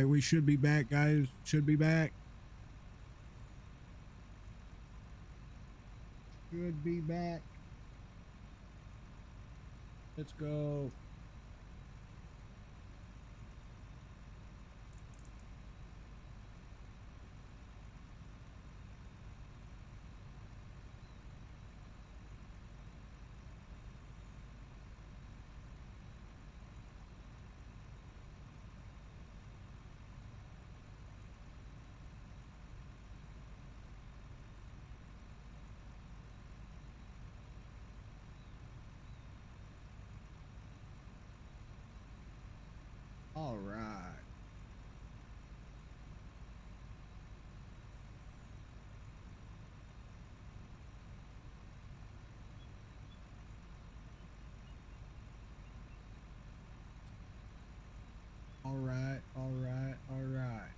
right, we should be back, guys. Should be back. Should be back. Let's go. All right. All right. All right. All right.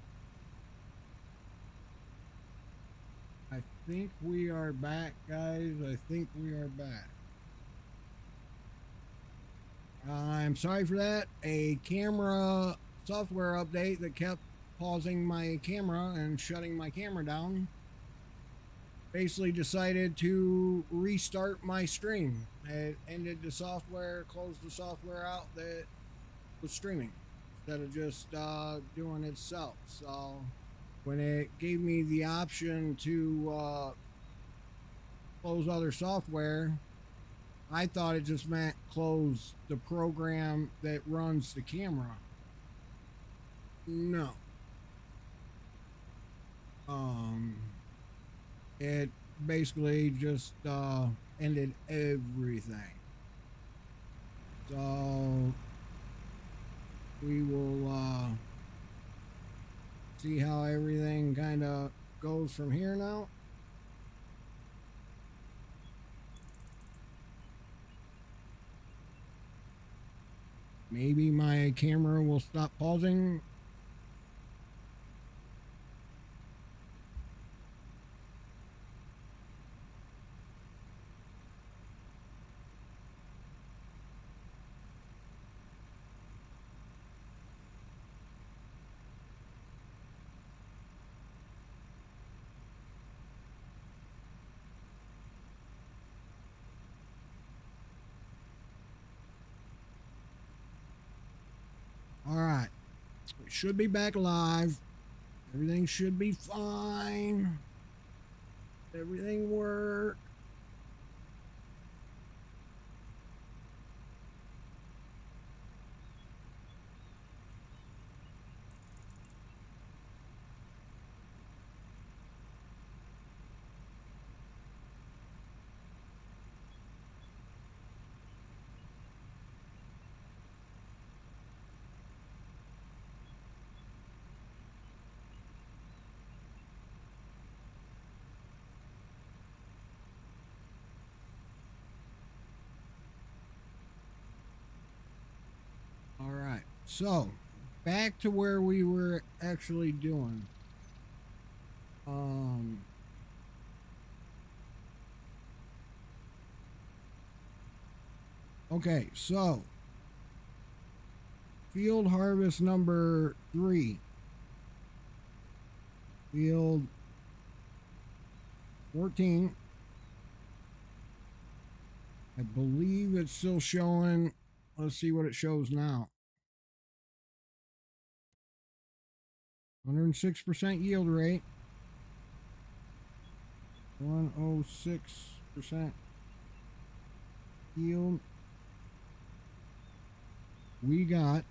I think we are back, guys. I think we are back. I'm sorry for that. A camera software update that kept pausing my camera and shutting my camera down. Basically decided to restart my stream. It ended the software, closed the software out that was streaming instead of just doing it itself. So when it gave me the option to close other software, I thought it just meant close the program that runs the camera. No. It basically just ended everything. So we will see how everything kind of goes from here now. Maybe my camera will stop pausing. All right, we should be back live. Everything should be fine. Everything worked. All right, so back to where we were actually doing. Okay, so field harvest number 3. Field 14. I believe it's still showing. Let's see what it shows now. 106% yield rate. 106% yield. We got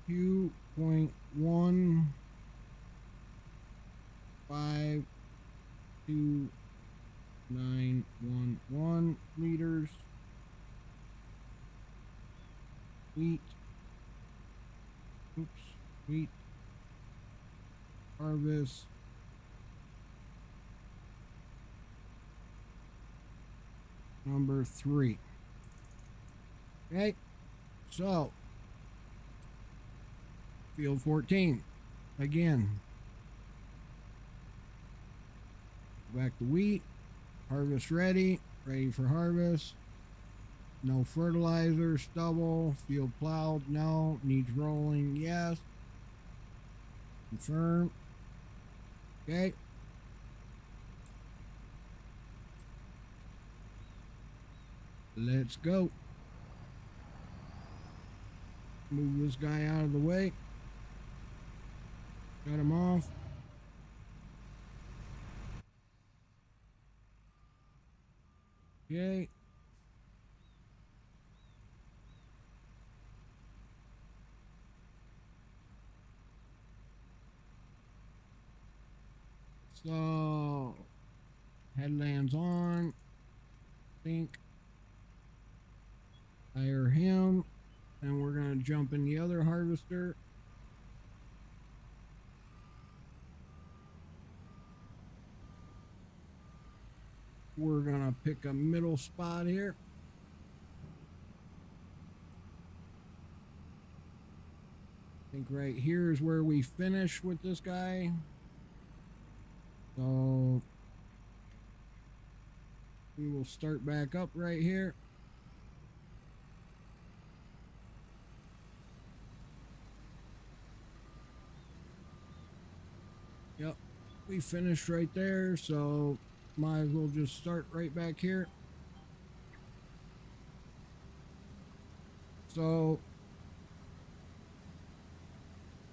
2.1529111 liters wheat. Wheat harvest number 3. Okay, so field 14 again. Back to wheat. Harvest ready for harvest. No fertilizer, stubble, field plowed, no. Needs rolling, yes. Confirm. Okay. Let's go. Move this guy out of the way. Got him off. Okay. So, headlamps on. Think. Fire him. And we're going to jump in the other harvester. We're going to pick a middle spot here. I think right here is where we finish with this guy. So we will start back up right here. Yep, we finished right there, so might as well just start right back here. So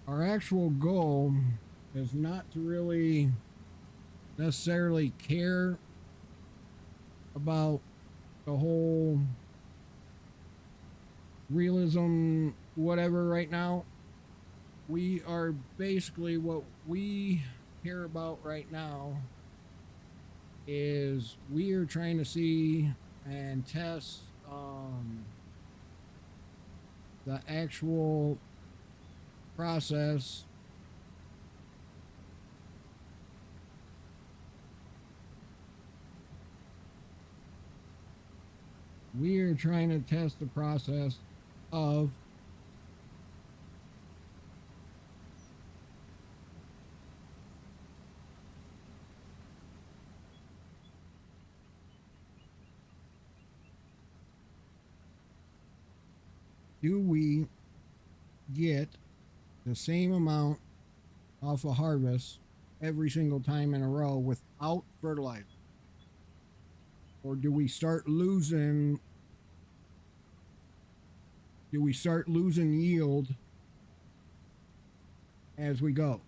our actual goal is not to really necessarily care about the whole realism whatever right now. We are basically, what we care about right now is we are trying to see and test the actual process the process of do we get the same amount off a harvest every single time in a row without fertilizer? Or do we start losing yield as we go?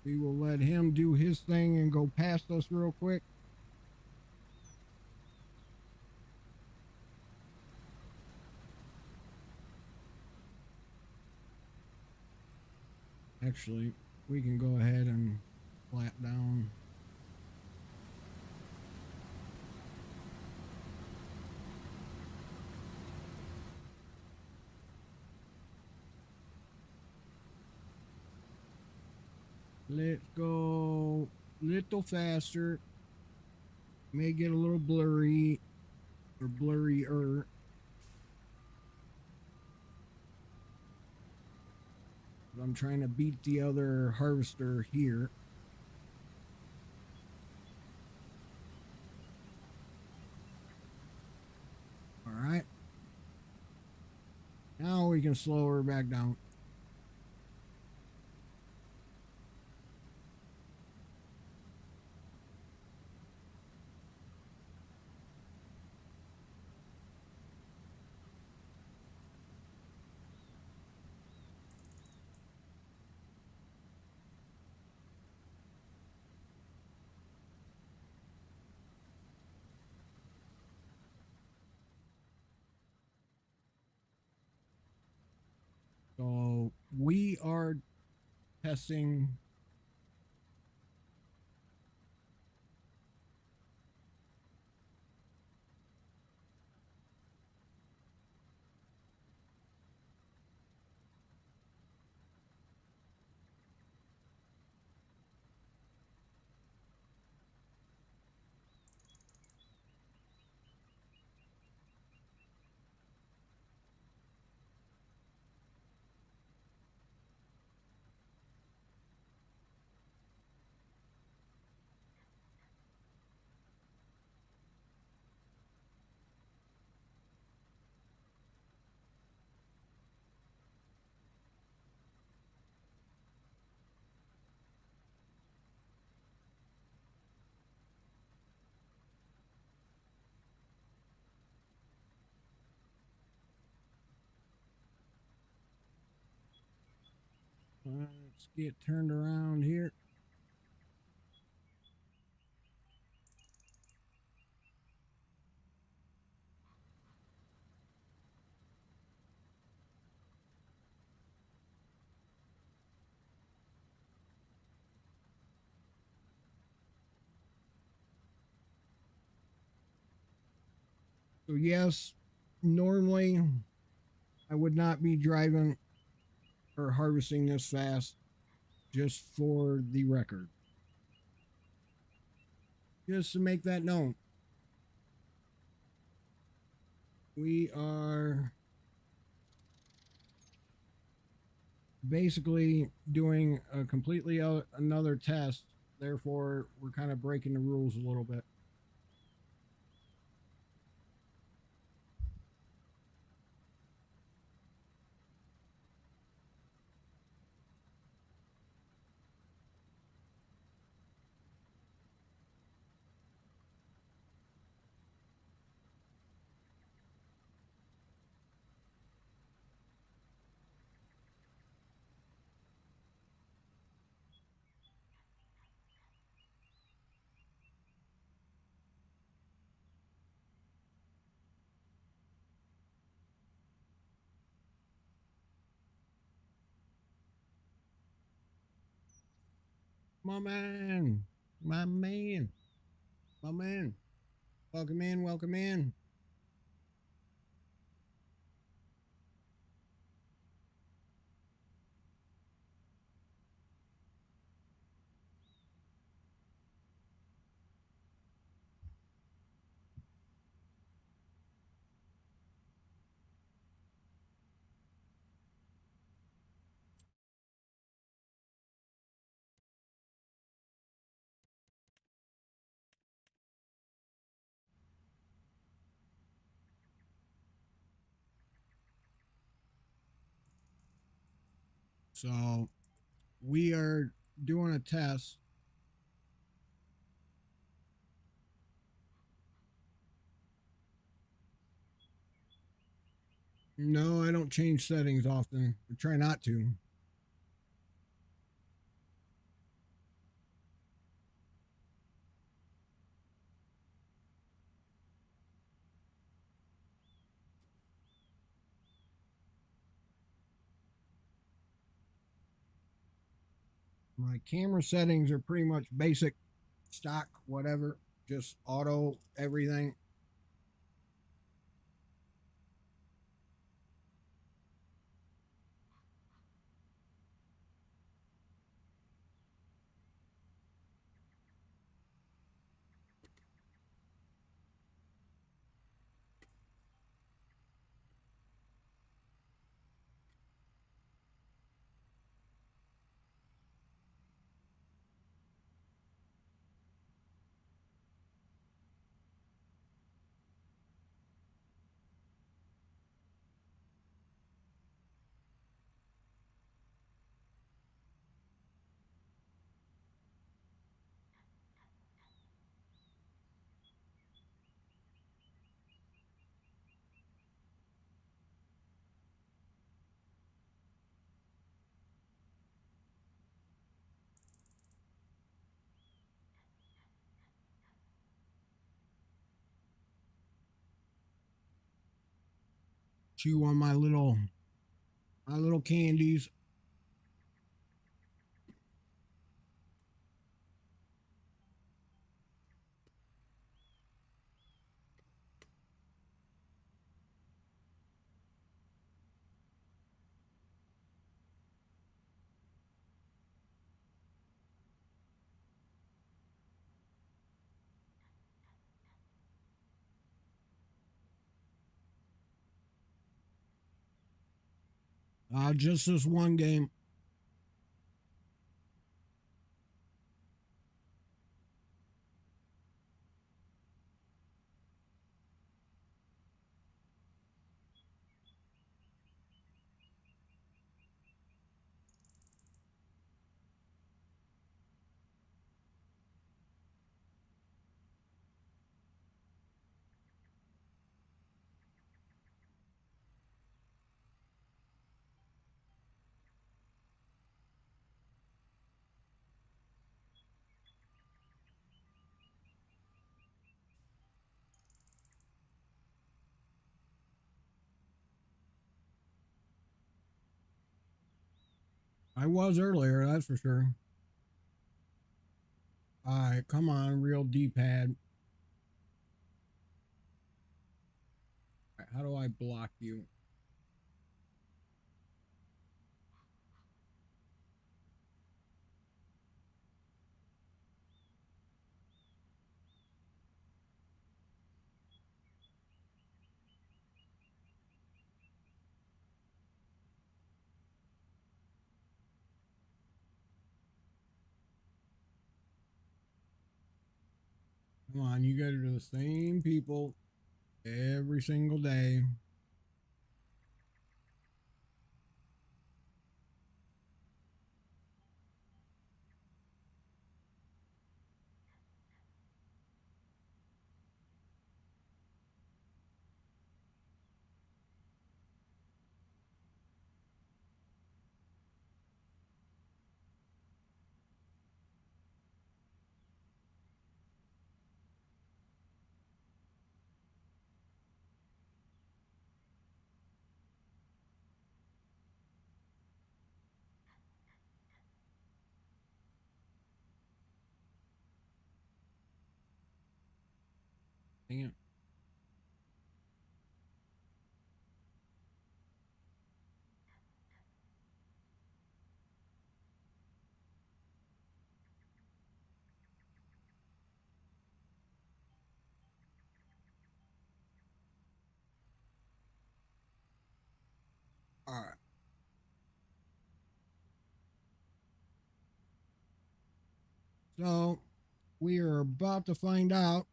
We will let him do his thing and go past us real quick. Actually, we can go ahead and flat down. Let's go a little faster. May get a little blurry or blurrier. But I'm trying to beat the other harvester here. All right. Now we can slow her back down. So we are testing Let's get turned around here. So yes, normally I would not be driving or harvesting this fast, just for the record. Just to make that known. We are basically doing a completely another test. Therefore, we're kind of breaking the rules a little bit. My man, my man, my man. Welcome in, welcome in. So we are doing a test. No, I don't change settings often. I try not to. My camera settings are pretty much basic, stock, whatever, just auto everything. Chew on my little candies. Just this one game. I was earlier, that's for sure. Alright, come on, real D-pad. Right, how do I block you? Come on, you guys are the same people every single day. Dang it. Alright. So we are about to find out.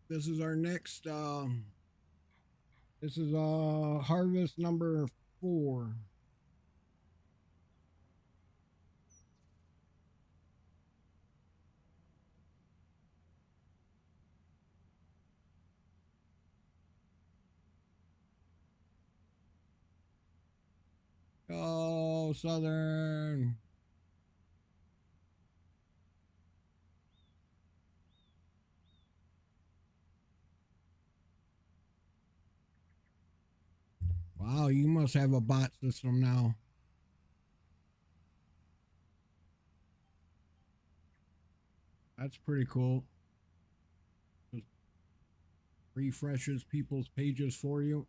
This is our next this is harvest number 4. Go Southern. Wow, you must have a bot system now. That's pretty cool. Just refreshes people's pages for you.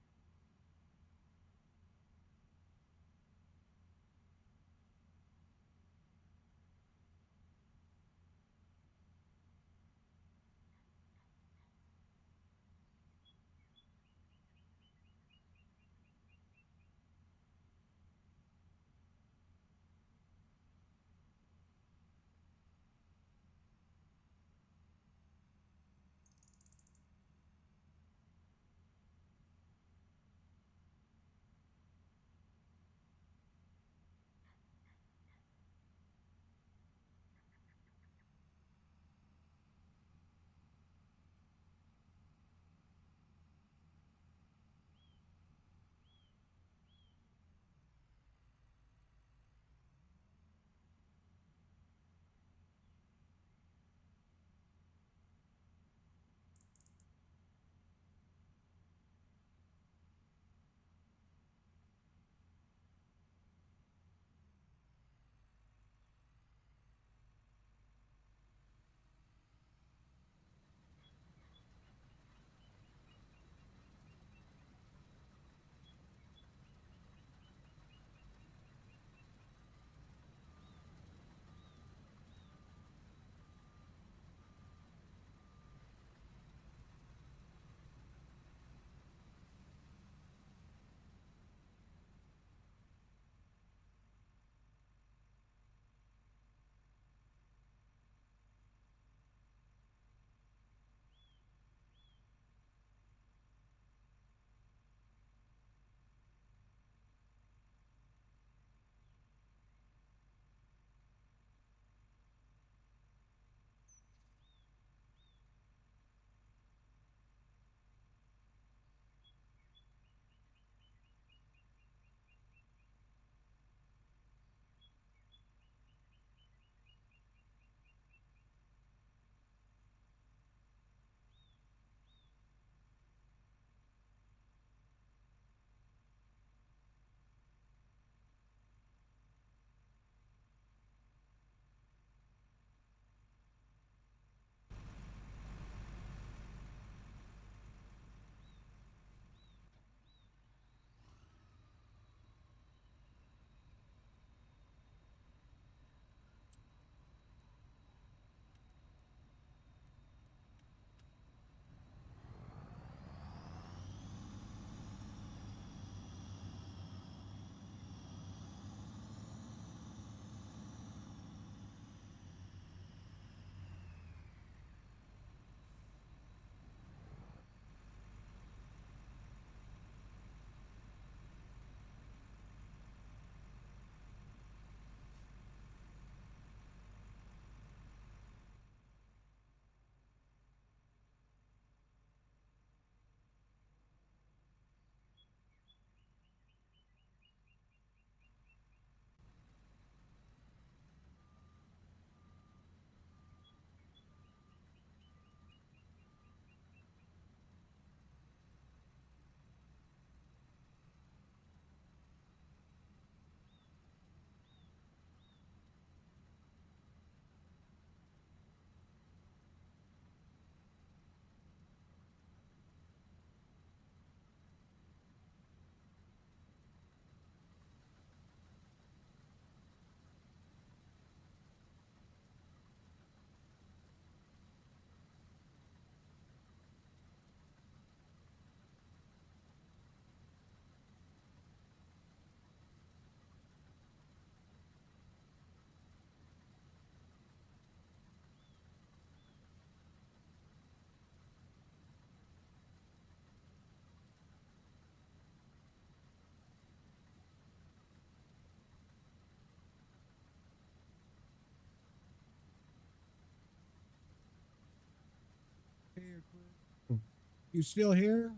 You still here?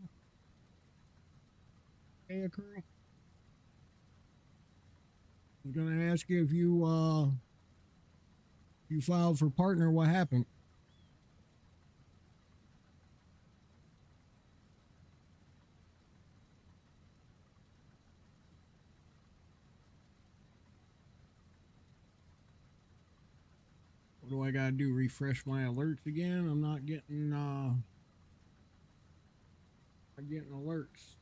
Hey, crew. I'm gonna ask you if you filed for partner. What happened? What do I gotta do? Refresh my alerts again? I'm not getting alerts.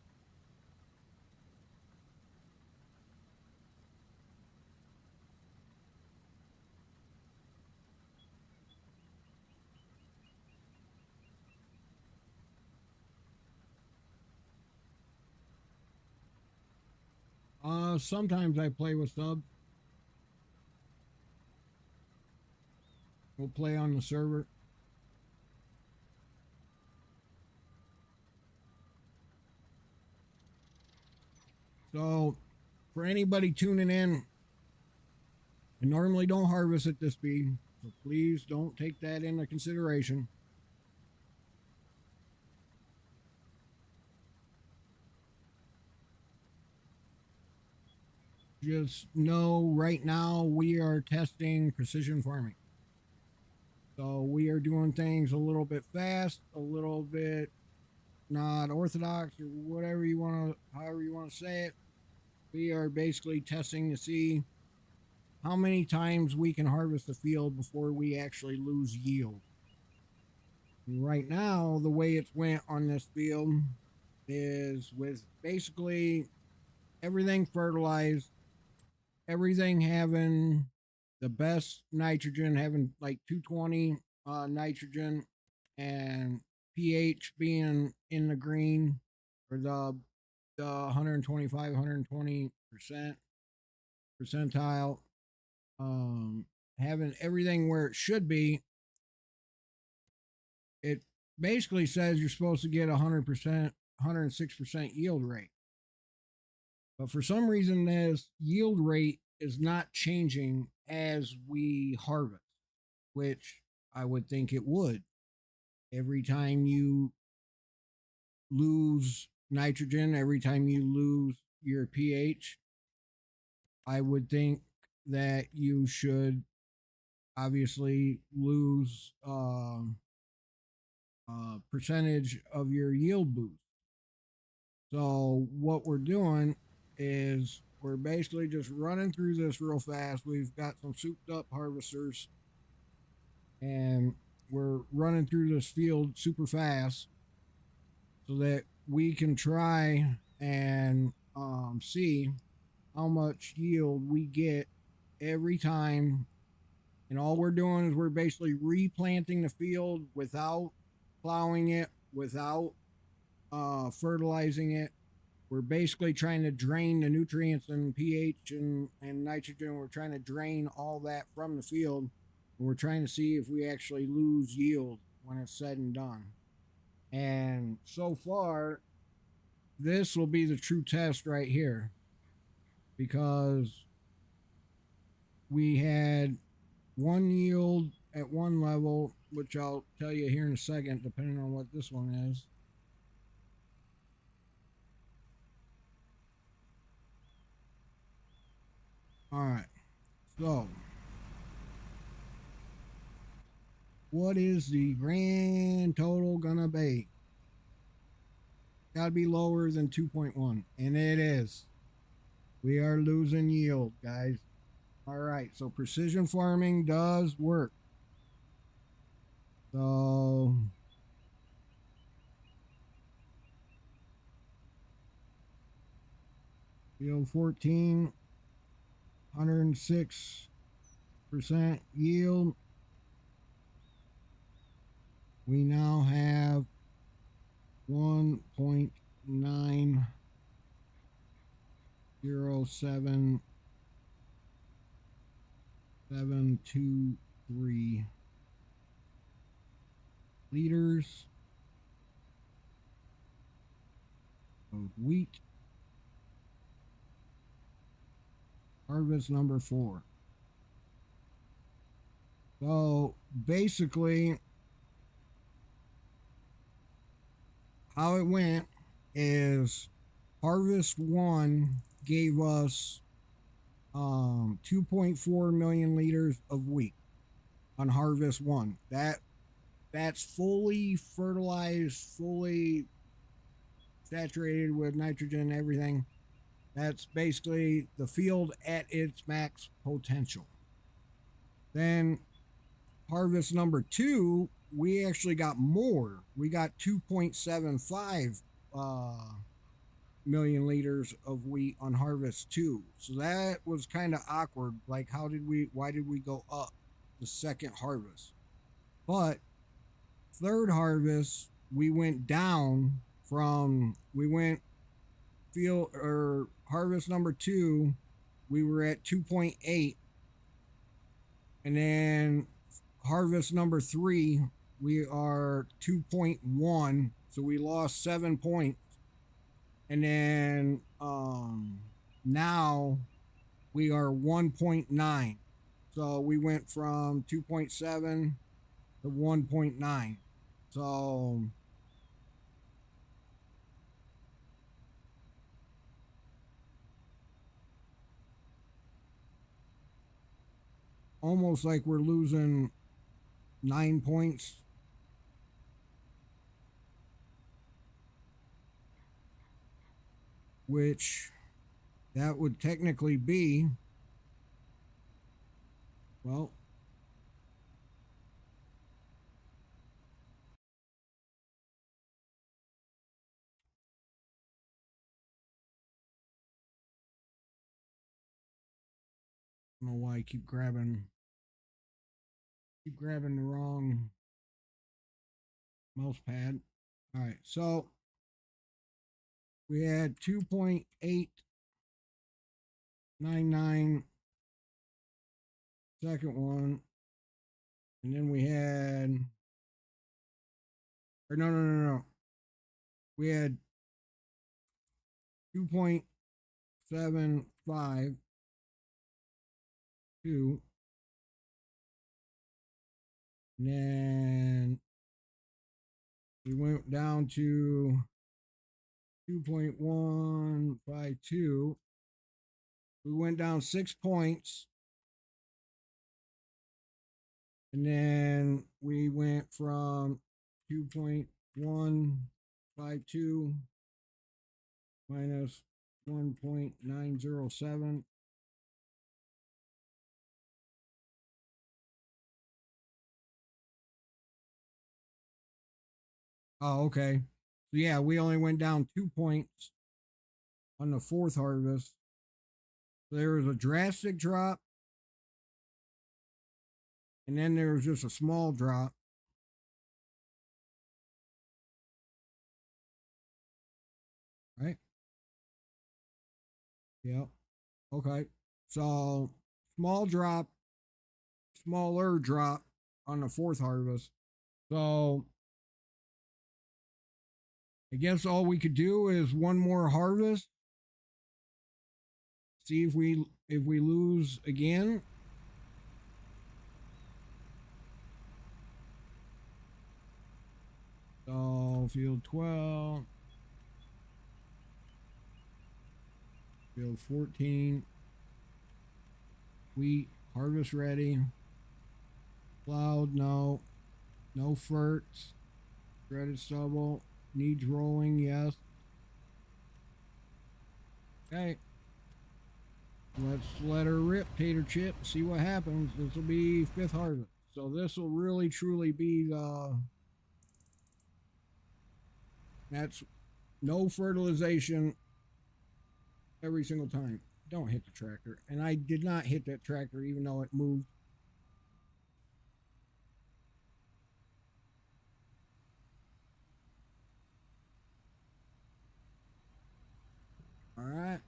Sometimes I play with subs. We'll play on the server. So, for anybody tuning in, I normally don't harvest at this speed, so please don't take that into consideration. Just know right now we are testing precision farming. So we are doing things a little bit fast, a little bit not orthodox, or whatever you want to, however you want to say it. We are basically testing to see how many times we can harvest the field before we actually lose yield. And right now, the way it's went on this field is with basically everything fertilized, everything having the best nitrogen, having like 220 nitrogen, and pH being in the green, or the 125 percentile, having everything where it should be. It basically says you're supposed to get 100%, 106% yield rate. But for some reason, this yield rate is not changing as we harvest, which I would think it would. Every time you lose nitrogen, every time you lose your pH, I would think that you should obviously lose percentage of your yield boost. So what we're doing is we're basically just running through this real fast. We've got some souped up harvesters, and we're running through this field super fast so that we can try and see how much yield we get every time. And all we're doing is we're basically replanting the field without plowing it, without fertilizing it. We're basically trying to drain the nutrients and pH and nitrogen. We're trying to drain all that from the field. And we're trying to see if we actually lose yield when it's said and done. And so far, this will be the true test right here, because we had one yield at one level, which I'll tell you here in a second, depending on what this one is. All right, so what is the grand total gonna be? Gotta be lower than 2.1, and it is. We are losing yield, guys. All right, so precision farming does work. So field 14, 106% yield. We now have 1.90723 liters of wheat. Harvest number 4. So basically, how it went is Harvest 1 gave us 2.4 million liters of wheat on Harvest 1. That's fully fertilized, fully saturated with nitrogen and everything. That's basically the field at its max potential. Then harvest number 2, we actually got more. We got 2.75 million liters of wheat on harvest 2. So that was kind of awkward. Like, why did we go up the second harvest? But third harvest, we went down harvest number 2, we were at 2.8. And then harvest number 3, we are 2.1. So we lost 7 points. And then now we are 1.9. So we went from 2.7 to 1.9. So almost like we're losing 9 points. Which that would technically be, well, I don't know why I keep grabbing the wrong mouse pad. All right, so we had 2.899 second one, and then we had, or no. We had 2.752, and then we went down to 2.152. We went down 6 points. And then we went from 2.152 minus 1.907. Oh, okay. So yeah, we only went down 2 points on the fourth harvest. So there was a drastic drop, and then there was just a small drop. Right? Yep. Okay. So smaller drop on the fourth harvest. So I guess all we could do is one more harvest. See if we lose again. So field 12, field 14, wheat harvest ready. Cloud, no ferts. Shredded stubble needs rolling, yes. Okay, let's let her rip, tater chip. See what happens. This will be fifth harvest, so this will really truly be the. That's no fertilization every single time. Don't hit the tractor. And I did not hit that tractor even though it moved. All right.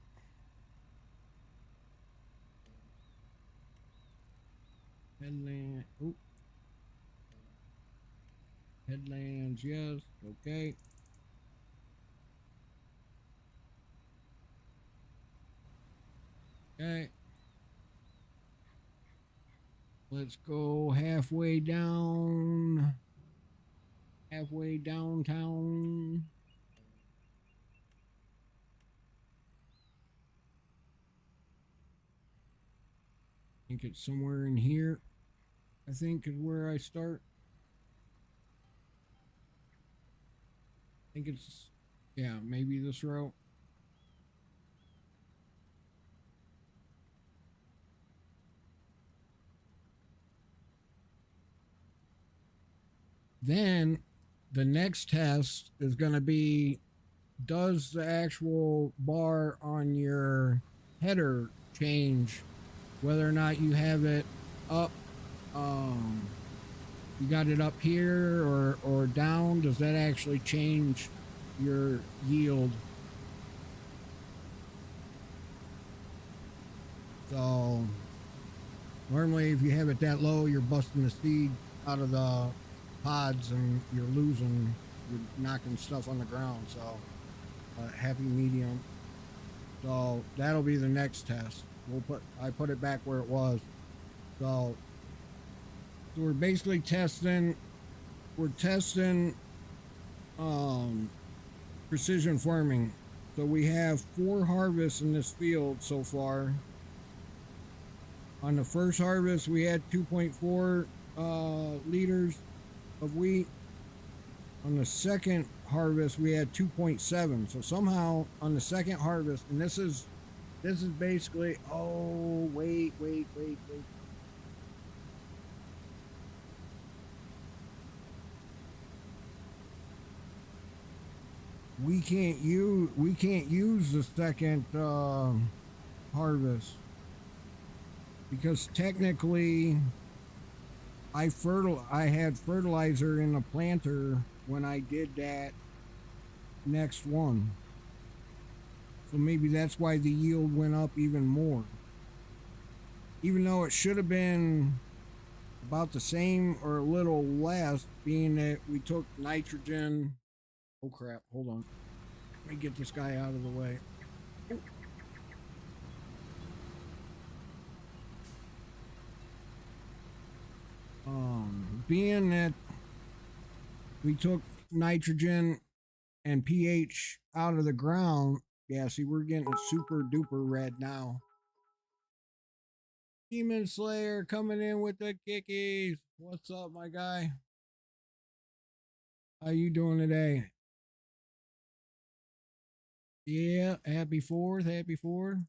Headland. Oop. Headlands, yes. Okay. Okay. Let's go halfway down. Halfway downtown. think it's somewhere in here. I think is where I start. I think it's, yeah, maybe this route. Then the next test is going to be, does the actual bar on your header change, whether or not you have it up, you got it up here or down, does that actually change your yield? So normally if you have it that low, you're busting the seed out of the pods and you're knocking stuff on the ground. So happy medium. So that'll be the next test. I put it back where it was. So we're basically testing, precision farming. So we have 4 harvests in this field so far. On the first harvest, we had 2.4 liters of wheat. On the second harvest, we had 2.7. So somehow on the second harvest, and this is basically, oh, wait. We can't use the second harvest because technically I had fertilizer in the planter when I did that next one. So maybe that's why the yield went up even more. Even though it should have been about the same or a little less, being that we took nitrogen. Oh crap, hold on. Let me get this guy out of the way. Being that we took nitrogen and pH out of the ground, yeah, see, we're getting super duper red now. Demon Slayer coming in with the kickies. What's up, my guy? How you doing today? Yeah, happy 4th, happy 4th.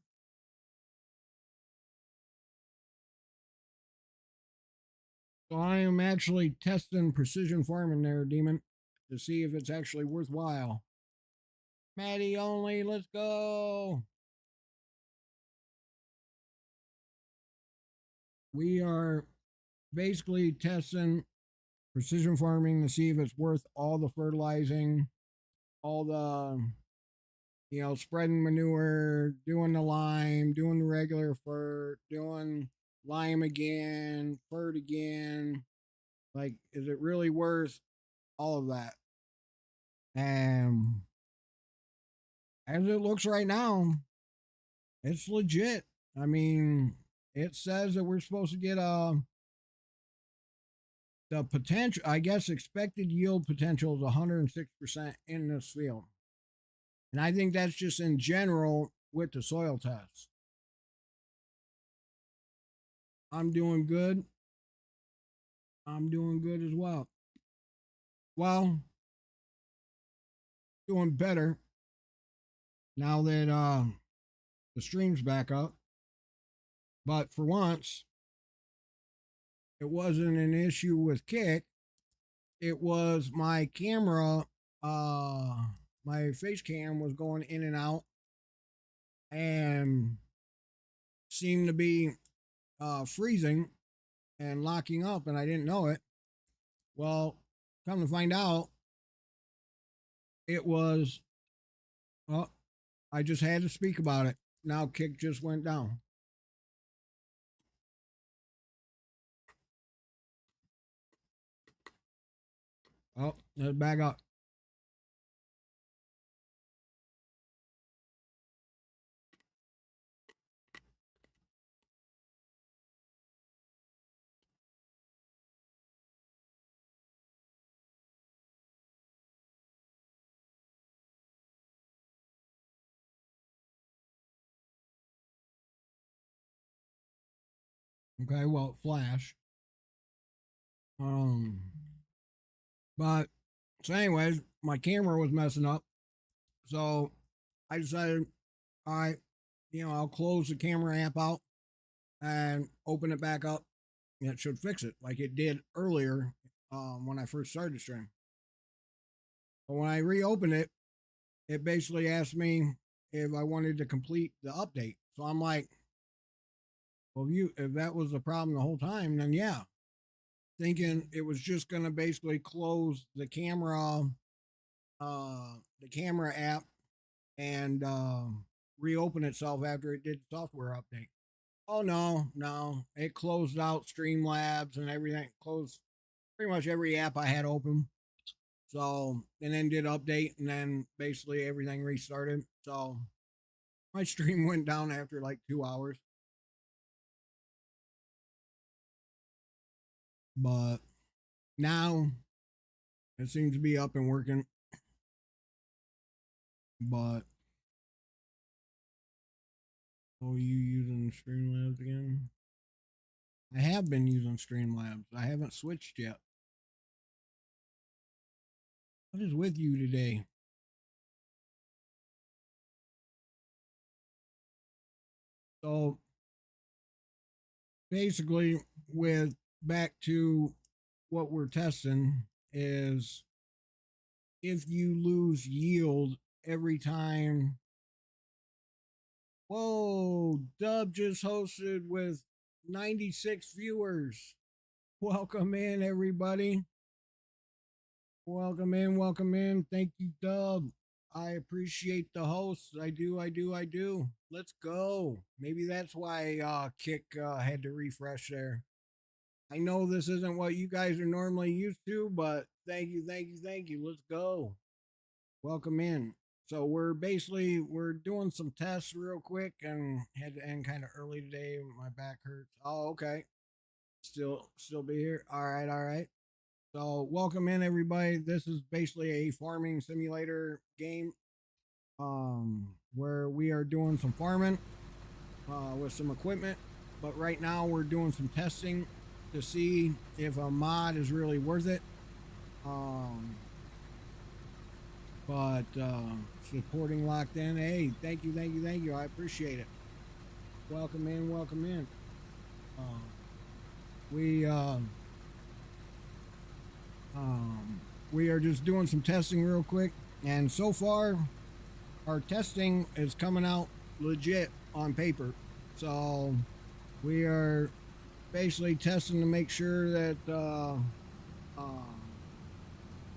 So I am actually testing precision farming there, Demon, to see if it's actually worthwhile. Maddie only, let's go. We are basically testing precision farming to see if it's worth all the fertilizing, all the, spreading manure, doing the lime, doing the regular fert, doing lime again, fert again. Like, is it really worth all of that? And as it looks right now, it's legit. I mean, it says that we're supposed to get the potential, I guess, expected yield potential is 106% in this field. And I think that's just in general with the soil tests. I'm doing good. I'm doing good as well. Well, doing better now that the stream's back up. But for once, it wasn't an issue with Kick. It was my camera, my face cam was going in and out and seemed to be freezing and locking up, and I didn't know it. Well, come to find out, it was, well, I just had to speak about it. Now Kick just went down. Oh, let's back up. Okay, well, it flashed. Um, but so, anyways, my camera was messing up, so I decided, all right, I'll close the camera app out and open it back up. And it should fix it like it did earlier when I first started the stream. But when I reopened it, it basically asked me if I wanted to complete the update. So I'm like, well, if that was the problem the whole time, then yeah. Thinking it was just gonna basically close the camera app and reopen itself after it did the software update. Oh no, it closed out Streamlabs and everything. Closed pretty much every app I had open. So, and then did update, and then basically everything restarted. So my stream went down after like 2 hours. But now it seems to be up and working. But oh, you using Streamlabs again? I have been using Streamlabs. I haven't switched yet. What is with you today? So basically, with back to what we're testing is if you lose yield every time. Whoa, Dub just hosted with 96 viewers. Welcome in, everybody. Welcome in, welcome in. Thank you, Dub. I appreciate the host. I do. Let's go. Maybe that's why Kick had to refresh there. I know this isn't what you guys are normally used to, but thank you. Let's go. Welcome in. So we're doing some tests real quick and had to end kind of early today. My back hurts. Oh, okay. Still be here. All right. So welcome in, everybody. This is basically a farming simulator game, where we are doing some farming with some equipment. But right now we're doing some testing to see if a mod is really worth it. But supporting locked in. Hey, thank you. I appreciate it. Welcome in. We are just doing some testing real quick, and so far our testing is coming out legit on paper. So we are basically testing to make sure that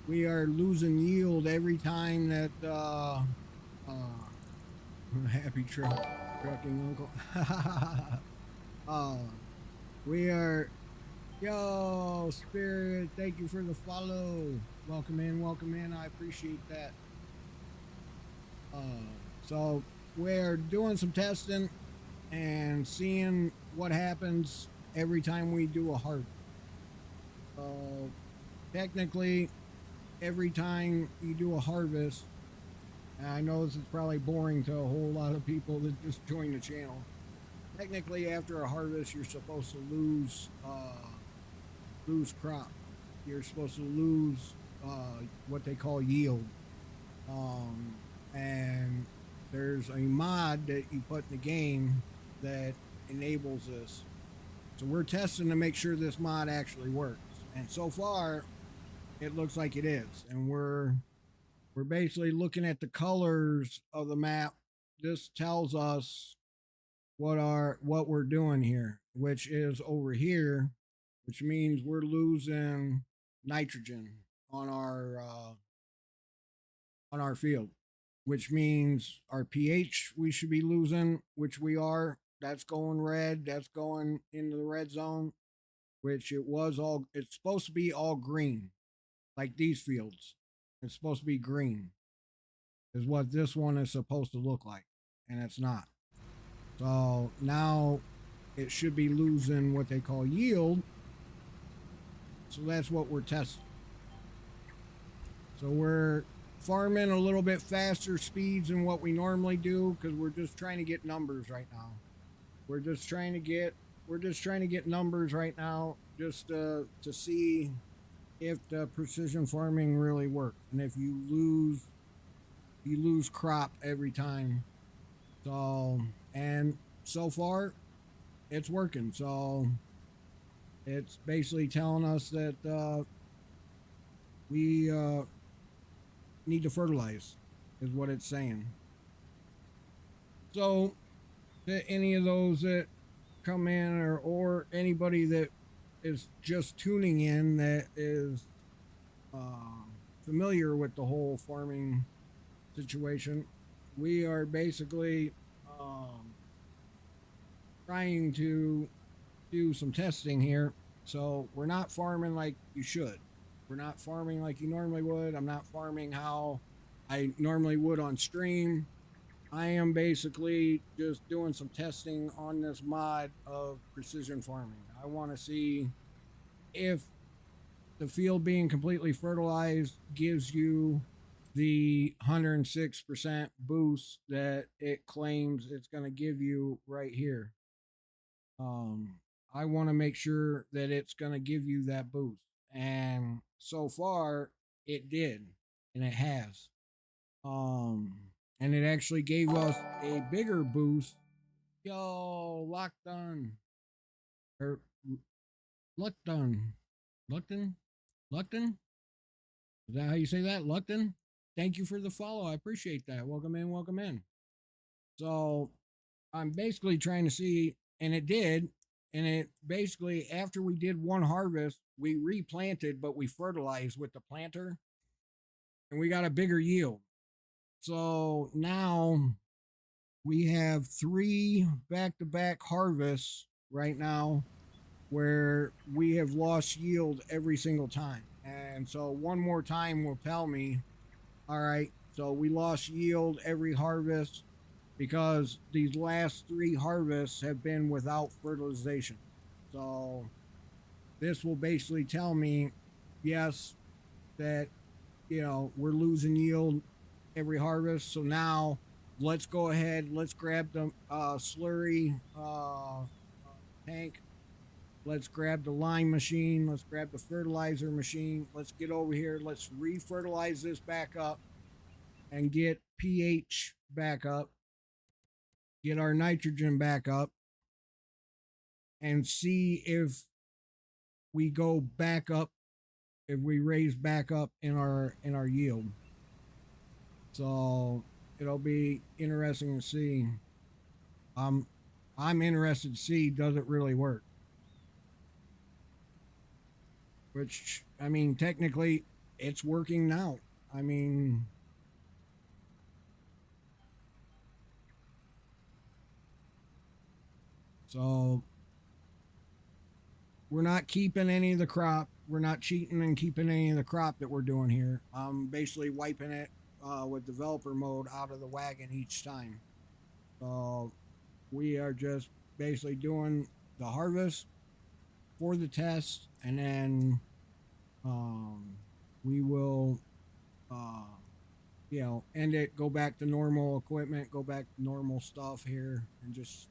we are losing yield every time that happy trucking uncle. We are, yo, Spirit, thank you for the follow. Welcome in. I appreciate that. So we're doing some testing and seeing what happens every time we do a harvest. So technically, every time you do a harvest, and I know this is probably boring to a whole lot of people that just joined the channel. Technically, after a harvest, you're supposed to lose crop. You're supposed to lose what they call yield. And there's a mod that you put in the game that enables this. So we're testing to make sure this mod actually works. And so far, it looks like it is. And we're basically looking at the colors of the map. This tells us what we're doing here, which is over here, which means we're losing nitrogen on our field, which means our pH we should be losing, which we are. That's going red. That's going into the red zone, which it's supposed to be all green, like these fields. It's supposed to be green, is what this one is supposed to look like, and it's not. So now it should be losing what they call yield. So that's what we're testing. So we're farming a little bit faster speeds than what we normally do because we're just trying to get numbers right now. We're just trying to get we're just trying to get numbers right now, just to see if the precision farming really works, and if you lose crop every time. So, and so far, it's working. So it's basically telling us that we need to fertilize, is what it's saying. So, to any of those that come in, or anybody that is just tuning in that is uh, familiar with the whole farming situation, we are basically um, trying to do some testing here. So we're not farming like you should. We're not farming like you normally would. I'm not farming how I normally would on stream. I am basically just doing some testing on this mod of precision farming. I want to see if the field being completely fertilized gives you the 106% boost that it claims it's going to give you right here. Um, I want to make sure that it's going to give you that boost. And so far, it did, and it has. Um, and it actually gave us a bigger boost. Yo, locked on. Or looked on. Luckton? Luckton? Is that how you say that? Luckton? Thank you for the follow. I appreciate that. Welcome in, welcome in. So I'm basically trying to see, and it did. And it basically, after we did one harvest, we replanted, but we fertilized with the planter, and we got a bigger yield. So now we have 3 back-to-back harvests right now where we have lost yield every single time. And so one more time will tell me, all right, so we lost yield every harvest because these last 3 harvests have been without fertilization. So this will basically tell me, yes, that, we're losing yield every harvest. So now let's go ahead, let's grab the slurry tank. Let's grab the lime machine. Let's grab the fertilizer machine. Let's get over here. Let's refertilize this back up and get pH back up. Get our nitrogen back up. And see if we go back up, if we raise back up in our yield. So it'll be interesting to see. I'm interested to see, does it really work? Which, I mean, technically it's working now. I mean, so we're not keeping any of the crop. We're not cheating and keeping any of the crop that we're doing here. I'm basically wiping it with developer mode out of the wagon each time. So we are just basically doing the harvest for the test, and then we will end it, go back to normal equipment, go back to normal stuff here, and just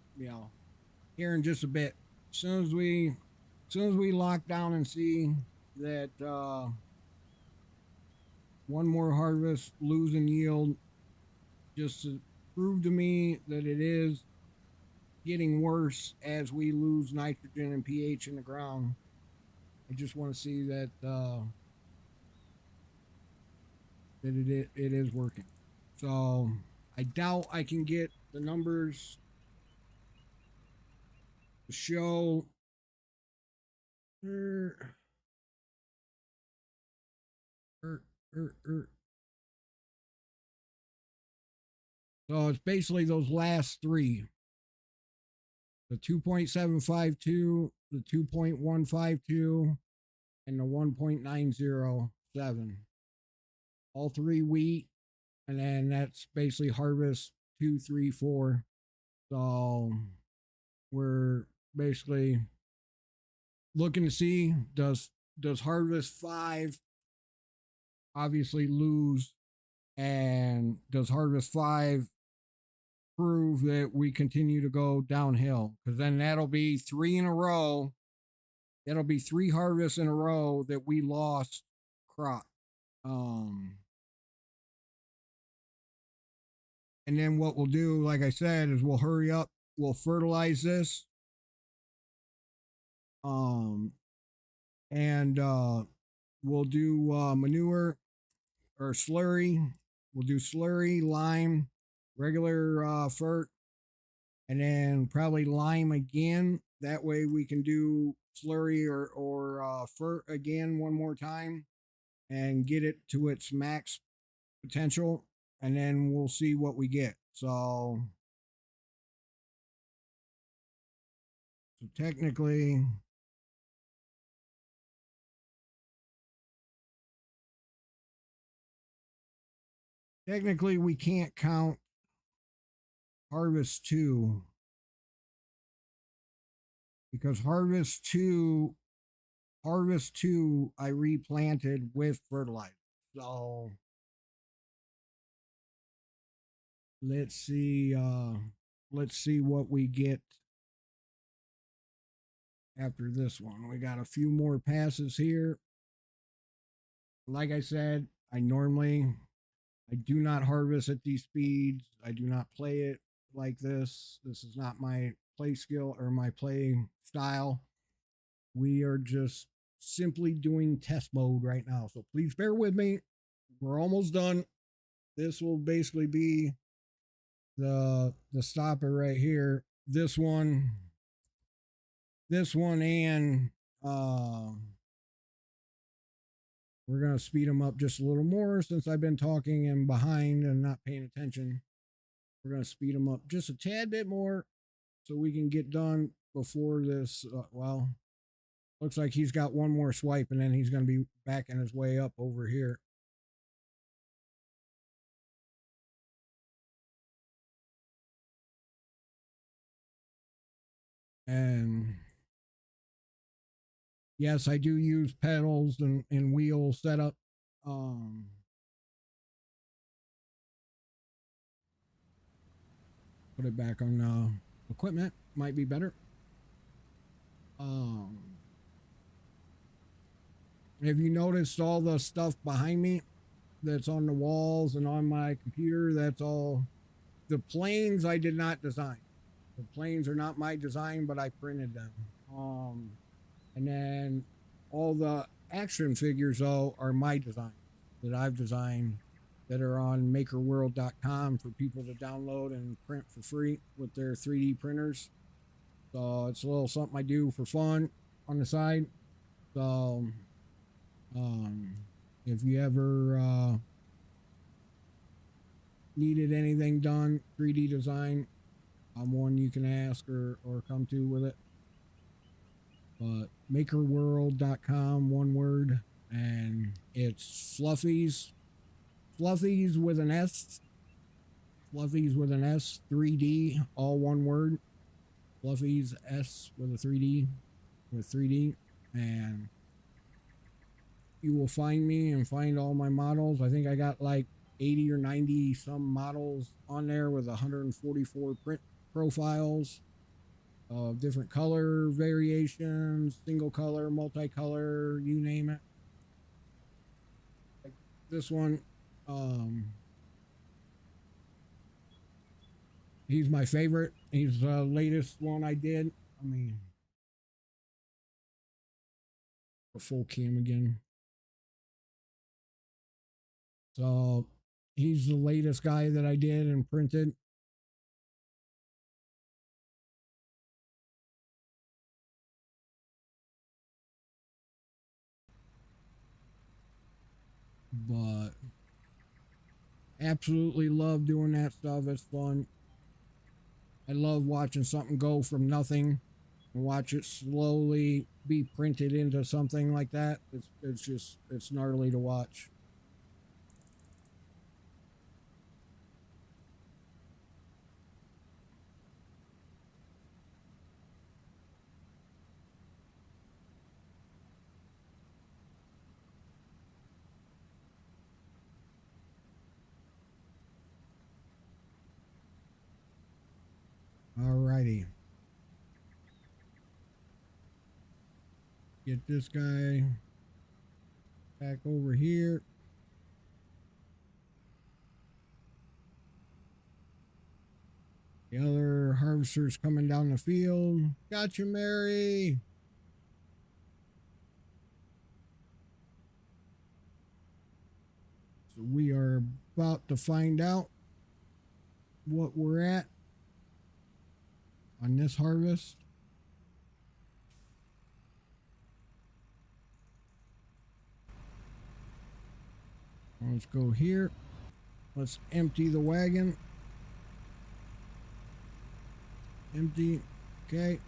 here in just a bit. As soon as we lock down and see that one more harvest losing yield, just to prove to me that it is getting worse as we lose nitrogen and pH in the ground. I just want to see that it is working. So I doubt I can get the numbers to show. So it's basically those last 3. The 2.752, the 2.152, and the 1.907. All 3 wheat, and then that's basically harvest 2, 3, 4. So we're basically looking to see, does harvest 5 obviously lose, and does harvest 5 prove that we continue to go downhill, because then that'll be three in a row. That'll be three harvests in a row that we lost crop. Um, and then what we'll do, like I said, is we'll hurry up. We'll fertilize this. Um, and we'll do manure or slurry. We'll do slurry, lime, regular fert, and then probably lime again. That way we can do slurry or fert again one more time and get it to its max potential, and then we'll see what we get. So technically we can't count harvest 2 because harvest 2 I replanted with fertilizer. So let's see what we get after this one. We got a few more passes here. Like I said, I do not harvest at these speeds. I do not play it like this. This is not my play skill or my play style. We are just simply doing test mode right now. So please bear with me. We're almost done. This will basically be the stopper right here. This one and we're going to speed them up just a little more since I've been talking and behind and not paying attention. We're going to speed them up just a tad bit more so we can get done before this. Well, looks like he's got one more swipe and then he's going to be backing his way up over here. And yes, I do use pedals and wheel setup. Put it back on equipment. Might be better. Have you noticed all the stuff behind me that's on the walls and on my computer? That's all the planes I did not design. The planes are not my design, but I printed them. And then all the action figures though are my design that I've designed that are on makerworld.com for people to download and print for free with their 3D printers. So it's a little something I do for fun on the side. So if you ever needed anything done, 3D design, I'm one you can ask or come to with it. But makerworld.com, one word, and it's Fluffies with an S. Fluffies with an S, 3D, all one word. Fluffies S with a 3D, and you will find me and find all my models. I think I got like 80 or 90 some models on there with 144 print profiles of different color variations, single color, multicolor, you name it. Like this one, he's my favorite. He's the latest one I did. I mean, a full cam again. So he's the latest guy that I did and printed. But absolutely love doing that stuff. It's fun. I love watching something go from nothing and watch it slowly be printed into something like that. It's gnarly to watch. righty. Get this guy back over here. The other harvester's coming down the field. Gotcha, Mary. So we are about to find out what we're at on this harvest. Let's go here. Let's empty the wagon. Empty. Okay.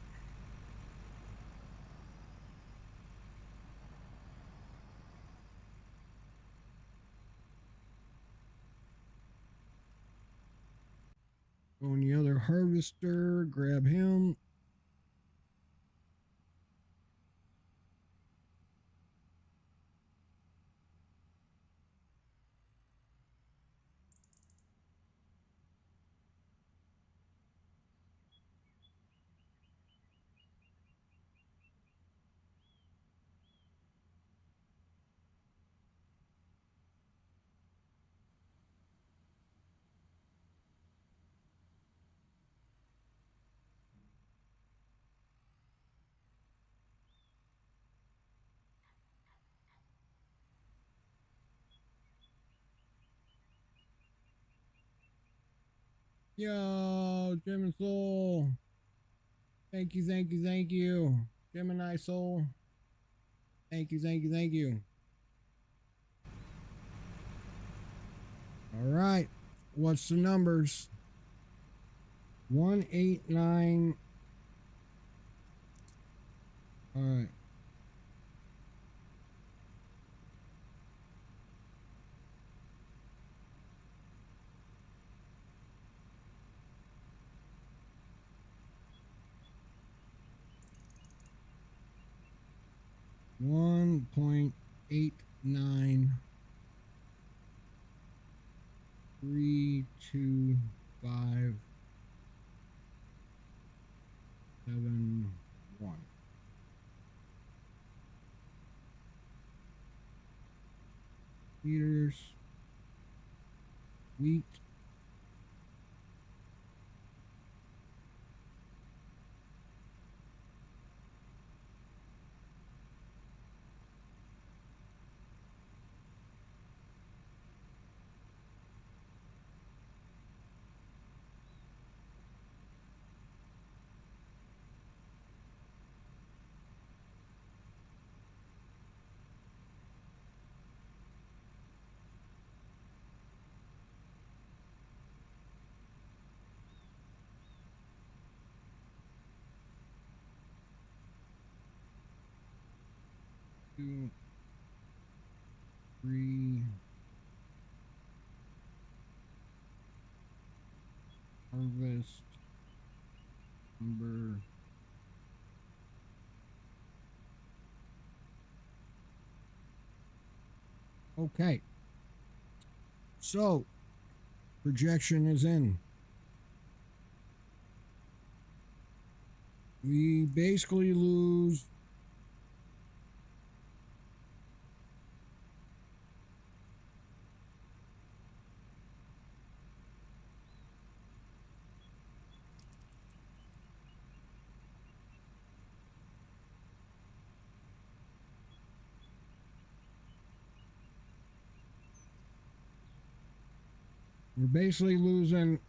Go on the other harvester. Grab him. Yo, Gemini Soul. Thank you, thank you, thank you. Gemini Soul. Thank you, thank you, thank you. All right. What's the numbers? 189. All right. $1.89 32571 liters wheat. Two, three, harvest number. Okay. So, projection is in. We basically lose we're basically losing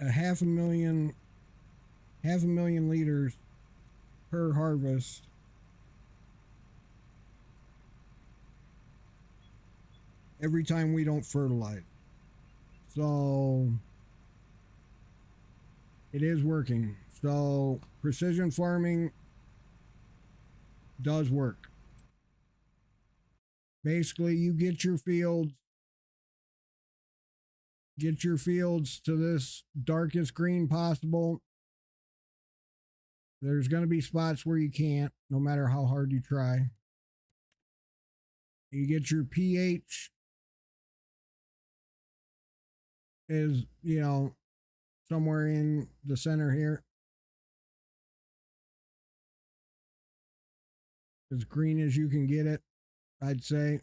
a half a million liters per harvest every time we don't fertilize. So it is working. So precision farming does work. Basically, you get your fields to this darkest green possible. There's going to be spots where you can't, no matter how hard you try. You get your pH is, somewhere in the center here. As green as you can get it, I'd say.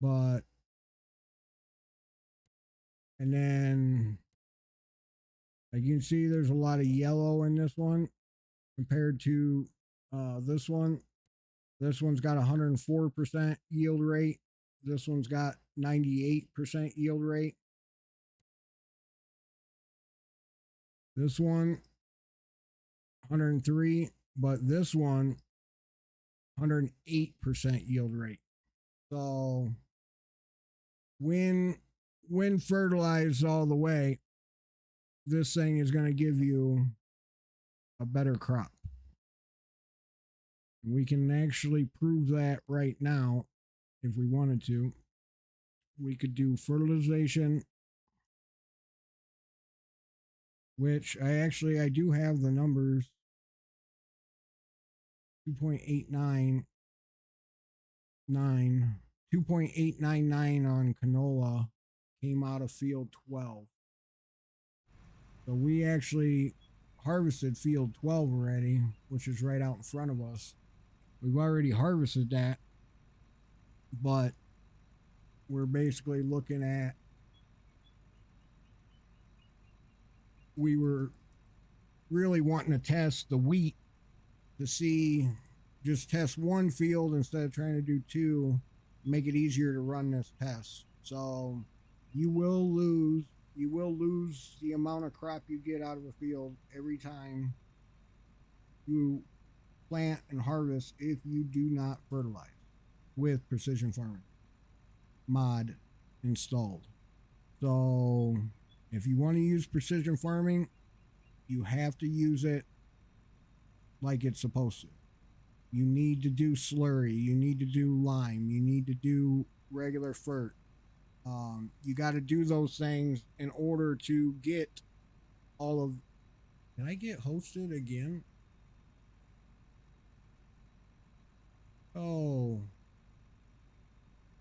But, and then, like you can see, there's a lot of yellow in this one compared to this one. This one's got 104% yield rate. This one's got 98% yield rate. This one, 103, but this one, 108% yield rate. So when fertilized all the way, this thing is going to give you a better crop. We can actually prove that right now if we wanted to. We could do fertilization, which I do have the numbers. 2.899 on canola came out of field 12. So we actually harvested field 12 already, which is right out in front of us. We've already harvested that, but we're basically looking at, we were really wanting to test the wheat to see, just test one field instead of trying to do two, make it easier to run this test. So you will lose the amount of crop you get out of a field every time you plant and harvest if you do not fertilize with precision farming mod installed. So if you want to use precision farming, you have to use it like it's supposed to. You need to do slurry, you need to do lime, you need to do regular fert. You got to do those things in order to get all of. Did I get hosted again? Oh.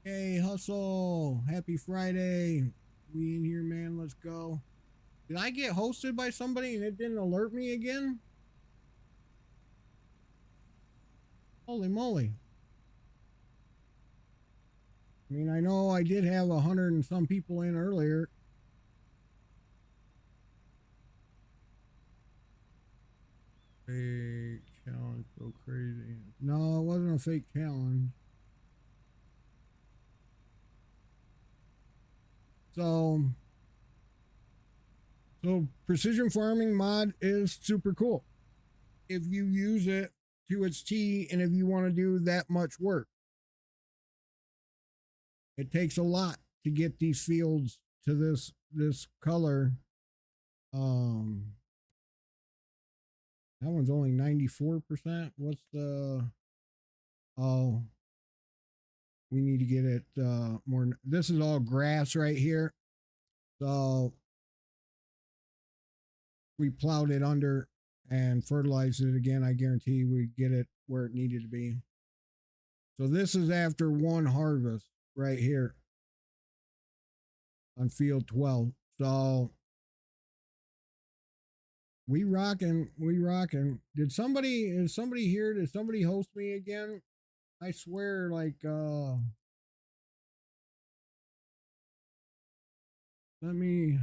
Hey, hustle. Happy Friday. We in here, man. Let's go. Did I get hosted by somebody and it didn't alert me again? Holy moly. I mean, I know I did have 100 and some people in earlier. Fake challenge, go crazy. No, it wasn't a fake challenge. So precision farming mod is super cool if you use it to its T, and if you want to do that much work. It takes a lot to get these fields to this color. That one's only 94%. What's the, oh, we need to get it more. This is all grass right here. So we plowed it under and fertilized it again. I guarantee we'd get it where it needed to be. So this is after one harvest right here on field 12. So we rocking. Is somebody here? Did somebody host me again? I swear, like, let me.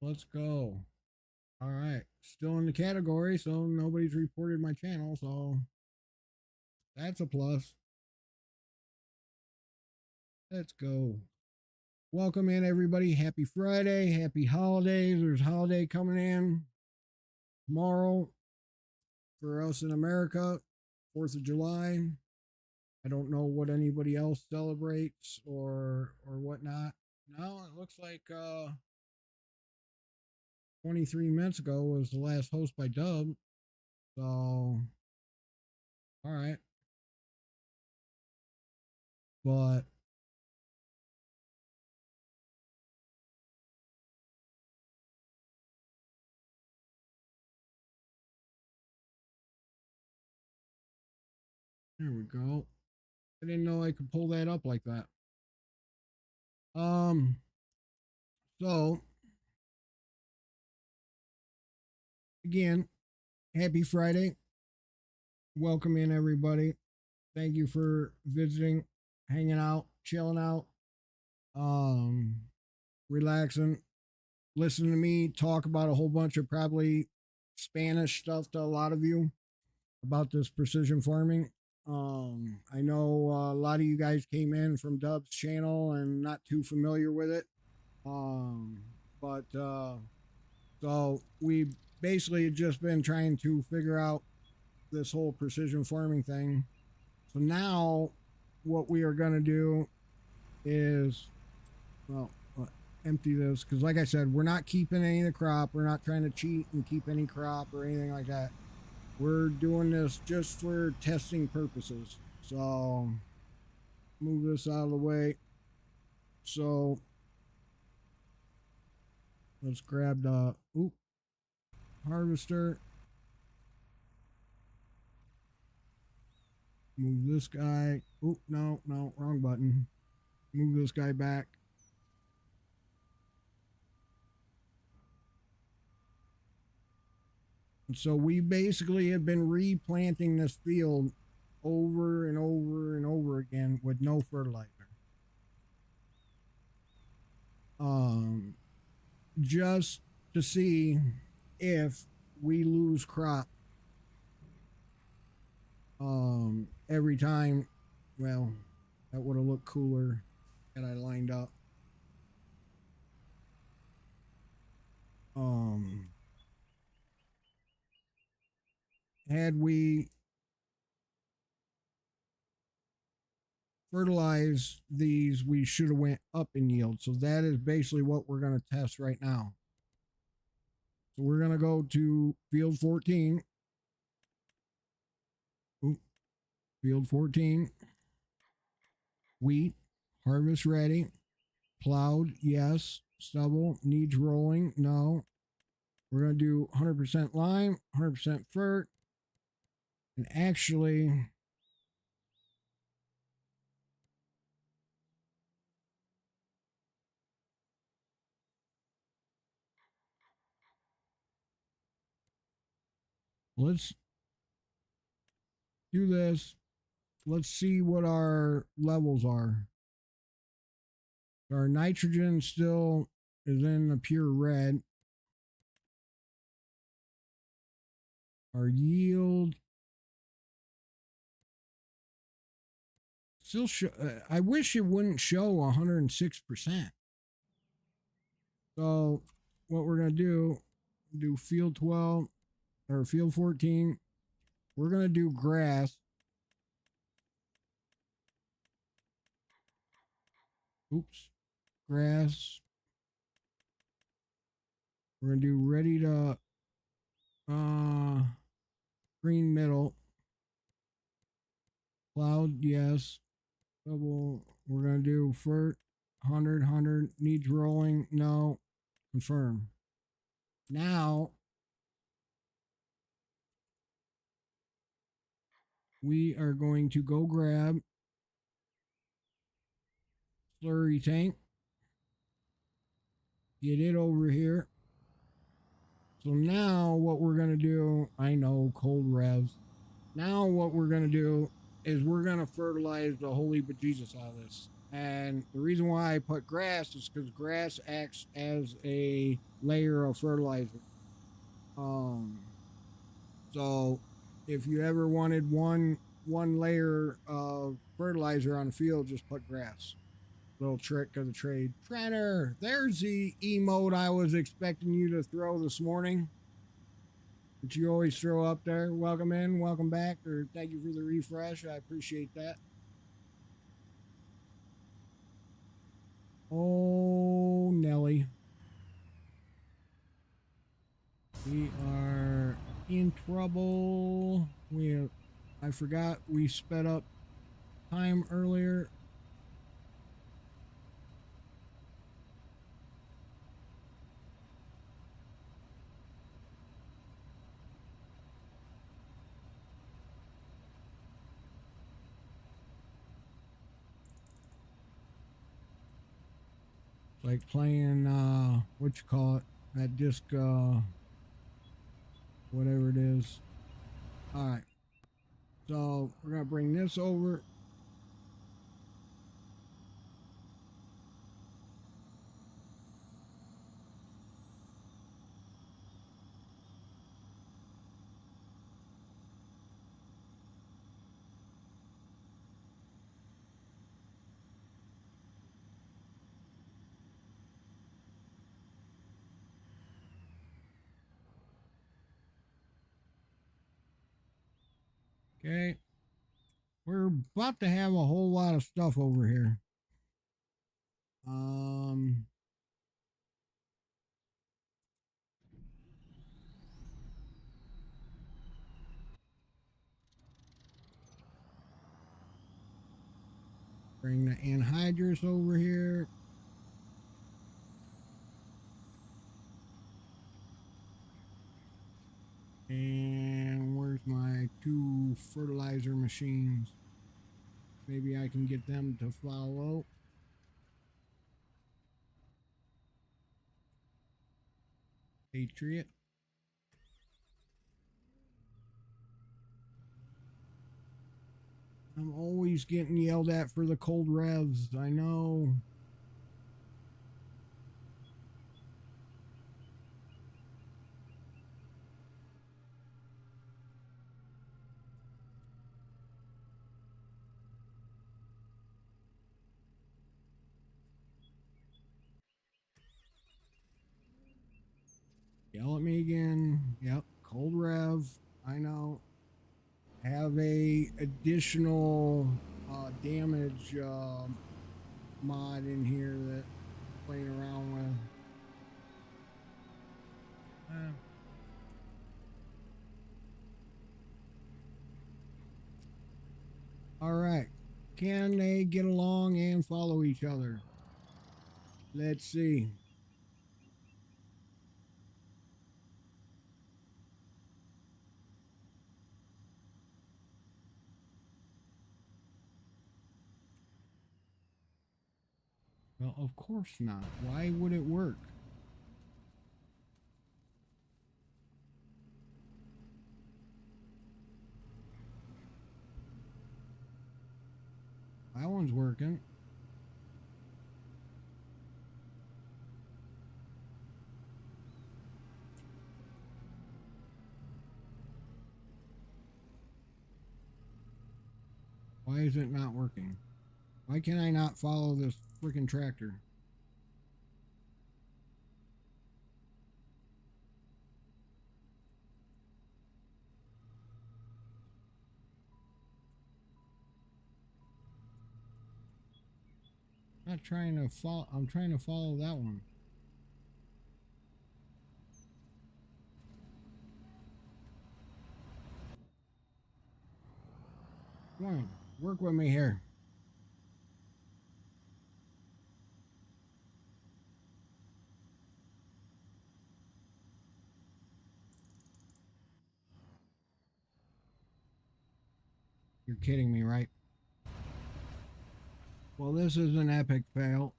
Let's go. All right. Still in the category, so nobody's reported my channel, so that's a plus. Let's go. Welcome in, everybody. Happy Friday. Happy holidays. There's a holiday coming in tomorrow for us in America, 4th of July. I don't know what anybody else celebrates or whatnot. No, it looks like 23 minutes ago was the last host by Dub. So, all right. But There we go. I didn't know I could pull that up like that. So again, happy Friday. Welcome in everybody. Thank you for visiting, hanging out, chilling out, um, relaxing, listening to me talk about a whole bunch of probably Spanish stuff to a lot of you about this precision farming. I know a lot of you guys came in from Dub's channel and not too familiar with it. But so we basically just been trying to figure out this whole precision farming thing. So now what we are going to do is, well, empty this because like I said, we're not keeping any of the crop. We're not trying to cheat and keep any crop or anything like that. We're doing this just for testing purposes. So move this out of the way. So let's grab the harvester. Move this guy. Oh, no, wrong button. Move this guy back. And so we basically have been replanting this field over and over and over again with no fertilizer. Just to see if we lose crop every time. Well, that would have looked cooler had I lined up. Had we fertilized these, we should have went up in yield. So that is basically what we're going to test right now. So we're going to go to field 14. Field 14. Wheat, harvest ready. Plowed, yes. Stubble, needs rolling, no. We're going to do 100% lime, 100% fert. And actually, let's do this. Let's see what our levels are. Our nitrogen still is in the pure red. Our yield still show. I wish it wouldn't show 106%. So what we're gonna do field 12 or field 14. We're gonna do grass. Oops, grass. We're gonna do ready to green middle. Cloud, yes. Double. We're gonna do fert 100 needs rolling, no. Confirm. Now we are going to go grab slurry tank, get it over here. So now what we're going to do, I know, cold revs. Now what we're going to do is we're going to fertilize the holy bejesus out of this. And the reason why I put grass is because grass acts as a layer of fertilizer. So if you ever wanted one layer of fertilizer on the field, just put grass. Little trick of the trade. Trenner, there's the emote I was expecting you to throw this morning, that you always throw up there. Welcome in, welcome back, or thank you for the refresh. I appreciate that. Oh, Nelly. We are in trouble. I forgot we sped up time earlier. Like playing, what you call it? That disc, whatever it is. Alright. So, we're gonna bring this over. Okay. We're about to have a whole lot of stuff over here. Bring the anhydrous over here. And where's my 2 fertilizer machines? Maybe I can get them to follow. Patriot. I'm always getting yelled at for the cold revs. I know. Yell at me again. Yep. Cold rev. I know. Have a additional damage mod in here that I'm playing around with. All right. Can they get along and follow each other? Let's see. Well, of course not. Why would it work? That one's working. Why is it not working? Why can I not follow this freaking tractor? I'm not trying to follow. I'm trying to follow that one. Come on, work with me here. You're kidding me, right? Well, this is an epic fail.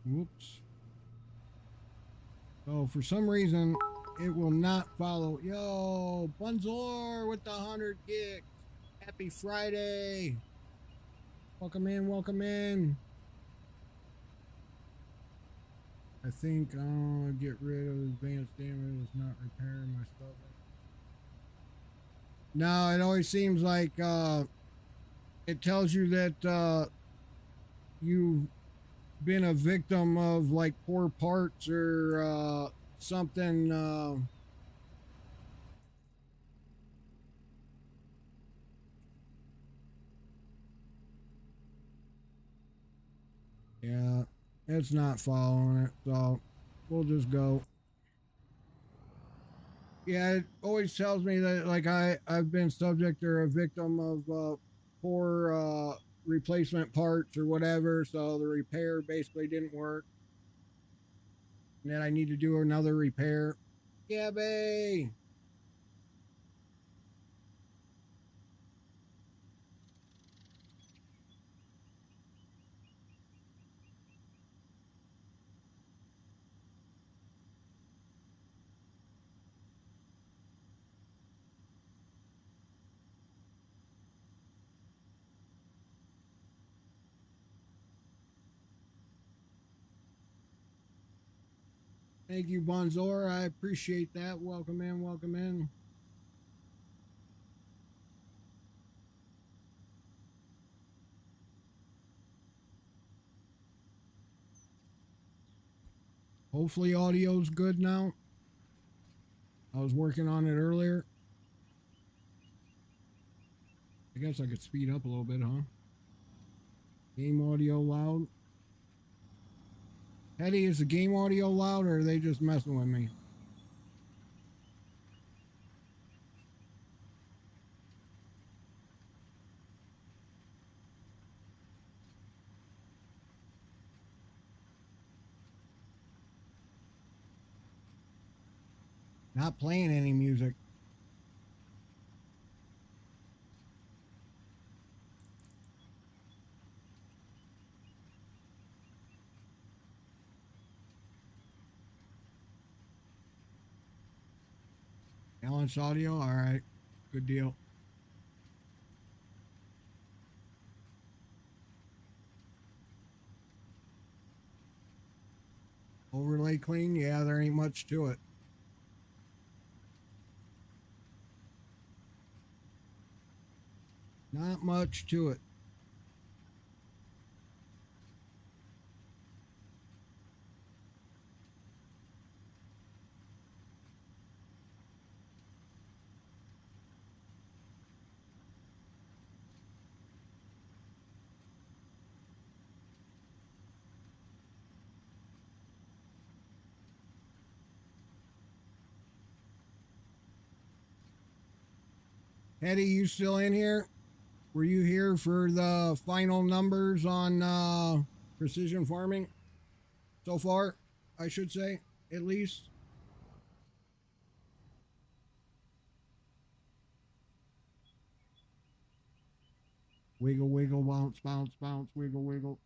Whoops. So for some reason, it will not follow. Yo, Bunzor with the 100 gigs. Happy Friday. Welcome in, welcome in. I think I'll get rid of advanced damage, not repair my stuff. No, it always seems like it tells you that you've been a victim of like poor parts or something. Yeah, it's not following it, so we'll just go. Yeah, it always tells me that like I've been subject or a victim of poor replacement parts or whatever, so the repair basically didn't work. and then I need to do another repair. Gabby! Thank you, Bonzor. I appreciate that. Welcome in, welcome in. Hopefully audio's good now. I was working on it earlier. I guess I could speed up a little bit, huh? Game audio loud. Eddie, is the game audio loud or are they just messing with me? Not playing any music. Balance audio? All right. Good deal. Overlay clean? Yeah, there ain't much to it. Not much to it. Eddie, you still in here? Were you here for the final numbers on precision farming so far? I should say, at least. Wiggle, wiggle, bounce, bounce, bounce, wiggle, wiggle.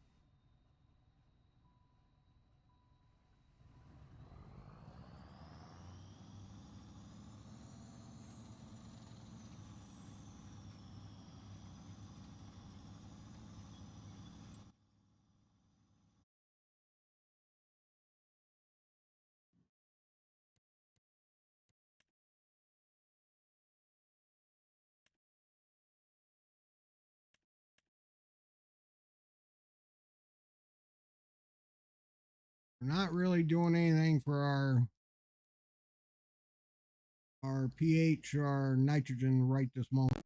We're not really doing anything for our pH or our nitrogen right this moment.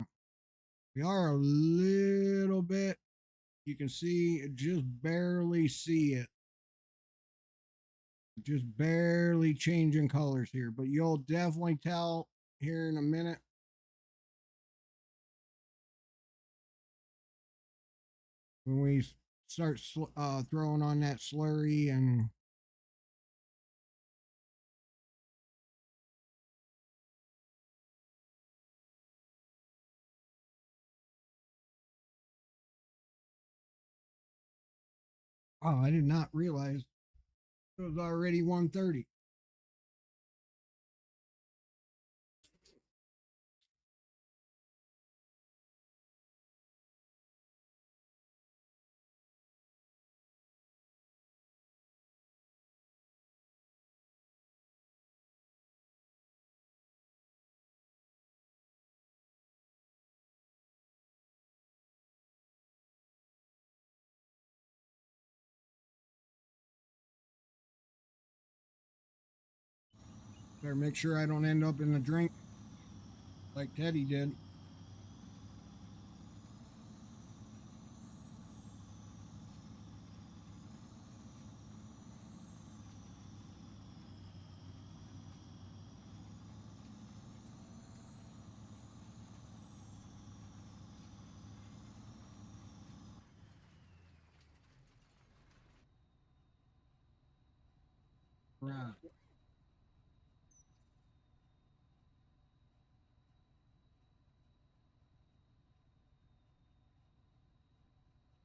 We are a little bit, you can see, just barely see it. Just barely changing colors here, but you'll definitely tell here in a minute. When we start throwing on that slurry and oh, I did not realize it was already 1:30. Better make sure I don't end up in the drink like Teddy did. Right.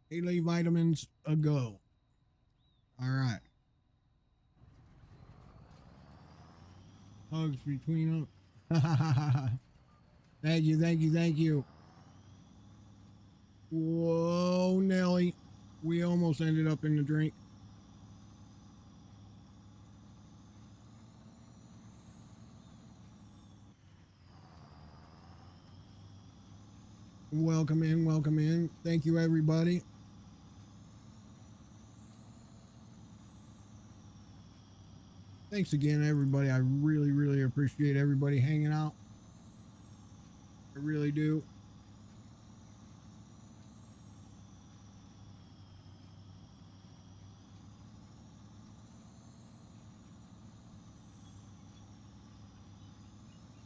Daily vitamins a go. All right. Hugs between us. Thank you, thank you, thank you. Whoa, Nelly. We almost ended up in the drink. Welcome in, welcome in. Thank you, everybody. Thanks again, everybody. I really, really appreciate everybody hanging out. I really do.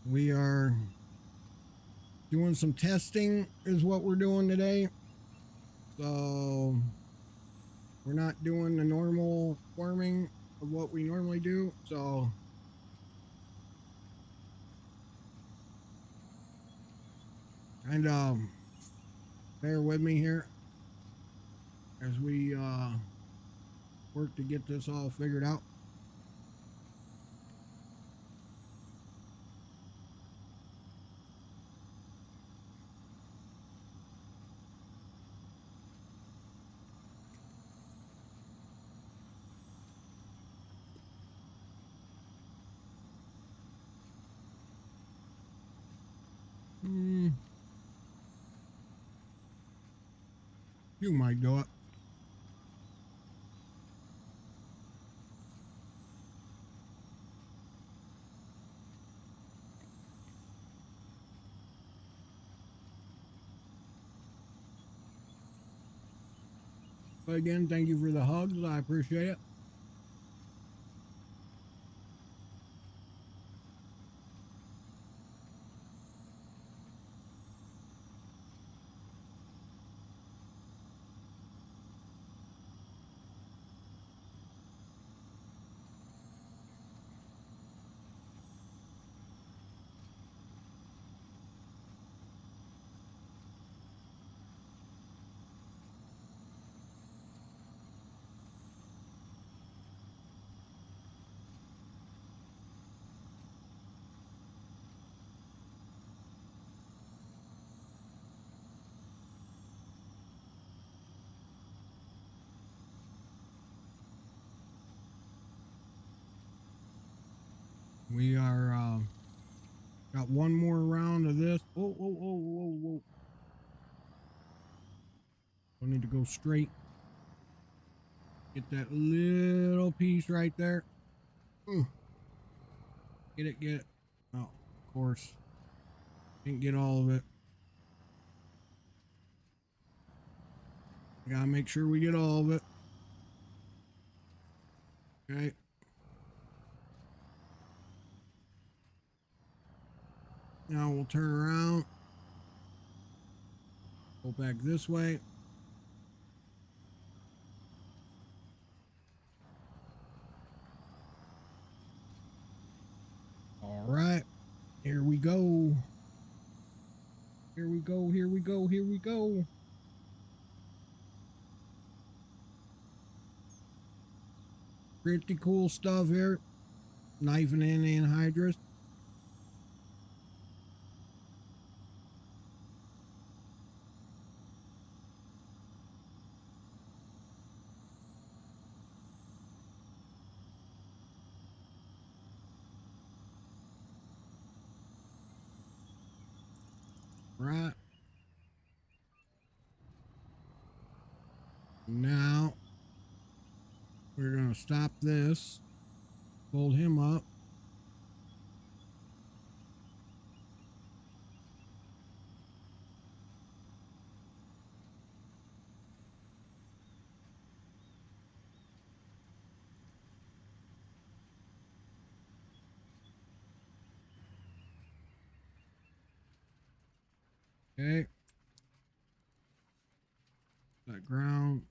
We are doing some testing, is what we're doing today. So, we're not doing the normal farming of what we normally do. So, and bear with me here as we work to get this all figured out. You might do it. But again, thank you for the hugs. I appreciate it. We are got one more round of this. Oh, oh, oh, whoa, whoa. I need to go straight. Get that little piece right there. Get it, get it. Oh, of course. Didn't get all of it. Gotta make sure we get all of it. Okay. Now we'll turn around. Go back this way. All right. Here we go. Here we go. Here we go. Here we go. Pretty cool stuff here. Knifing in anhydrous. Right. Now we're going to stop this. Fold him up. Okay. That ground.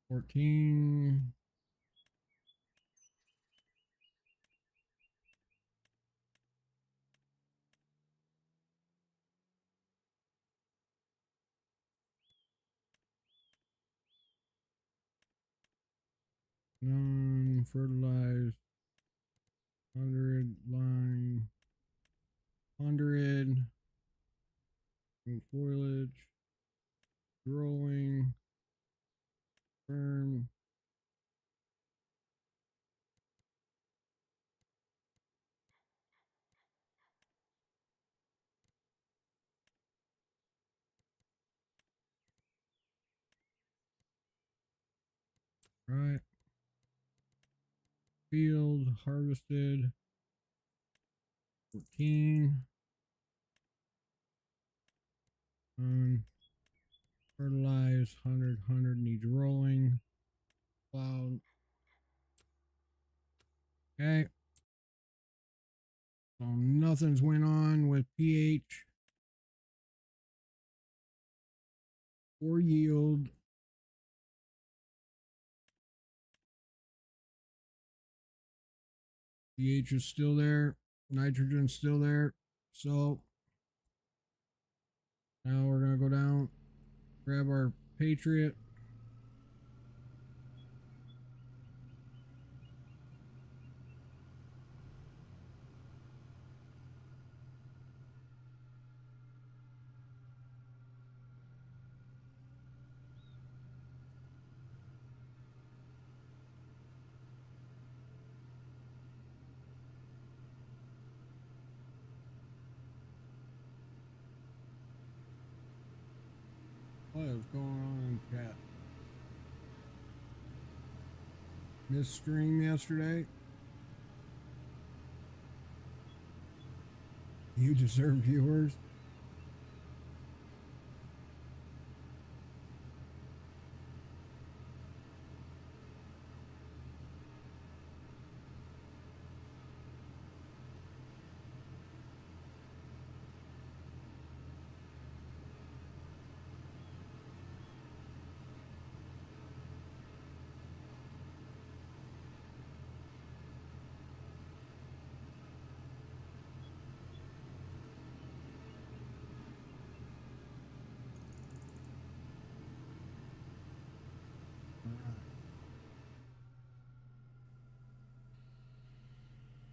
14. Non-fertilized 100 line 100 foliage growing firm. Right. Field harvested 14. Fertilized 100 needs rolling. Cloud. Okay. So nothing's went on with pH or yield. pH is still there. Nitrogen's still there. So now we're going to go down, grab our Patriot. What is going on in chat? Missed stream yesterday. You deserve viewers.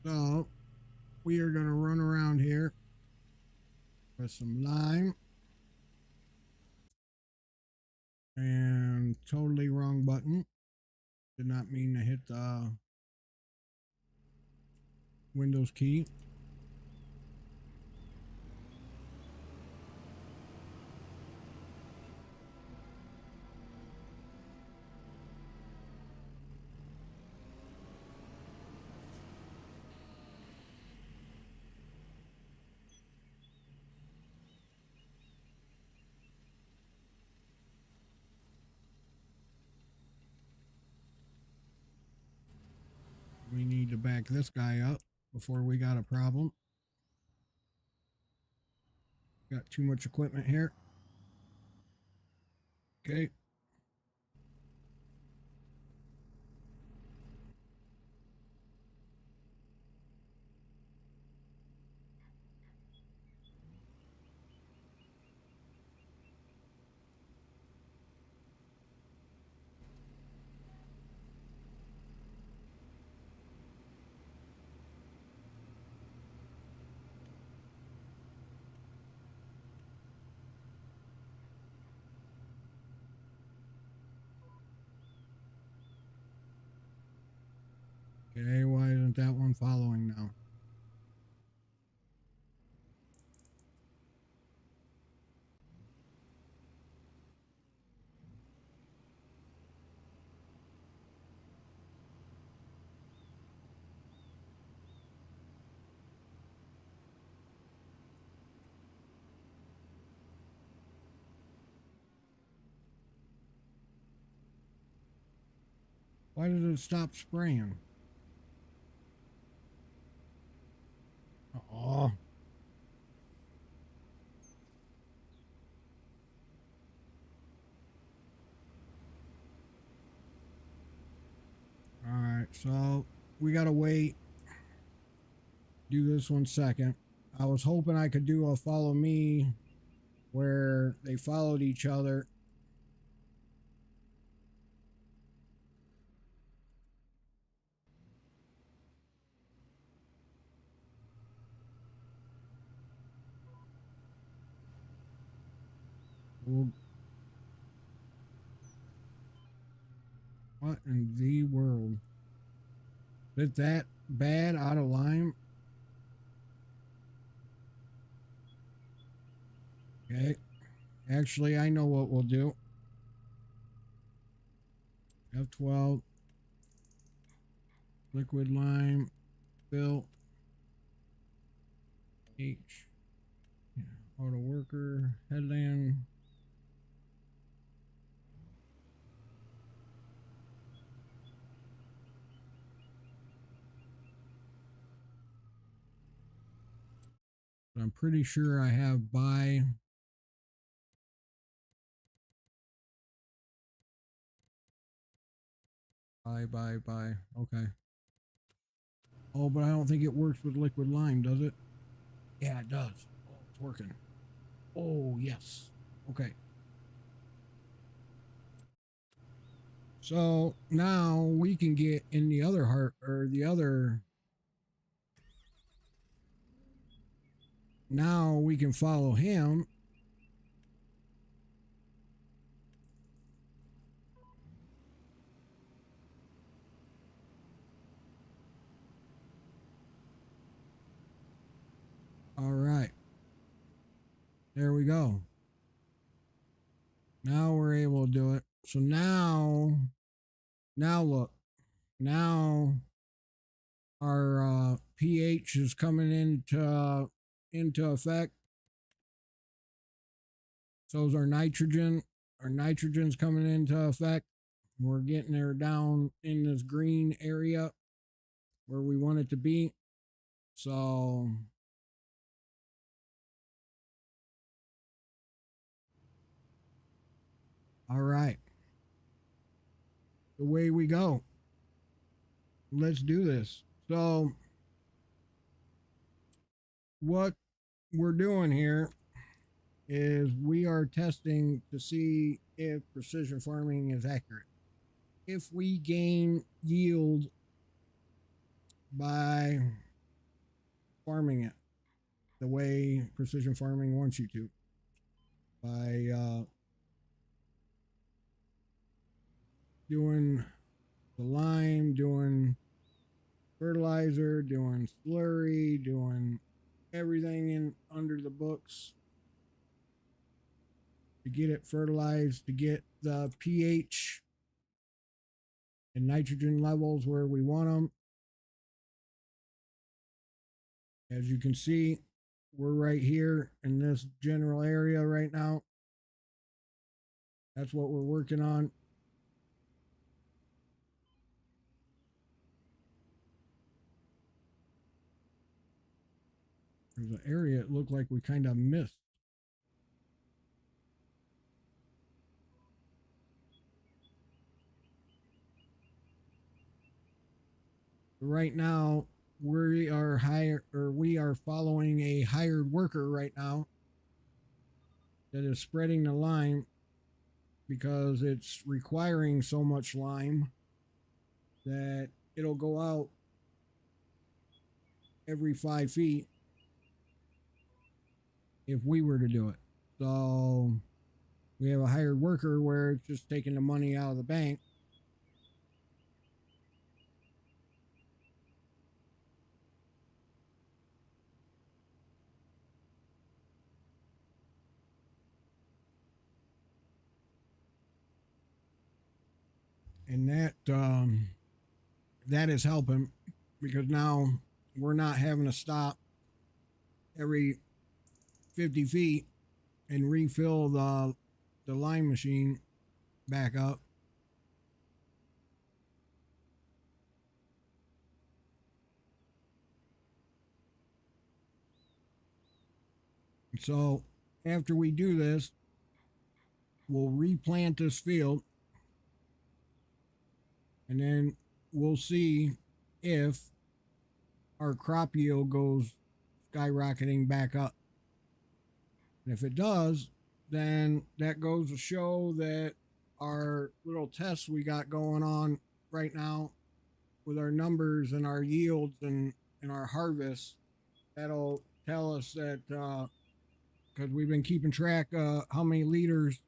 So we are going to run around here with some lime. And totally wrong button. Did not mean to hit the Windows key. We need to back this guy up before we got a problem. Got too much equipment here. Okay. Okay, why isn't that one following now? Why did it stop spraying? Oh. Alright, so we gotta wait. Do this 1 second. I was hoping I could do a follow me where they followed each other. Well, what in the world? Is it that bad out of line? Okay. Actually, I know what we'll do. F12. Liquid lime. Fill. H. Yeah. Auto worker. Headland. I'm pretty sure I have buy. Buy. Okay. Oh, but I don't think it works with liquid lime, does it? Yeah, it does. Oh, it's working. Oh, yes. Okay. So now we can get in the other heart or the other. Now we can follow him. All right. There we go. Now we're able to do it. So now look. Now our pH is coming into effect. So is our nitrogen. Our nitrogen's coming into effect. We're getting there down in this green area where we want it to be. So all right. Away we go. Let's do this. So what we're doing here is we are testing to see if precision farming is accurate. If we gain yield by farming it the way precision farming wants you to, by doing the lime, doing fertilizer, doing slurry, doing everything in under the books to get it fertilized, to get the pH and nitrogen levels where we want them. As you can see, we're right here in this general area right now. That's what we're working on. There's an area it looked like we kind of missed. Right now, we are following a hired worker right now that is spreading the lime because it's requiring so much lime that it'll go out every 5 feet if we were to do it. So we have a hired worker where it's just taking the money out of the bank. And that is helping because now we're not having to stop every 50 feet and refill the line machine back up. So after we do this, we'll replant this field and then we'll see if our crop yield goes skyrocketing back up. And if it does, then that goes to show that our little tests we got going on right now with our numbers and our yields and our harvest, that'll tell us that because we've been keeping track how many liters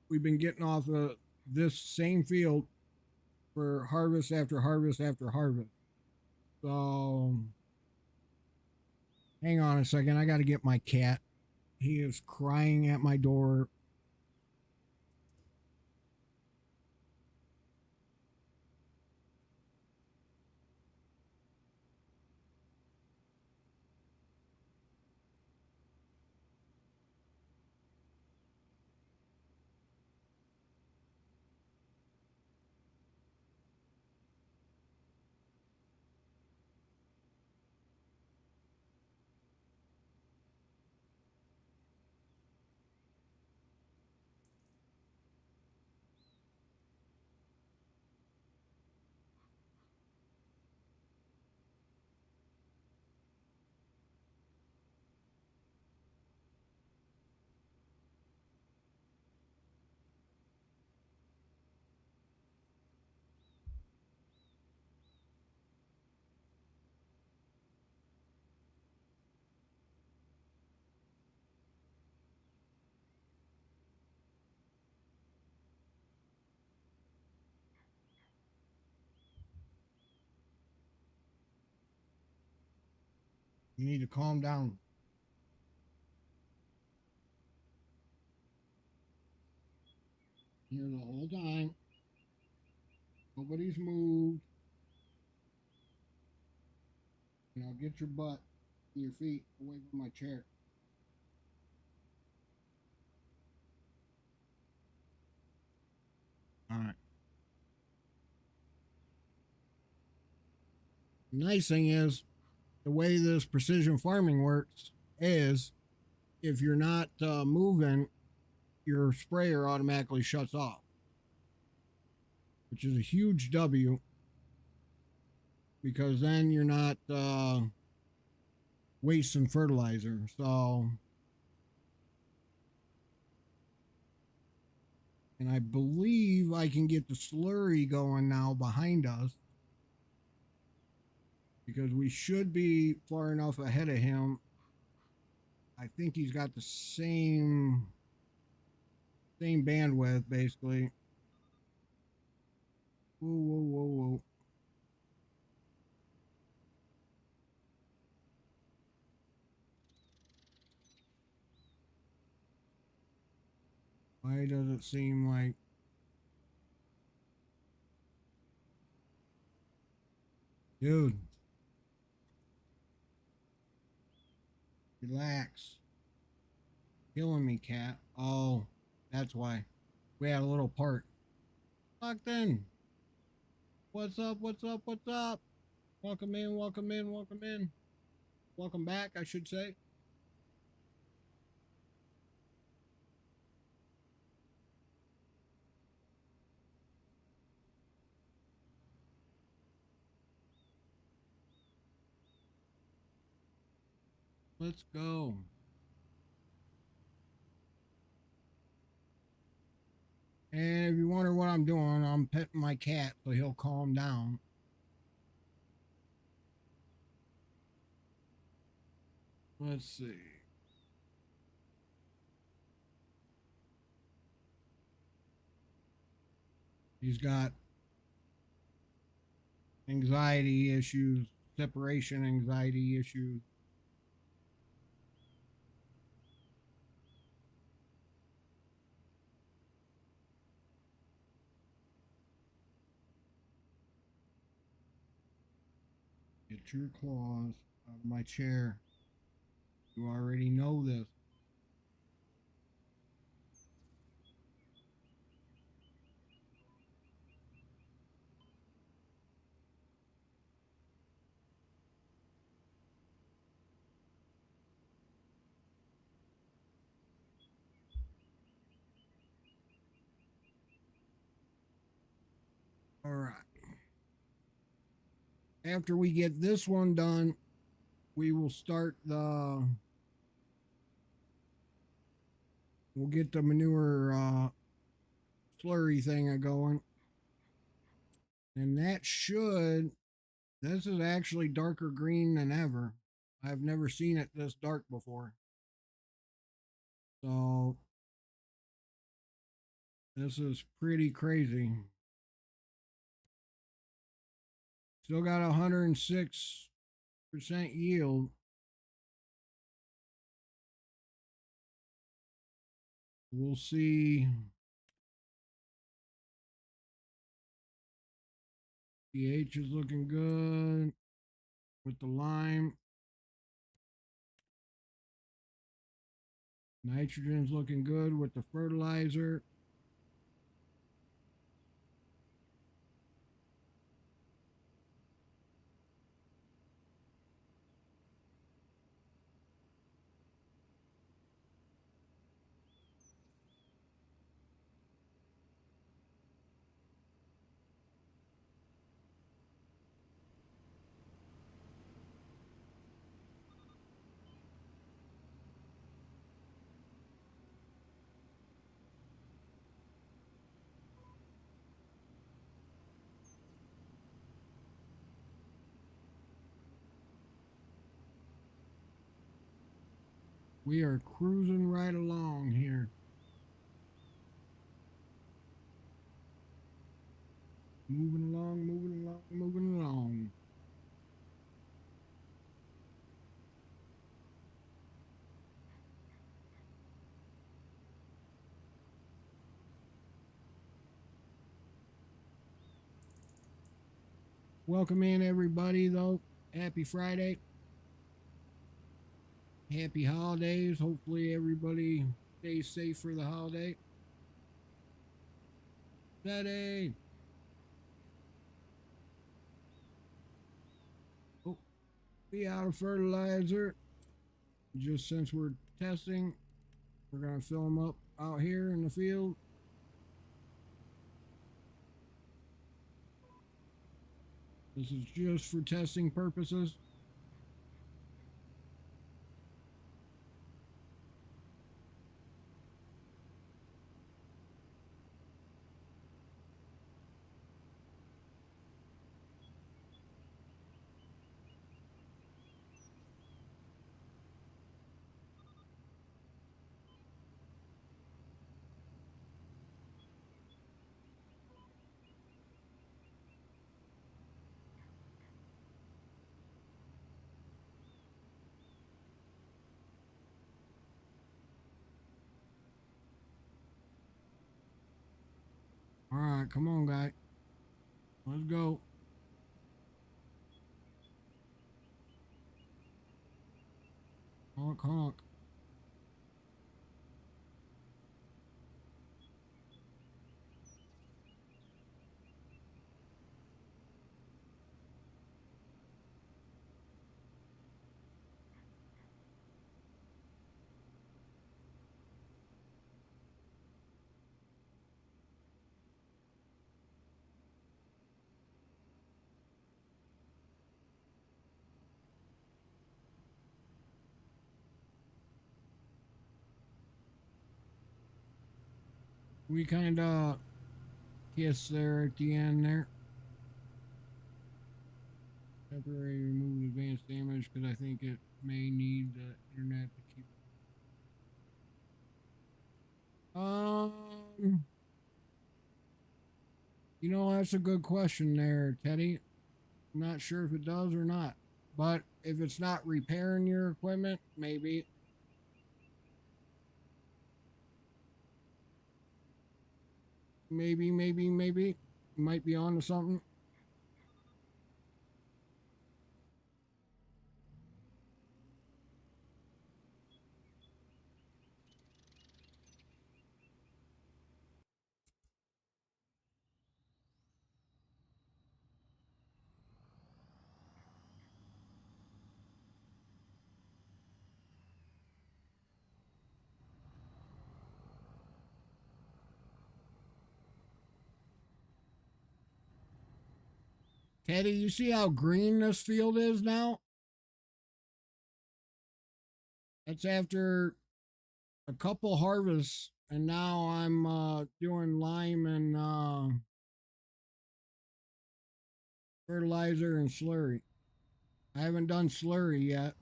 we've been getting off of this same field for harvest after harvest after harvest. So hang on a second. I got to get my cat. He is crying at my door. You need to calm down. Here the whole time. Nobody's moved. Now get your butt and your feet away from my chair. All right. Nice thing is the way this precision farming works is if you're not moving, your sprayer automatically shuts off, which is a huge W because then you're not wasting fertilizer. So, and I believe I can get the slurry going now behind us because we should be far enough ahead of him. I think he's got the same bandwidth basically. Whoa, whoa, whoa, whoa. Why does it seem like... Dude, relax. Killing me, cat. Oh, that's why. We had a little part. Locked in. What's up? What's up? What's up? Welcome in, welcome in, welcome in. Welcome back, I should say. Let's go. And if you wonder what I'm doing, I'm petting my cat so he'll calm down. Let's see. He's got anxiety issues, separation anxiety issues. Get your claws out of my chair. You already know this. All right. After we get this one done, we will start the... We'll get the manure slurry thing going. And that should... This is actually darker green than ever. I've never seen it this dark before. So this is pretty crazy. Still got 106% yield. We'll see. pH is looking good with the lime. Nitrogen's looking good with the fertilizer. We are cruising right along here. Moving along, moving along, moving along. Welcome in, everybody, though. Happy Friday. Happy holidays. Hopefully, everybody stays safe for the holiday. Steady. Oh, be out of fertilizer. Just since we're testing, we're going to fill them up out here in the field. This is just for testing purposes. All right, come on, guy. Let's go. Honk, honk. We kind of kiss there at the end there. Temporary remove advanced damage because I think it may need the internet to keep. You know, that's a good question there, Teddy. I'm not sure if it does or not. But if it's not repairing your equipment, maybe. Maybe. You might be on to something. Teddy, you see how green this field is now? That's after a couple harvests, and now I'm doing lime and fertilizer and slurry. I haven't done slurry yet.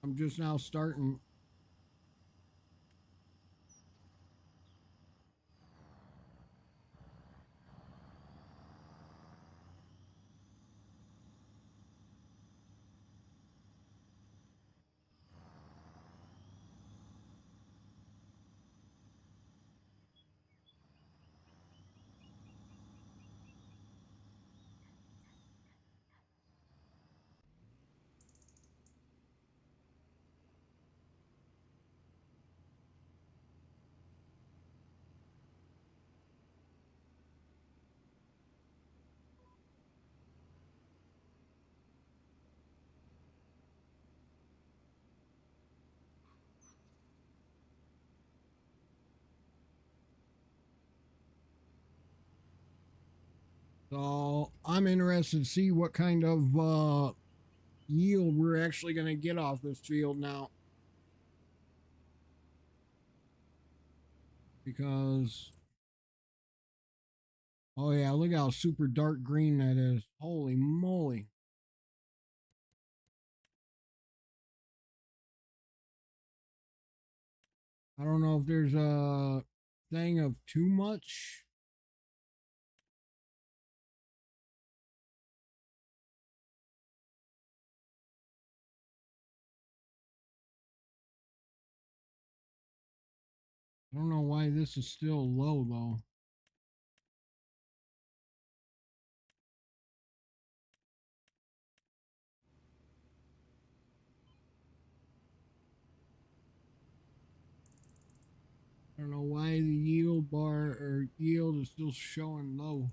I'm just now starting. So I'm interested to see what kind of yield we're actually going to get off this field now. Because, oh yeah, look how super dark green that is. Holy moly. I don't know if there's a thing of too much. I don't know why this is still low though. I don't know why the yield bar or yield is still showing low.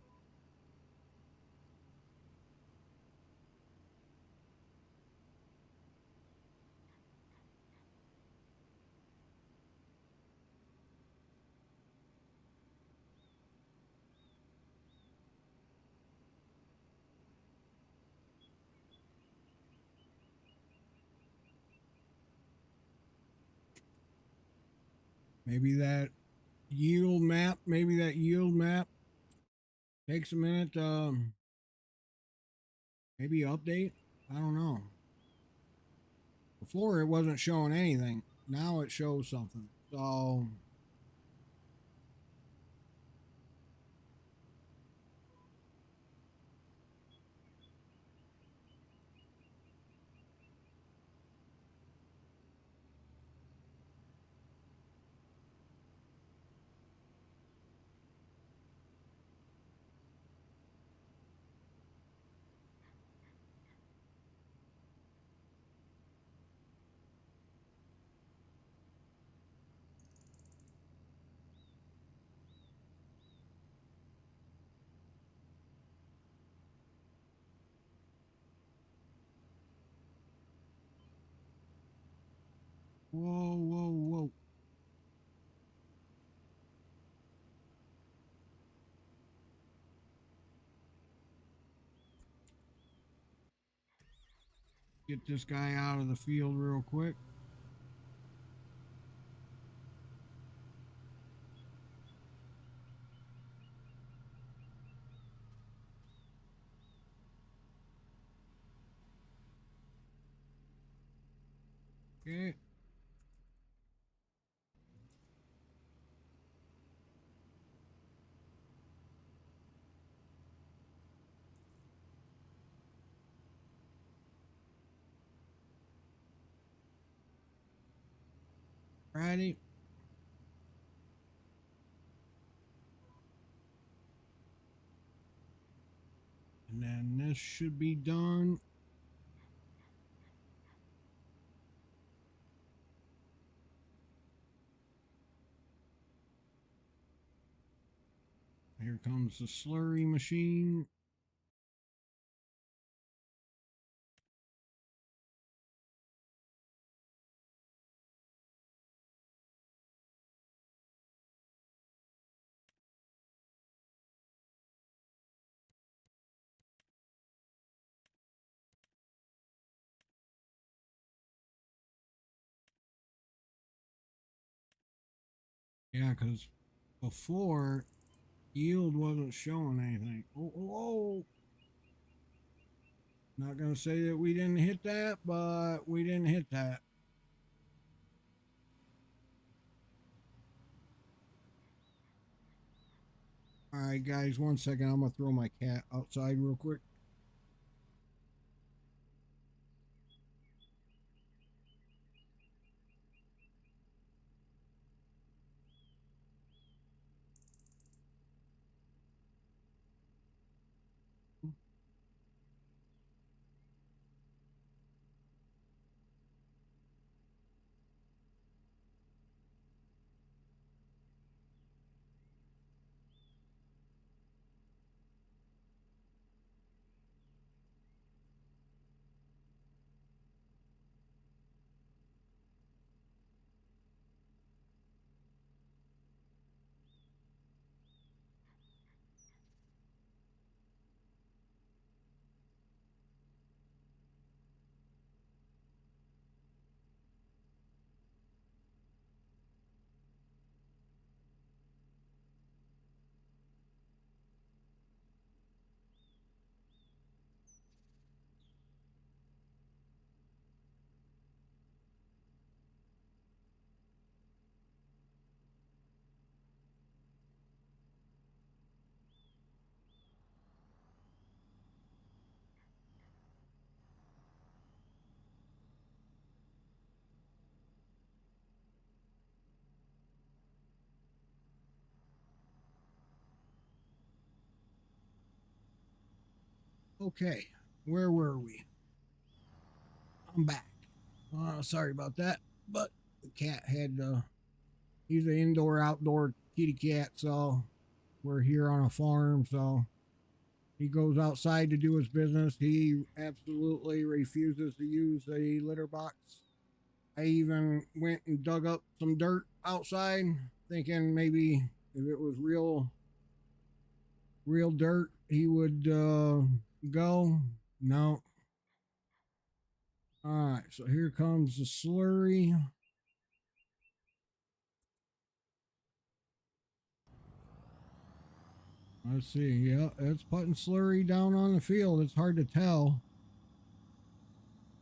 Maybe that yield map takes a minute to maybe update. I don't know. Before it wasn't showing anything. Now it shows something. So whoa, whoa, whoa. Get this guy out of the field real quick. Okay. Righty. And then this should be done. Here comes the slurry machine. Yeah, because before yield wasn't showing anything. Oh, oh, oh. Not going to say that we didn't hit that, but we didn't hit that. All right, guys, 1 second. I'm going to throw my cat outside real quick. Okay, where were we? I'm back. Sorry about that, but the cat had he's an indoor outdoor kitty cat, so we're here on a farm, so he goes outside to do his business. He absolutely refuses to use a litter box. I even went and dug up some dirt outside, thinking maybe if it was real dirt, he would go. No. All right, so here comes the slurry. Let's see. Yeah, it's putting slurry down on the field. It's hard to tell.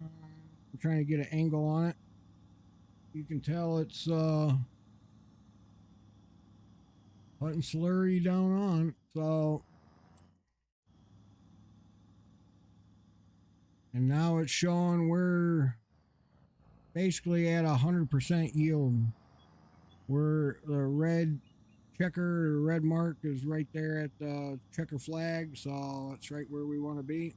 I'm trying to get an angle on it. You can tell it's putting slurry down on. So, and now it's showing we're basically at 100% yield. Where the red checker, red mark is right there at the checker flag. So that's right where we want to be.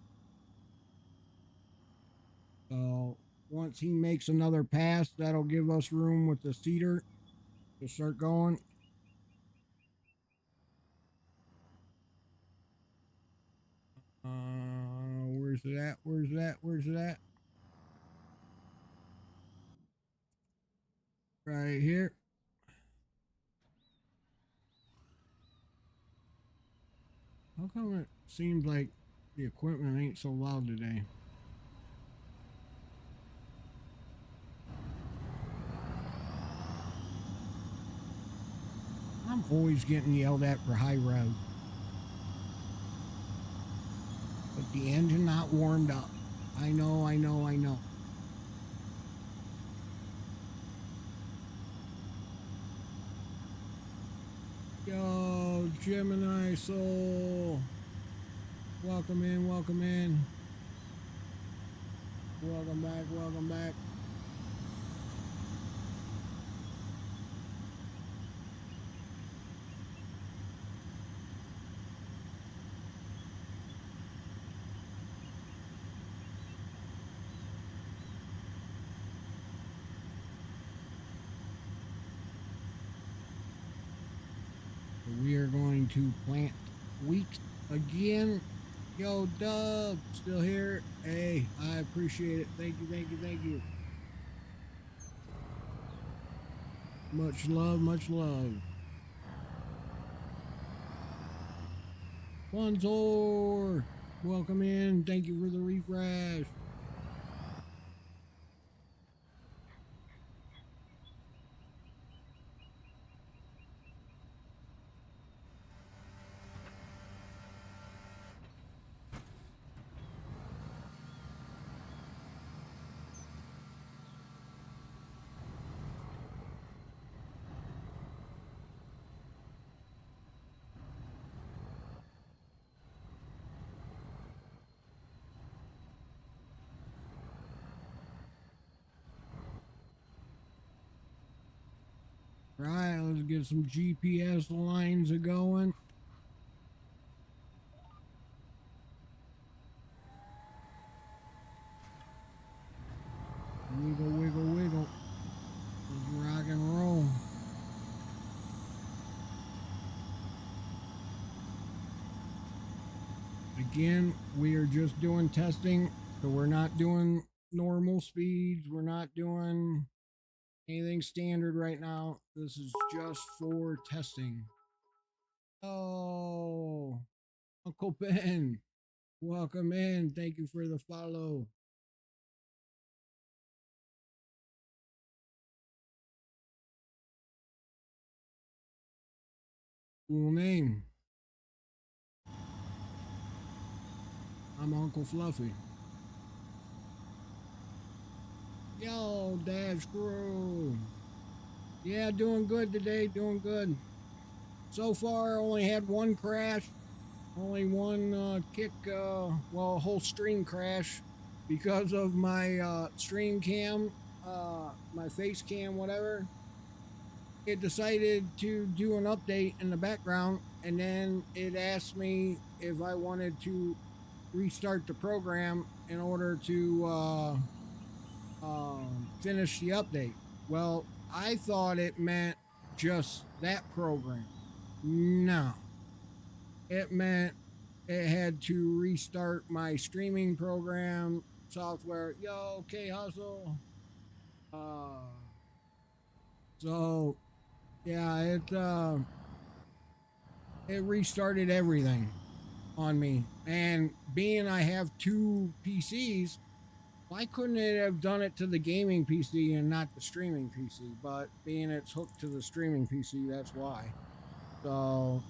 So once he makes another pass, that'll give us room with the seeder to start going. Where's it at? Where's it at? Where's it at? Right here. How come it seems like the equipment ain't so loud today? I'm always getting yelled at for high rev. But the engine not warmed up. I know, I know, I know. Yo, Gemini Soul. Welcome in, welcome in. Welcome back, welcome back. We are going to plant wheat again. Yo, Dub, still here? Hey, I appreciate it. Thank you, thank you, thank you. Much love, much love. Funzor, welcome in. Thank you for the refresh. Right, let's get some GPS lines a going. Wiggle, wiggle, wiggle. Let's rock and roll. Again, we are just doing testing, so we're not doing normal speeds. We're not doing anything standard right now. This is just for testing. Oh, Uncle Ben, welcome in. Thank you for the follow. Cool name. I'm Uncle Fluffy. Yo, Dash Crew. Yeah, doing good today. Doing good. So far, only had one crash. Only one kick, well, a whole stream crash because of my stream cam, my face cam, whatever. It decided to do an update in the background, and then it asked me if I wanted to restart the program in order to finish the update. Well, I thought it meant just that program. No, it meant it had to restart my streaming program software. Yo, K Hustle. Uh, so yeah, it restarted everything on me. And being I have two PCs, why couldn't it have done it to the gaming PC and not the streaming PC? But being it's hooked to the streaming PC, that's why. So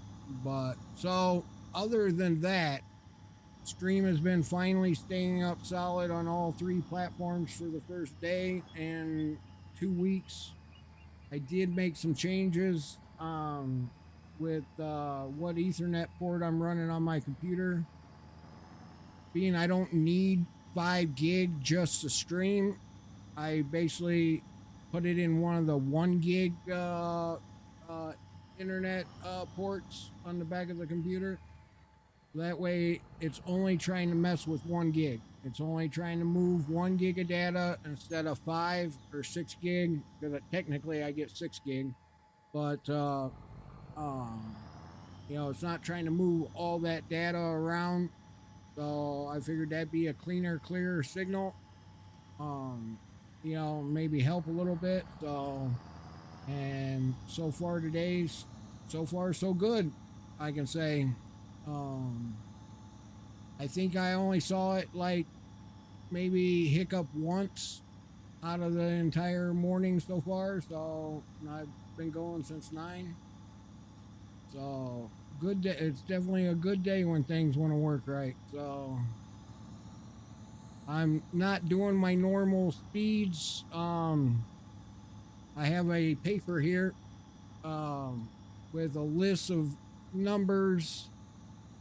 other than that, stream has been finally staying up solid on all three platforms for the first day and 2 weeks. I did make some changes with what Ethernet port I'm running on my computer. Being I don't need 5 gig just to stream, I basically put it in one of the 1 gig internet ports on the back of the computer. That way, it's only trying to mess with 1 gig. It's only trying to move 1 gig of data instead of 5 or 6 gig. Because technically, I get 6 gig, but it's not trying to move all that data around. So I figured that'd be a cleaner, clearer signal. Maybe help a little bit. And so far so far so good, I can say. I think I only saw it like maybe hiccup once out of the entire morning so far. So I've been going since 9. So good day. It's definitely a good day when things want to work right. So I'm not doing my normal speeds. I have a paper here with a list of numbers.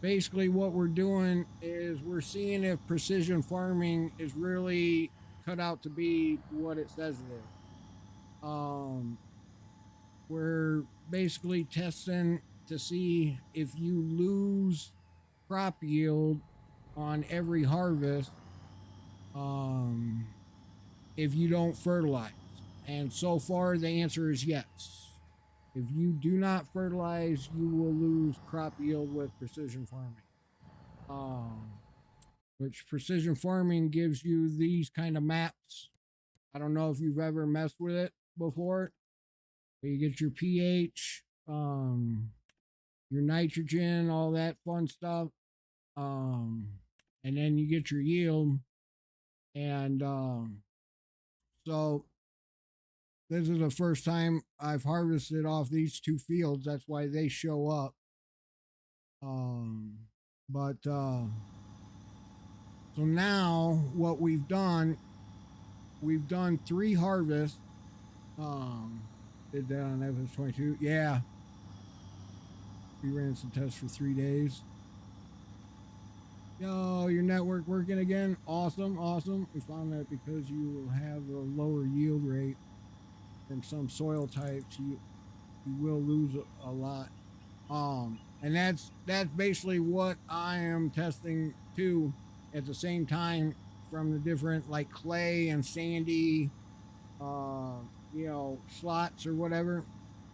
Basically, what we're doing is we're seeing if precision farming is really cut out to be what it says it is. We're basically testing to see if you lose crop yield on every harvest if you don't fertilize. And so far, the answer is yes. If you do not fertilize, you will lose crop yield with precision farming. Which precision farming gives you these kind of maps. I don't know if you've ever messed with it before. You get your pH, your nitrogen, all that fun stuff. And then you get your yield. And so this is the first time I've harvested off these 2 fields. That's why they show up. So now what we've done 3 harvests. Did that on episode 22. Yeah. We ran some tests for 3 days. Yo, your network working again? Awesome. We found that because you will have a lower yield rate than some soil types, you will lose a lot. And that's basically what I am testing too at the same time from the different like clay and sandy slots or whatever.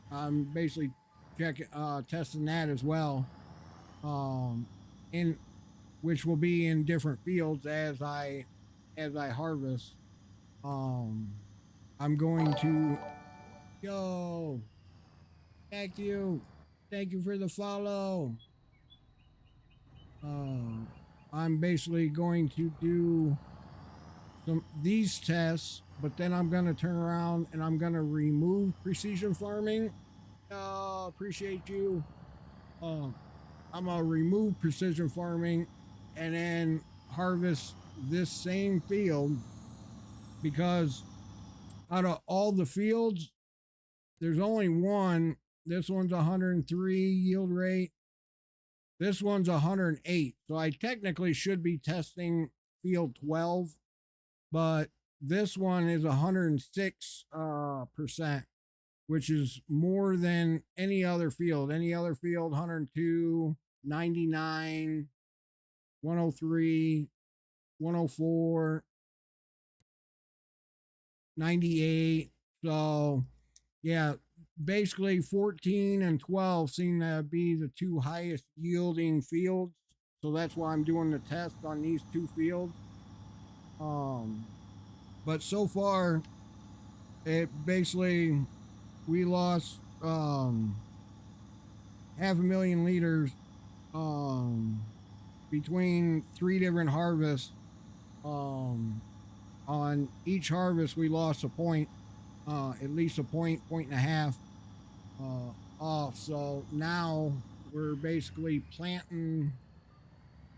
I'm basically testing that as well. In which will be in different fields as I harvest. I'm going to thank you for the follow. I'm basically going to do these tests, but then I'm going to turn around and I'm going to remove precision farming. Appreciate you. I'm going to remove precision farming and then harvest this same field, because out of all the fields, there's only one. This one's 103 yield rate. This one's 108. So I technically should be testing field 12, but this one is 106%, which is more than any other field. Any other field, 102, 99, 103, 104, 98. So, yeah, basically 14 and 12 seem to be the two highest yielding fields. So that's why I'm doing the test on these two fields. Um, but so far, it basically we lost 500,000 liters um between three different harvests. Um, on each harvest, we lost a point, at least a point, point and a half off. So now we're basically planting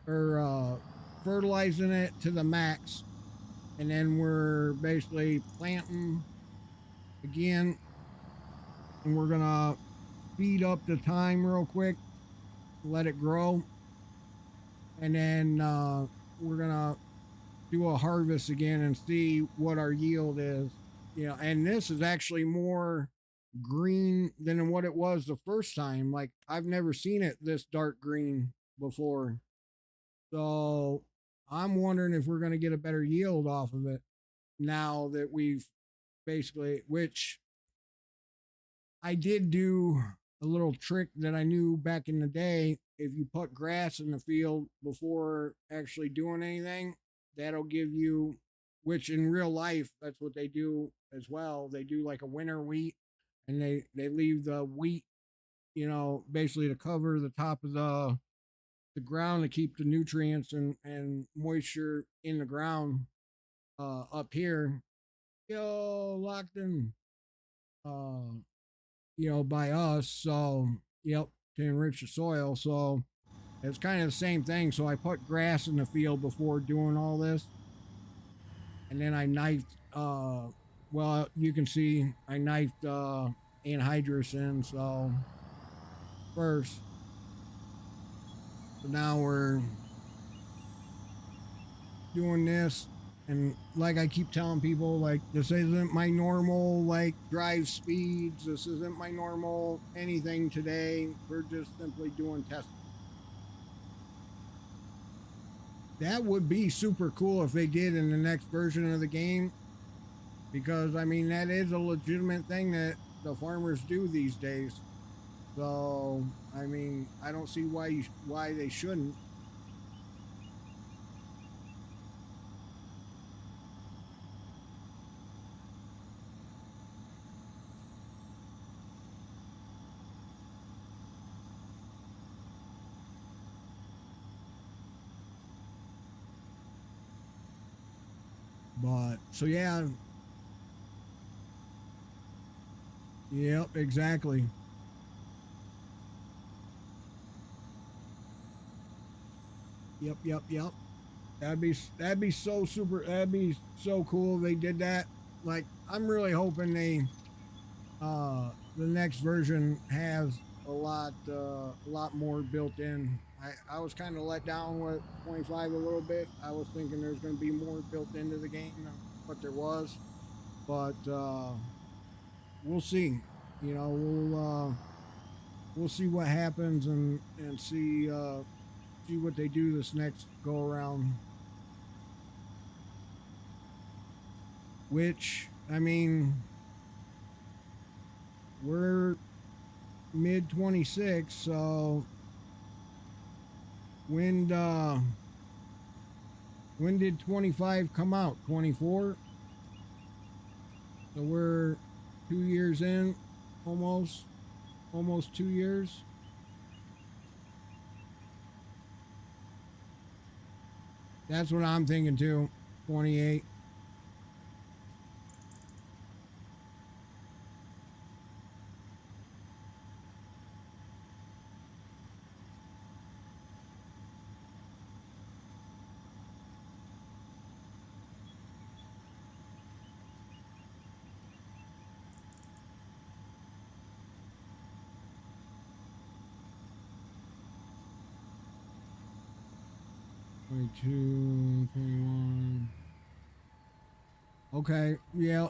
or fertilizing it to the max, and then we're basically planting again, and we're gonna speed up the time real quick, let it grow, and then we're gonna do a harvest again and see what our yield is. You know, and this is actually more green than what it was the first time. Like I've never seen it this dark green before. So I'm wondering if we're going to get a better yield off of it now that we've basically, which I did do a little trick that I knew back in the day. If you put grass in the field before actually doing anything, that'll give you, which in real life, that's what they do as well. They do like a winter wheat, and they leave the wheat, you know, basically to cover the top of the ground to keep the nutrients and moisture in the ground up here. Yo, locked in. Uh, you know, by us. So, yep, to enrich the soil. So it's kind of the same thing. So I put grass in the field before doing all this. And then I knifed, well, you can see I knifed anhydrous in. So first, so now we're doing this. And like I keep telling people, like, this isn't my normal, like, drive speeds. This isn't my normal anything today. We're just simply doing testing. That would be super cool if they did in the next version of the game, because I mean that is a legitimate thing that the farmers do these days. So I mean I don't see why they shouldn't. But so yeah, yep, exactly. Yep, yep, yep. That'd be so super. That'd be so cool if they did that. Like I'm really hoping the next version has a lot more built in. I was kind of let down with 25 a little bit. I was thinking there's going to be more built into the game than what there was, but we'll see. You know, we'll see what happens and see what they do this next go around. Which I mean, we're mid 26, so when when did 25 come out? 24. So we're 2 years in, almost 2 years. That's what I'm thinking too. 28. 22, 21. Okay, yeah.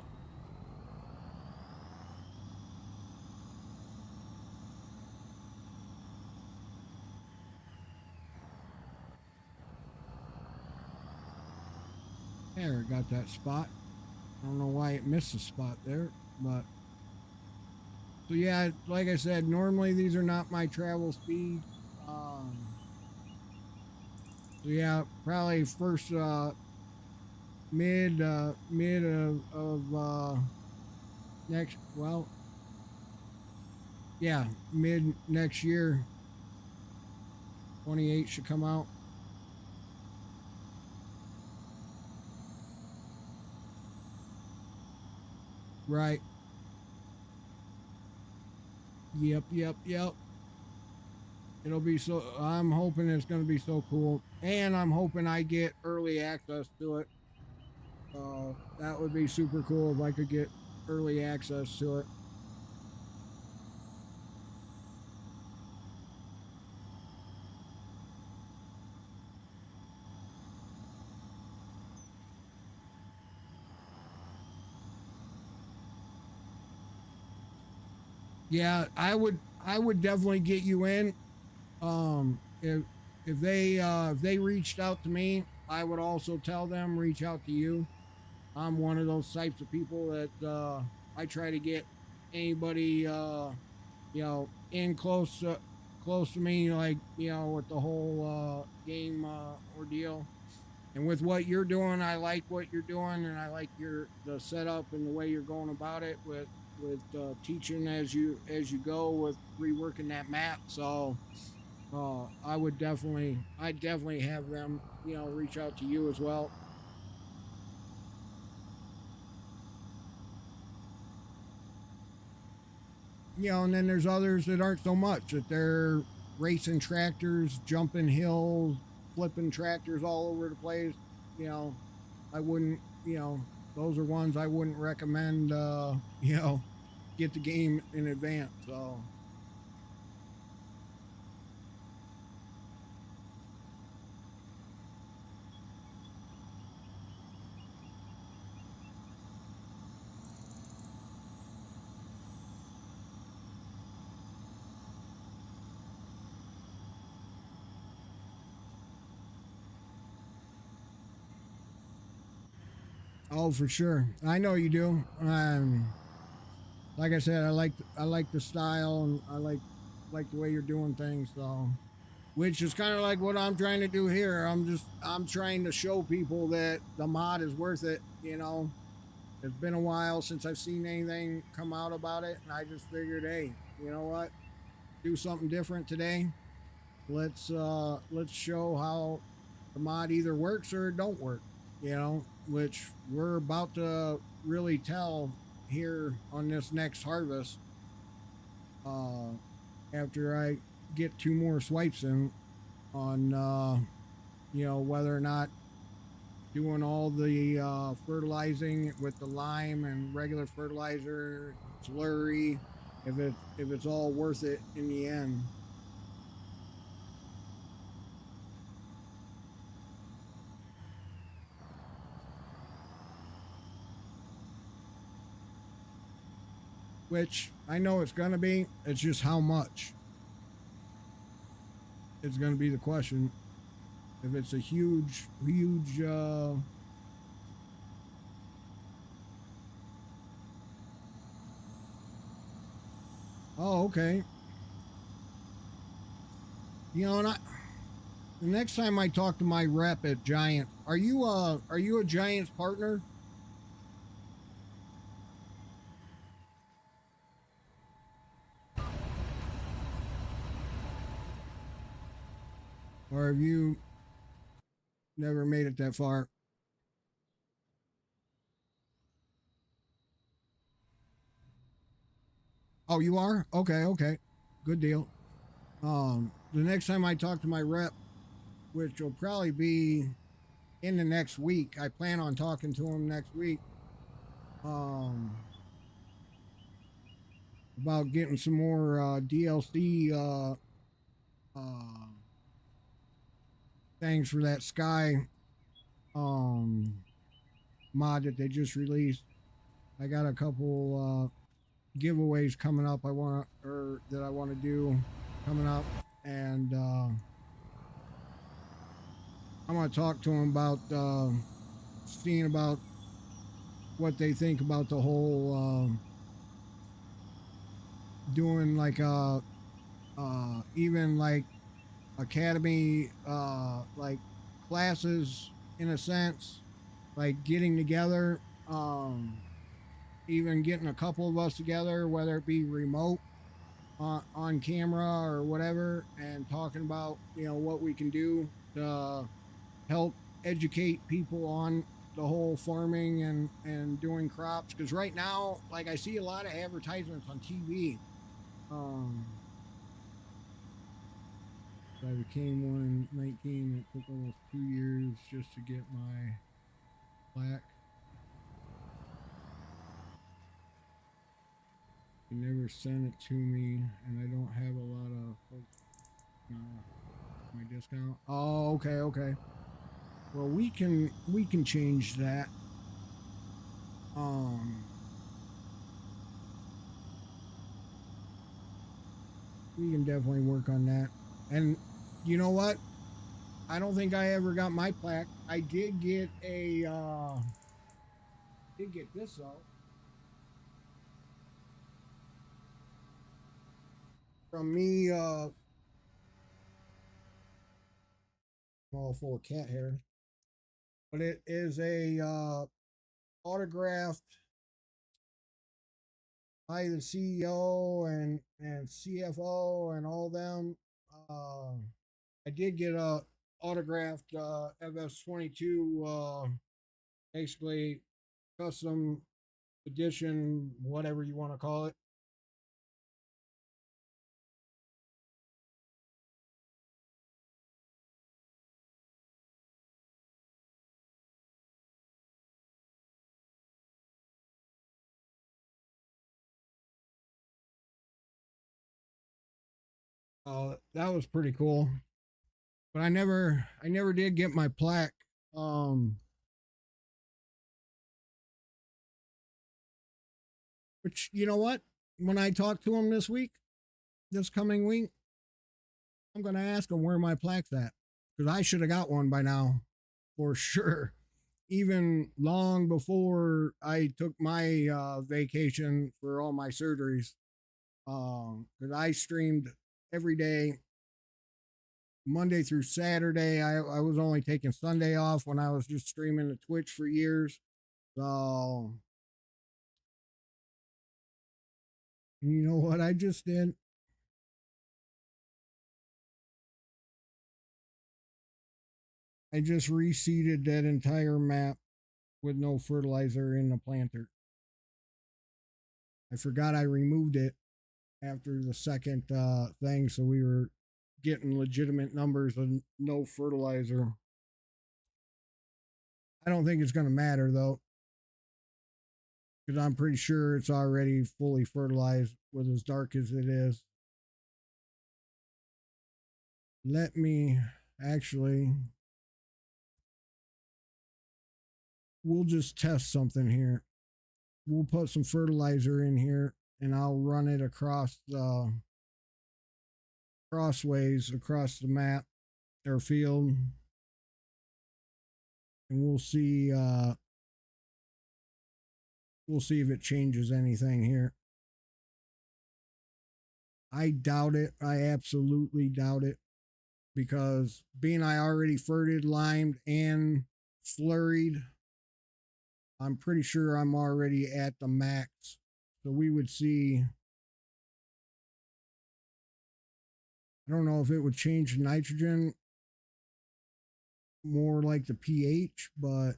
There, it got that spot. I don't know why it missed a spot there, but so yeah, like I said, normally these are not my travel speeds. So yeah, probably first mid of next, well, yeah, mid next year, 28 should come out. Right. Yep. It'll be so. I'm hoping it's going to be so cool, and I'm hoping I get early access to it. That would be super cool if I could get early access to it. Yeah, I would definitely get you in. If if they reached out to me, I would also tell them reach out to you. I'm one of those types of people that I try to get anybody in close to me, like with the whole game ordeal. And with what you're doing, I like what you're doing, and I like your the setup and the way you're going about it with teaching as you go with reworking that map. So I definitely have them reach out to you as well. And then there's others that aren't so much, that they're racing tractors, jumping hills, flipping tractors all over the place. You know, I wouldn't, those are ones I wouldn't recommend, get the game in advance. So, oh, for sure. I know you do. Like I said, I like the style, and I like the way you're doing things. So, which is kind of like what I'm trying to do here. I'm trying to show people that the mod is worth it. It's been a while since I've seen anything come out about it, and I just figured, hey, you know what? Do something different today. Let's show how the mod either works or it don't work. Which we're about to really tell here on this next harvest. Uh, After I get two more swipes in on whether or not doing all the fertilizing with the lime and regular fertilizer, slurry, if it's all worth it in the end. Which I know it's gonna be. It's just how much. It's gonna be the question. If it's a huge. Oh, okay. And the next time I talk to my rep at Giant, are you a Giants partner, or have you never made it that far? Oh, you are? Okay. Good deal. The next time I talk to my rep, which will probably be in the next week, I plan on talking to him next week. Um, about getting some more DLC uh, things for that Sky um, mod that they just released. I got a couple giveaways coming up. I want to do coming up, and I'm gonna talk to him about seeing about what they think about the whole doing like even like academy like classes in a sense, like getting together, even getting a couple of us together, whether it be remote on camera or whatever, and talking about what we can do to help educate people on the whole farming and doing crops. Because right now, like, I see a lot of advertisements on TV. I became one in 19. It took almost 2 years just to get my plaque. You never sent it to me, and I don't have a lot of folks. My discount. Oh, okay, okay. Well, we can change that. Um, we can definitely work on that. And you know what? I don't think I ever got my plaque. I did get a did get this though from me all full of cat hair. But it is a autographed by the CEO and CFO and all them. Uh, I did get a autographed FS22, basically custom edition, whatever you want to call it. That was pretty cool. But I never did get my plaque. Um, which you know what? When I talk to him this coming week, I'm gonna ask him where my plaque's at because I should have got one by now, for sure. Even long before I took my vacation for all my surgeries, because I streamed every day, Monday through Saturday. I was only taking Sunday off when I was just streaming to Twitch for years. So you know what I just did? I just reseeded that entire map with no fertilizer in the planter. I forgot I removed it after the second thing, so we were getting legitimate numbers of no fertilizer. I don't think it's going to matter though, because I'm pretty sure it's already fully fertilized with as dark as it is. Let me actually, we'll just test something here. We'll put some fertilizer in here and I'll run it across the crossways across the map or field, and we'll see if it changes anything here. I doubt it. I absolutely doubt it because being I already ferted, limed, and slurried, I'm pretty sure I'm already at the max. So we would see. I don't know if it would change nitrogen more like the pH, but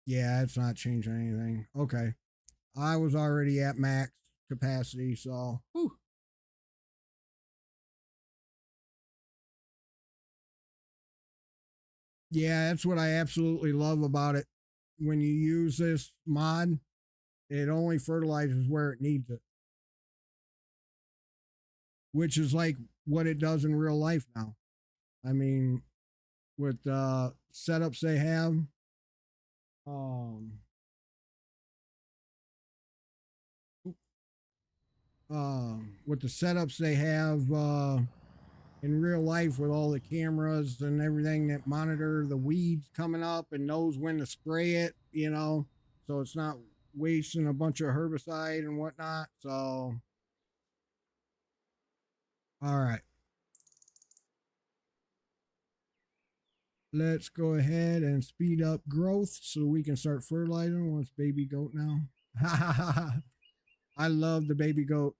yeah, it's not changing anything. Okay. I was already at max capacity, so whew. Yeah, that's what I absolutely love about it. When you use this mod, it only fertilizes where it needs it, which is like what it does in real life now. I mean, with setups they have, um, with the setups they have in real life with all the cameras and everything that monitor the weeds coming up and knows when to spray it, you know, so it's not wasting a bunch of herbicide and whatnot. So, all right, let's go ahead and speed up growth so we can start fertilizing. What's baby goat now? I love the baby goat.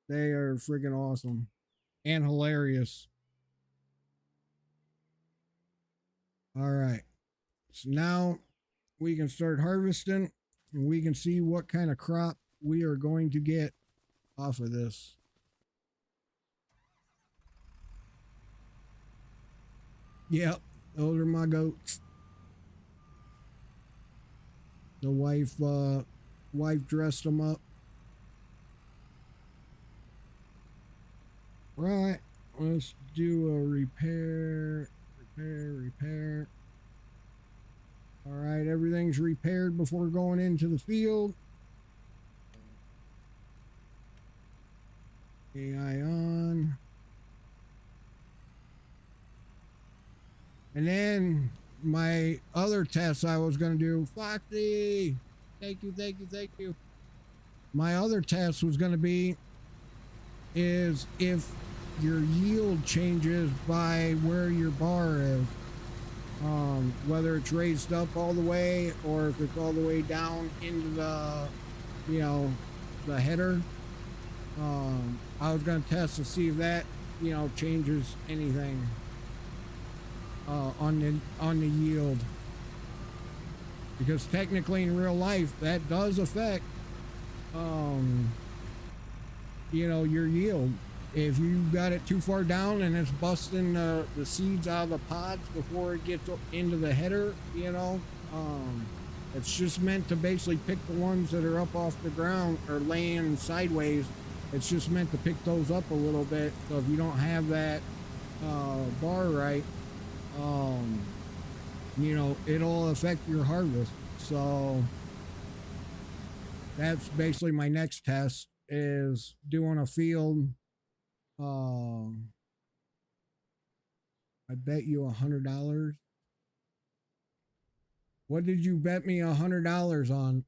They are freaking awesome and hilarious. All right. So now we can start harvesting and we can see what kind of crop we are going to get off of this. Yep, those are my goats. The wife dressed them up. Right, let's do a repair. All right, everything's repaired before going into the field. AI on. And then my other test I was going to do, Foxy, thank you. My other test was going to be is if your yield changes by where your bar is, whether it's raised up all the way or if it's all the way down into the, you know, the header. I was going to test to see if that, you know, changes anything on the yield, because technically in real life that does affect you know, your yield. If you got it too far down and it's busting the seeds out of the pods before it gets into the header, you know, it's just meant to basically pick the ones that are up off the ground or laying sideways. It's just meant to pick those up a little bit. So if you don't have that bar right, you know, it'll affect your harvest. So that's basically my next test, is doing a field. I bet you $100. What did you bet me $100 on?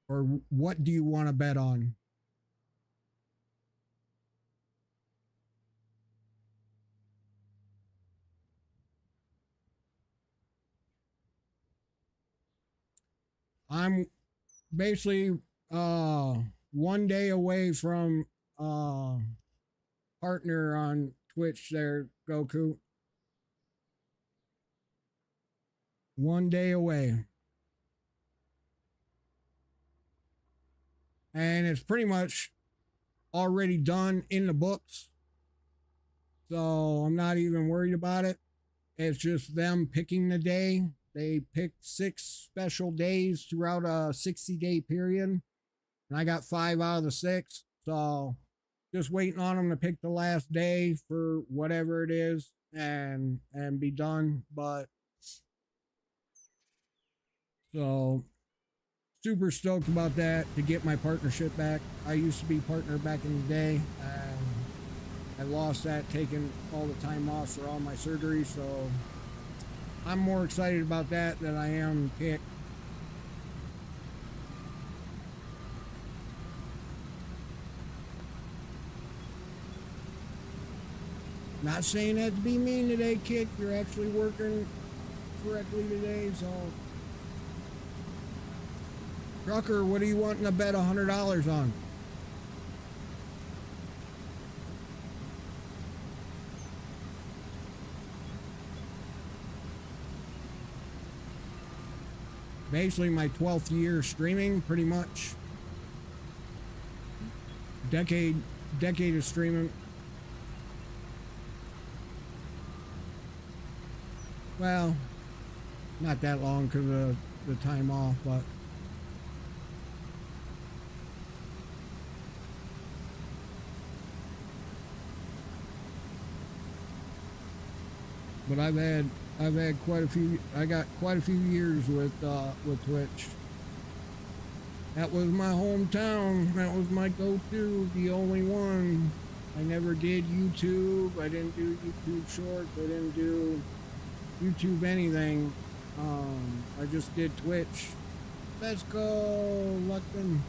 Or what do you want to bet on? I'm basically 1 day away from partner on Twitch there, Gooooooo. 1 day away. And it's pretty much already done in the books. So I'm not even worried about it. It's just them picking the day. They picked 6 special days throughout a 60-day period. And I got 5 out of the 6. So just waiting on them to pick the last day for whatever it is and be done. But so super stoked about that, to get my partnership back. I used to be partner back in the day, and I lost that taking all the time off for all my surgery. So I'm more excited about that than I am pick. Not saying that to be mean today, Kick. You're actually working correctly today, so. Trucker, what are you wanting to bet $100 on? Basically my 12th year streaming, pretty much. Decade of streaming. Well, not that long because of the time off, but I've had quite a few. I got quite a few years with Twitch, That was my hometown. That was my go-to, the only one. I never did YouTube. I didn't do YouTube Shorts. I didn't do YouTube anything. I just did Twitch. Let's go, Luckman.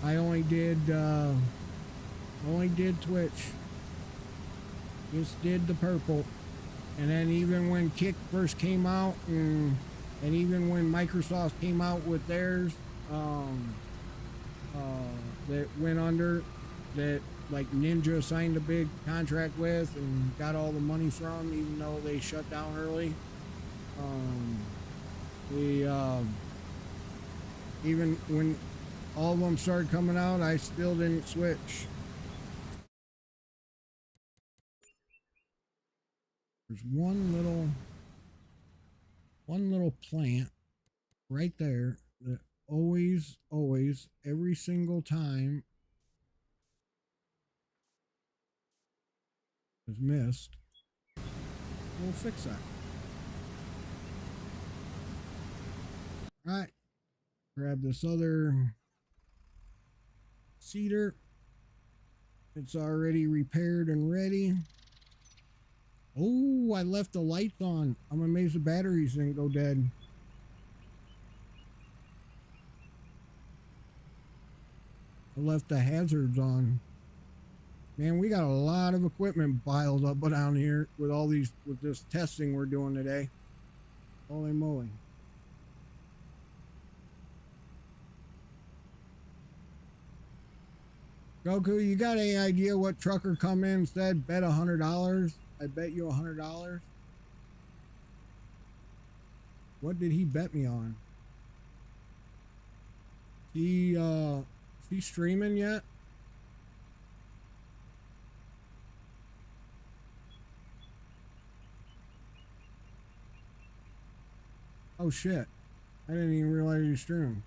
I only did Twitch. Just did the purple. And then even when Kick first came out, and even when Microsoft came out with theirs, that went under, that like Ninja signed a big contract with and got all the money from, even though they shut down early. Even when all of them started coming out, I still didn't switch. There's one little plant right there that always, every single time is missed. We'll fix that. All right. Grab this other cedar. It's already repaired and ready. Oh, I left the lights on. I'm amazed the batteries didn't go dead. I left the hazards on. Man, we got a lot of equipment piled up down here with all these, with this testing we're doing today. Holy moly. Goku, you got any idea what trucker come in and said, bet $100? I bet you $100. What did he bet me on? Is he streaming yet? Oh shit. I didn't even realize he was streaming.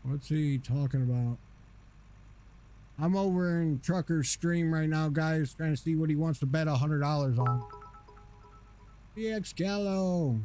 What's he talking about? I'm over in Trucker's stream right now, guys, trying to see what he wants to bet $100 on. BX Gallo.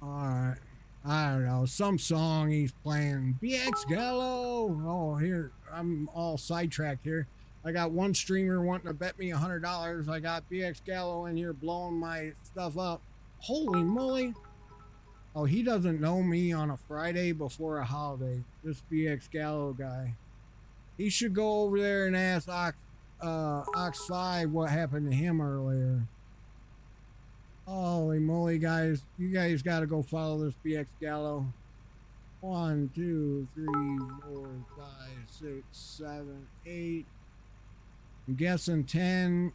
Alright. I don't know. Some song he's playing. BX Gallo. Oh, here. I'm all sidetracked here. I got one streamer wanting to bet me $100. I got BX Gallo in here blowing my stuff up. Holy moly. Oh, he doesn't know me on a Friday before a holiday. This BX Gallo guy. He should go over there and ask Ox 5 what happened to him earlier. Holy moly, guys. You guys got to go follow this BX Gallo. 1, 2, 3, 4, 5, 6, 7, 8. I'm guessing 10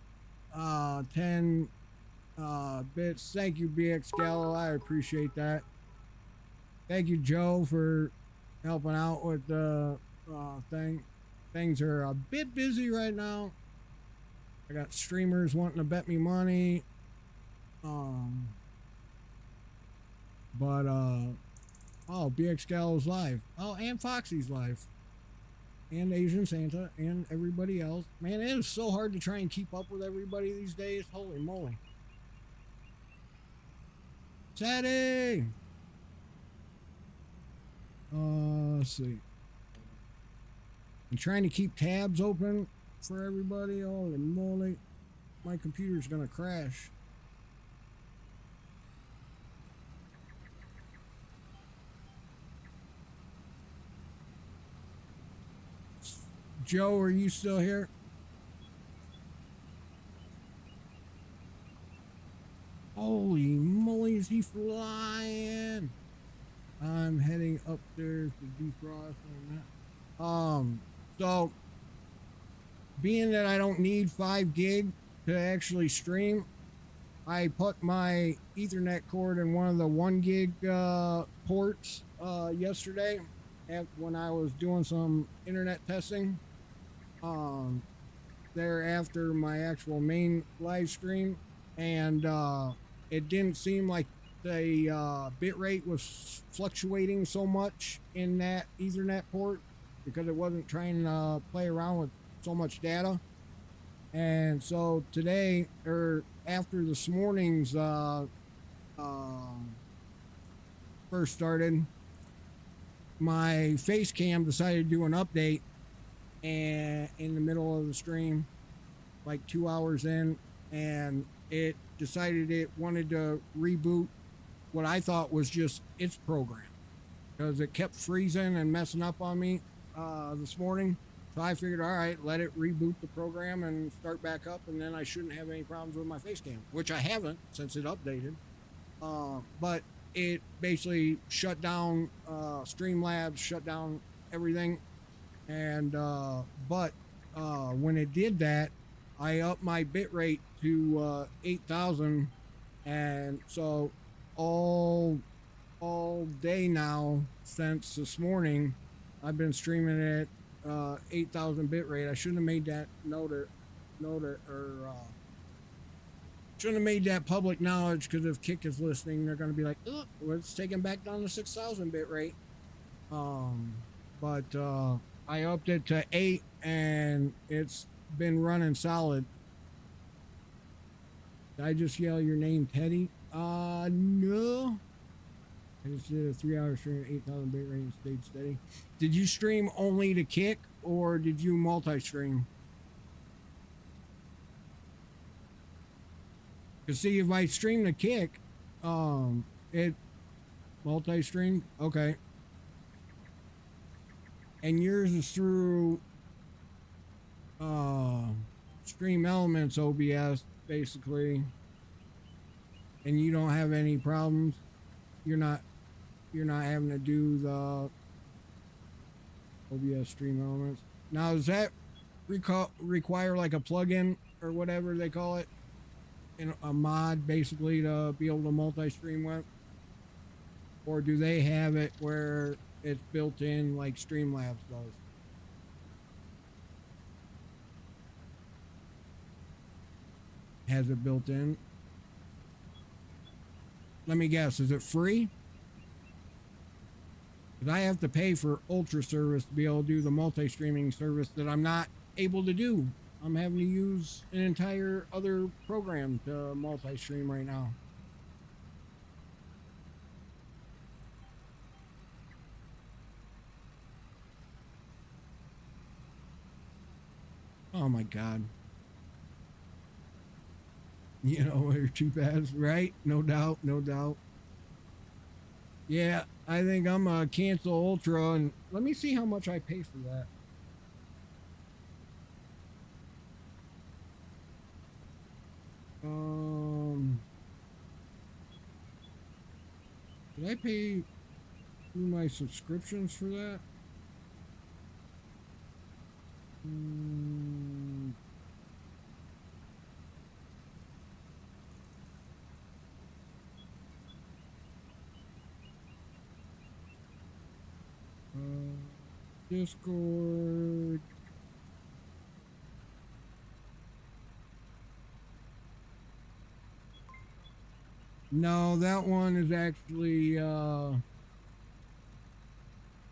bits. Thank you, BX Gallo. I appreciate that. Thank you, Joe, for helping out with the thing. Things are a bit busy right now. I got streamers wanting to bet me money. Oh, BX Gallo's live. Oh, and Foxy's live. And Asian Santa and everybody else. Man, it is so hard to try and keep up with everybody these days. Holy moly. Sadie! Let's see. I'm trying to keep tabs open for everybody. Holy moly. My computer's gonna crash. Joe, are you still here? Holy moly, is he flying? I'm heading upstairs to defrost on that. So being that I don't need 5 gig to actually stream, I put my Ethernet cord in one of the 1 gig ports yesterday when I was doing some internet testing. There after my actual main live stream, and it didn't seem like the bit rate was fluctuating so much in that Ethernet port because it wasn't trying to play around with so much data. And so today, or after this morning's first started, my face cam decided to do an update, and in the middle of the stream, like 2 hours in, and it decided it wanted to reboot what I thought was just its program because it kept freezing and messing up on me this morning. So I figured, all right, let it reboot the program and start back up, and then I shouldn't have any problems with my face cam, which I haven't since it updated. But it basically shut down Streamlabs, shut down everything. And but when it did that, I upped my bit rate to 8,000, and so all day now since this morning, I've been streaming at 8,000 bit rate. I shouldn't have made that shouldn't have made that public knowledge, because if Kick is listening, they're going to be like, oh, let's take him back down to 6,000 bit rate. But I upped it to 8, and it's been running solid. Did I just yell your name, Teddy? No. I just did a 3-hour stream at 8,000 bit rate and stayed steady. Did you stream only to Kick, or did you multi-stream? Because see, if I stream to Kick, it multi-streamed? Okay. And yours is through Stream Elements OBS, basically, and you don't have any problems. You're not having to do the OBS Stream Elements. Now, does that require like a plugin or whatever they call it, in a mod, basically, to be able to multi-stream with? Or do they have it where it's built in like Streamlabs does? Has it built in? Let me guess, is it free? Because I have to pay for Ultra service to be able to do the multi-streaming service that I'm not able to do. I'm having to use an entire other program to multi-stream right now. Oh my God. You know, they're cheap ass, right? No doubt, no doubt. Yeah, I think I'm gonna cancel Ultra, and let me see how much I pay for that. Did I pay through my subscriptions for that? Discord. No, that one is actually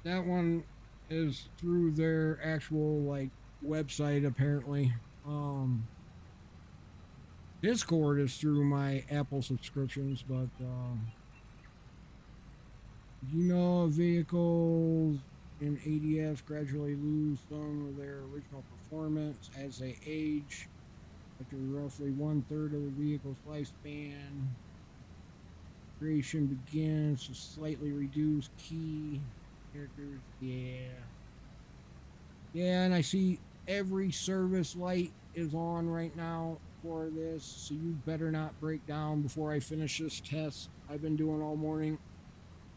that one is through their actual like website apparently. Discord is through my Apple subscriptions, but You know, vehicles in ADS gradually lose some of their original performance as they age. After roughly 1/3 of the vehicle's lifespan, creation begins to slightly reduce key characters. Yeah. Yeah, and I see every service light is on right now for this, so you better not break down before I finish this test I've been doing all morning.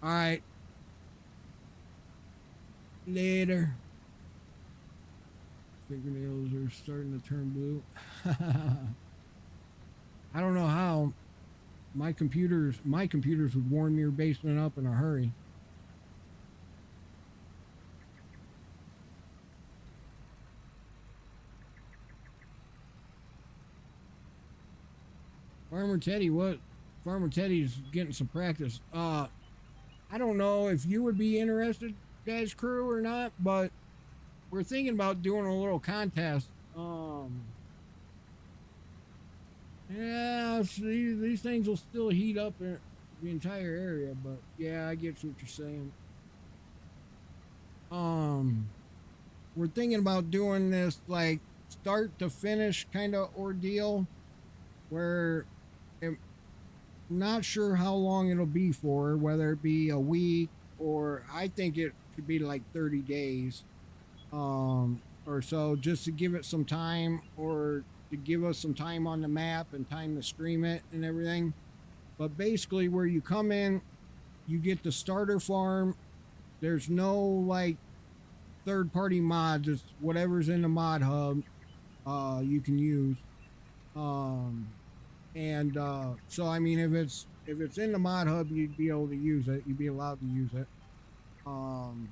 All right. Later. Fingernails are starting to turn blue. I don't know how my computers would warm your basement up in a hurry. Farmer Teddy, what? Farmer Teddy's getting some practice. I don't know if you would be interested, guys, crew, or not, but we're thinking about doing a little contest. Yeah, these things will still heat up the entire area, but yeah, I get what you're saying. Um, we're thinking about doing this like start to finish kind of ordeal where I'm not sure how long it'll be for, whether it be a week or I think it could be like 30 days or so, just to give it some time or to give us some time on the map and time to stream it and everything. But basically, where you come in, you get the starter farm. There's no like third party mods. It's whatever's in the mod hub you can use. Um, and so I mean, if it's in the mod hub, you'd be able to use it. You'd be allowed to use it. Um,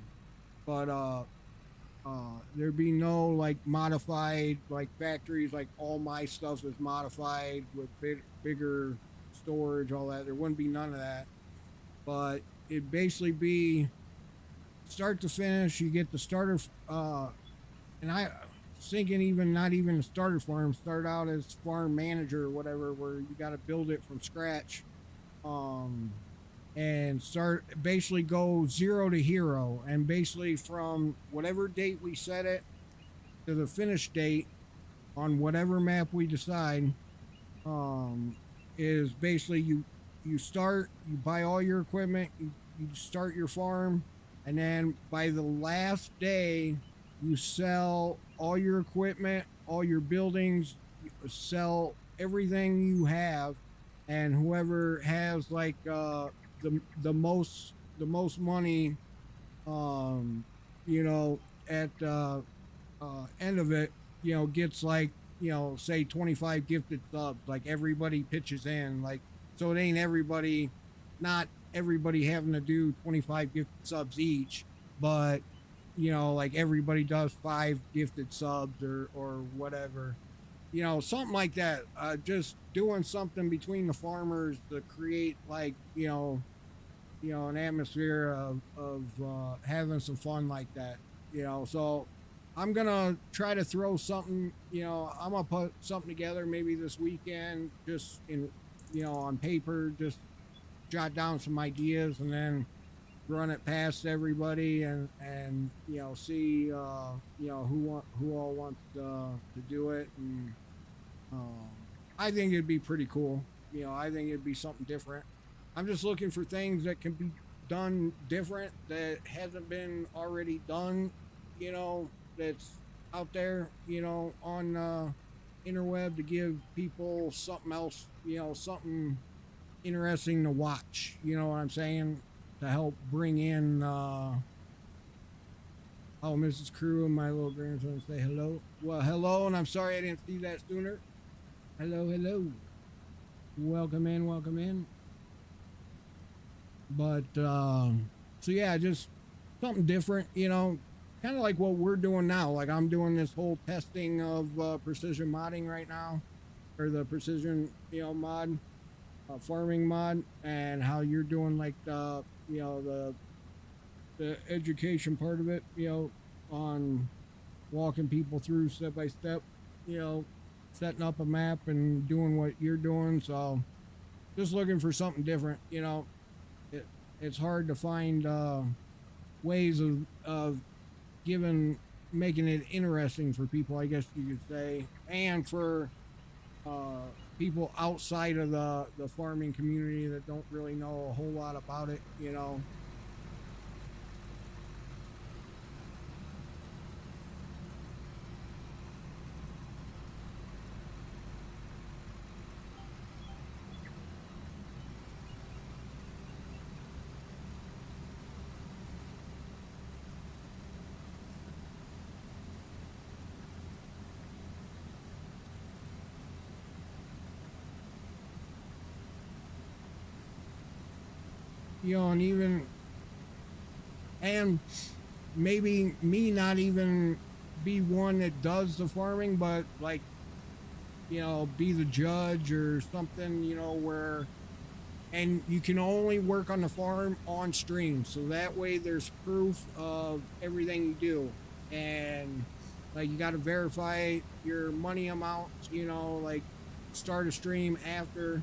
but there'd be no like modified like factories. Like all my stuff is modified with bigger storage, all that. There wouldn't be none of that. But it'd basically be start to finish. You get the starter, and I was thinking even not even a starter farm. Start out as farm manager or whatever, where you got to build it from scratch. Um, and start basically go zero to hero, and basically from whatever date we set it to the finish date on whatever map we decide, um, is basically you start, you buy all your equipment, you start your farm, and then by the last day you sell all your equipment, all your buildings, you sell everything you have, and whoever has like the most money, um you know, at end of it, gets like, say 25 gifted subs. Like everybody pitches in, like, so it ain't everybody, not everybody having to do 25 gifted subs each, but like everybody does 5 gifted subs or whatever, something like that. Just doing something between the farmers to create like, an atmosphere of having some fun like that. So I'm gonna try to throw something. I'm gonna put something together maybe this weekend, just in, on paper, just jot down some ideas and then run it past everybody and see who all wants to do it. And um, I think it'd be pretty cool. I think it'd be something different. I'm just looking for things that can be done different that hasn't been already done, that's out there, on interweb, to give people something else, something interesting to watch. You know what I'm saying? To help bring in, oh, Mrs. Crew and my little grandson say hello. Well, hello, and I'm sorry I didn't see that sooner. Hello, hello. Welcome in, welcome in. But so yeah, just something different, kind of like what we're doing now. Like I'm doing this whole testing of precision modding right now, or the precision, mod, farming mod, and how you're doing like the education part of it, on walking people through step by step, setting up a map and doing what you're doing. So just looking for something different, it's hard to find ways of making it interesting for people, I guess you could say, and for people outside of the farming community that don't really know a whole lot about it, you know. You know, and even and maybe me not even be one that does the farming, but like, you know, be the judge or something, you know, where and you can only work on the farm on stream, so that way there's proof of everything you do. And like, you got to verify your money amounts, you know, like start a stream after,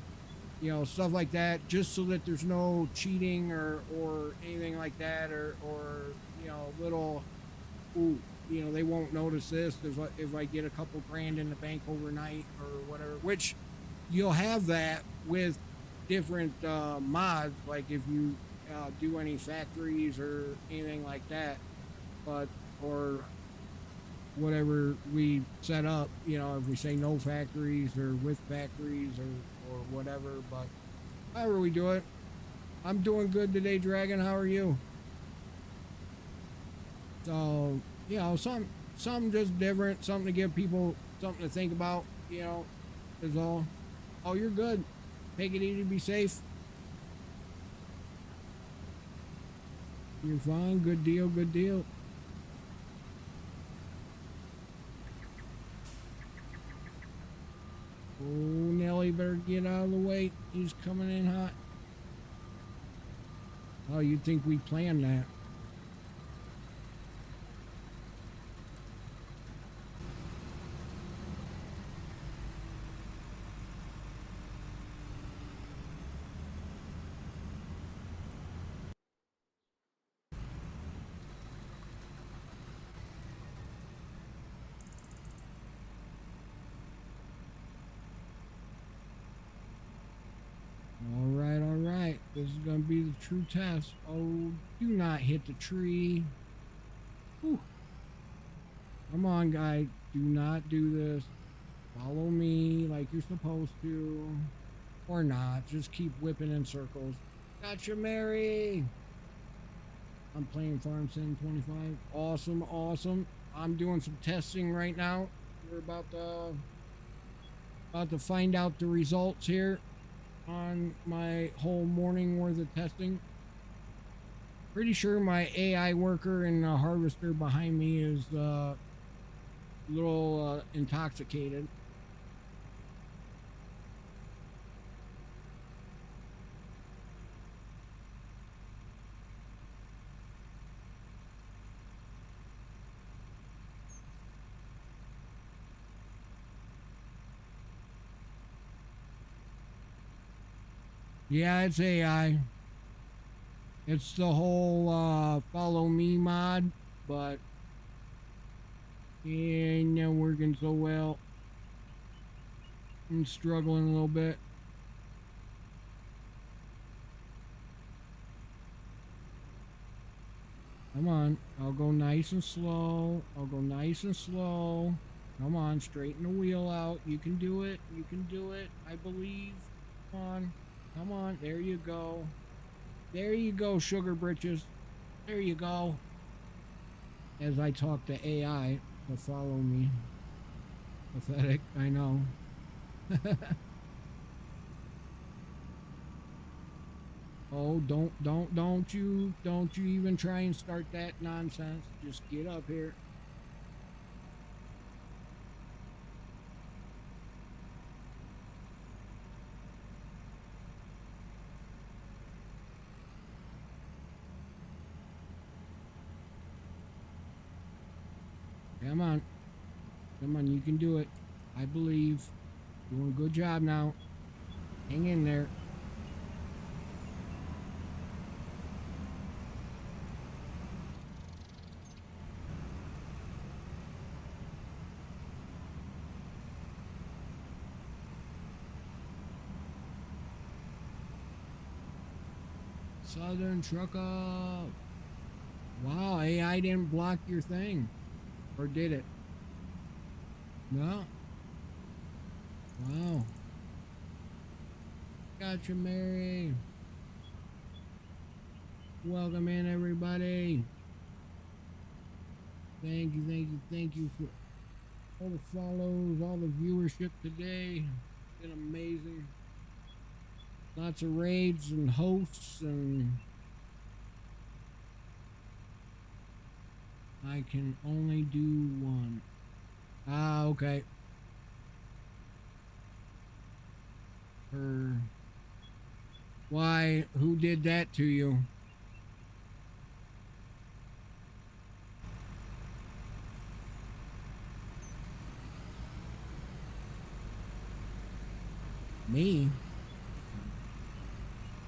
you know, stuff like that, just so that there's no cheating or anything like that, or you know, little, ooh, you know, they won't notice this if I get a couple grand in the bank overnight or whatever, which you'll have that with different mods, like if you do any factories or anything like that, but or whatever we set up, you know, if we say no factories or with factories or whatever, but however we do it. I'm doing good today, Dragon. How are you? So, you know, something just different, something to give people something to think about, you know, is all. Oh, you're good. Take it easy, be safe. You're fine. Good deal, good deal. Oh, Nelly, better get out of the way. He's coming in hot. Oh, you'd think we planned that. All right. This is gonna be the true test. Oh, do not hit the tree. Whew. Come on, guy. Do not do this. Follow me like you're supposed to. Or not. Just keep whipping in circles. Gotcha, Mary. I'm playing Farm Sim 25. Awesome, awesome. I'm doing some testing right now. We're about to find out the results here on my whole morning worth of testing. Pretty sure my AI worker and the harvester behind me is a little intoxicated. Yeah, it's AI. It's the whole follow me mod, but yeah, not working so well. I'm struggling a little bit. Come on, I'll go nice and slow. I'll go nice and slow. Come on, straighten the wheel out. You can do it. You can do it. I believe. Come on. Come on. There you go. There you go, sugar britches. There you go. As I talk to AI to follow me. Pathetic, I know. Oh, don't you even try and start that nonsense. Just get up here. Come on. Come on, you can do it. I believe. Doing a good job now. Hang in there. Southern Trucker. Wow, AI didn't block your thing. Or did it? No? Wow. Gotcha, Mary. Welcome in, everybody. Thank you for all the follows, all the viewership today. It's been amazing. Lots of raids and hosts, and I can only do one. Ah, okay. Why? Who did that to you? Me?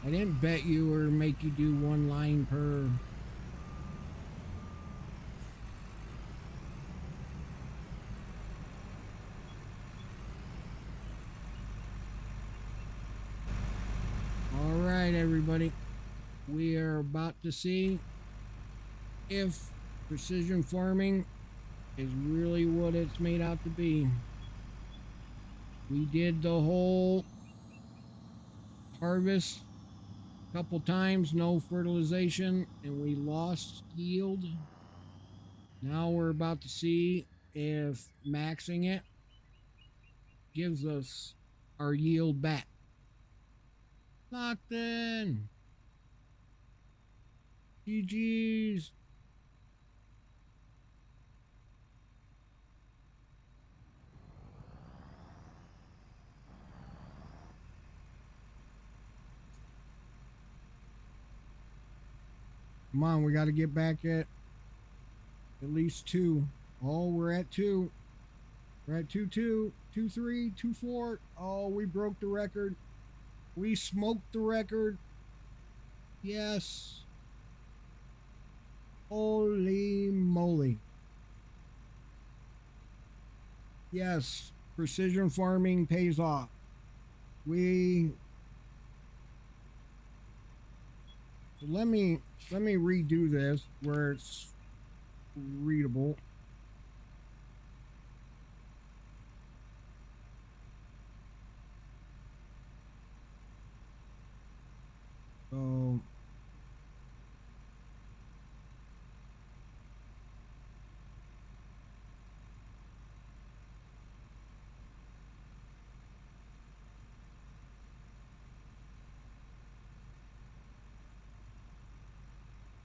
I didn't bet you or make you do one line per. All right, everybody. We are about to see if precision farming is really what it's made out to be. We did the whole harvest a couple times, no fertilization, and we lost yield. Now we're about to see if maxing it gives us our yield back. Locked in. GG's. Come on, we got to get back at least 2. Oh, we're at 2. We're at 2-2, 2-3, 2-4. Oh, we broke the record. We smoked the record. Yes. Holy moly. Yes, precision farming pays off. So let me redo this where it's readable. So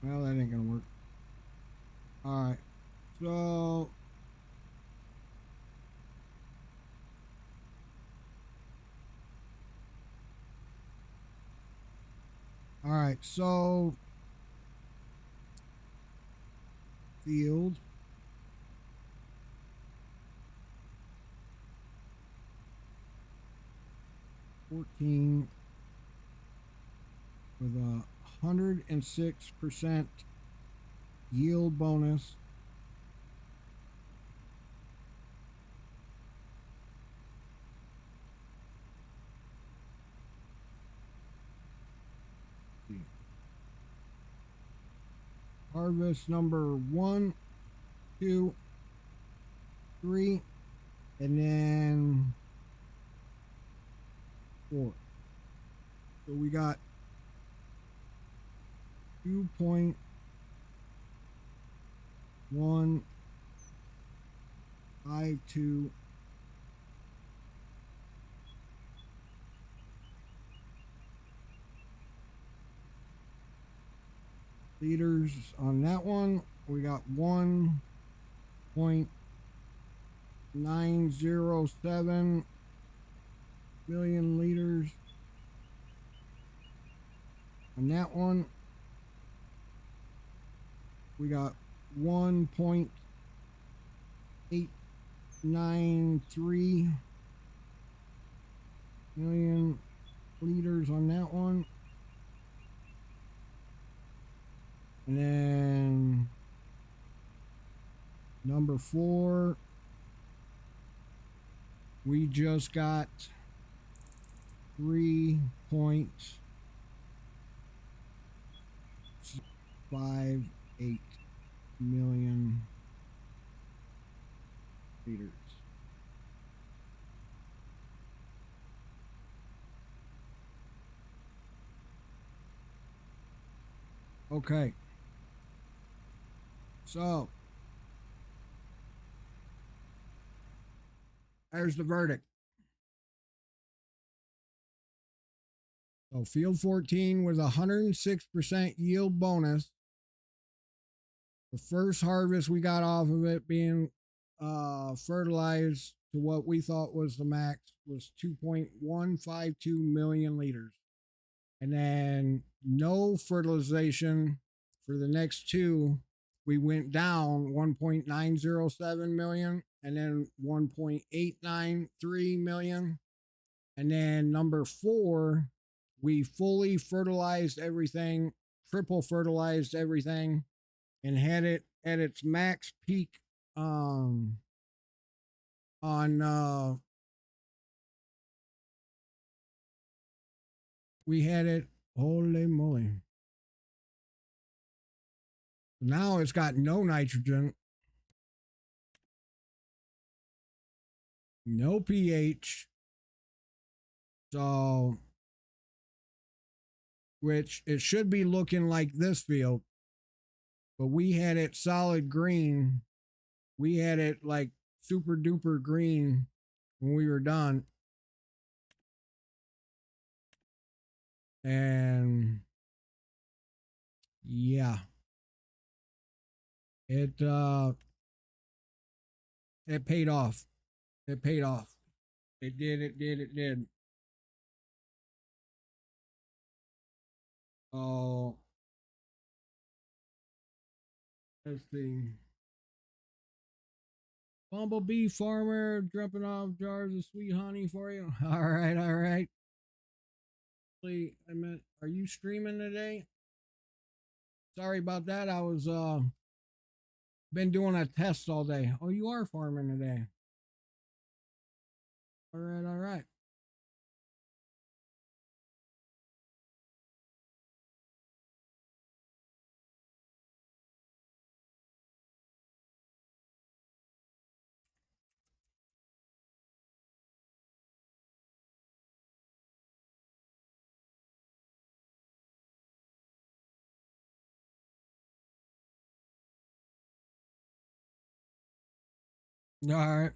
well, that ain't gonna work. All right, so all right, so field. with a 106% yield bonus. Harvest number 1, 2, 3, and then 4. So we got 2.152 liters on that one. We got 1.907 million liters on that one. We got 1.893 million liters on that one. And then number 4, we just got 3.0 million liters. Okay. So there's the verdict. So field 14 with a 106% yield bonus. The first harvest we got off of it being fertilized to what we thought was the max was 2.152 million liters. And then no fertilization for the next two. We went down 1.907 million and then 1.893 million. And then number four, we fully fertilized everything, triple fertilized everything, and had it at its max peak on we had it, holy moly. Now it's got no nitrogen, no pH. So which it should be looking like this field, but we had it solid green. We had it like super duper green when we were done. And yeah, it it paid off. It paid off. It did, it did, it did. Oh, let's see. Bumblebee farmer dropping off jars of sweet honey for you. All right, all right. I meant, are you streaming today? Sorry about that. I was been doing a test all day. Oh, you are farming today. All right, all right. All right.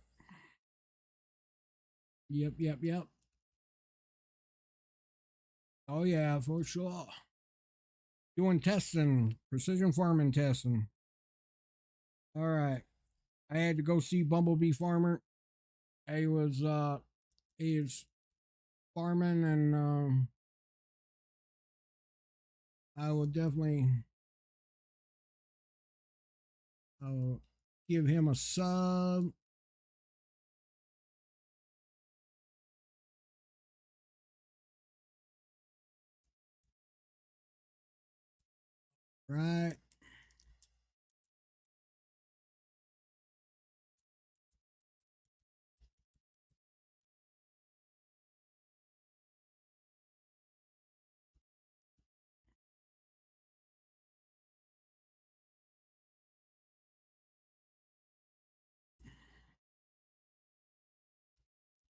Yep, yep, yep. Oh yeah, for sure. Doing testing, precision farming testing. All right. I had to go see Bumblebee Farmer. He was farming, and I will definitely give him a sub. Right.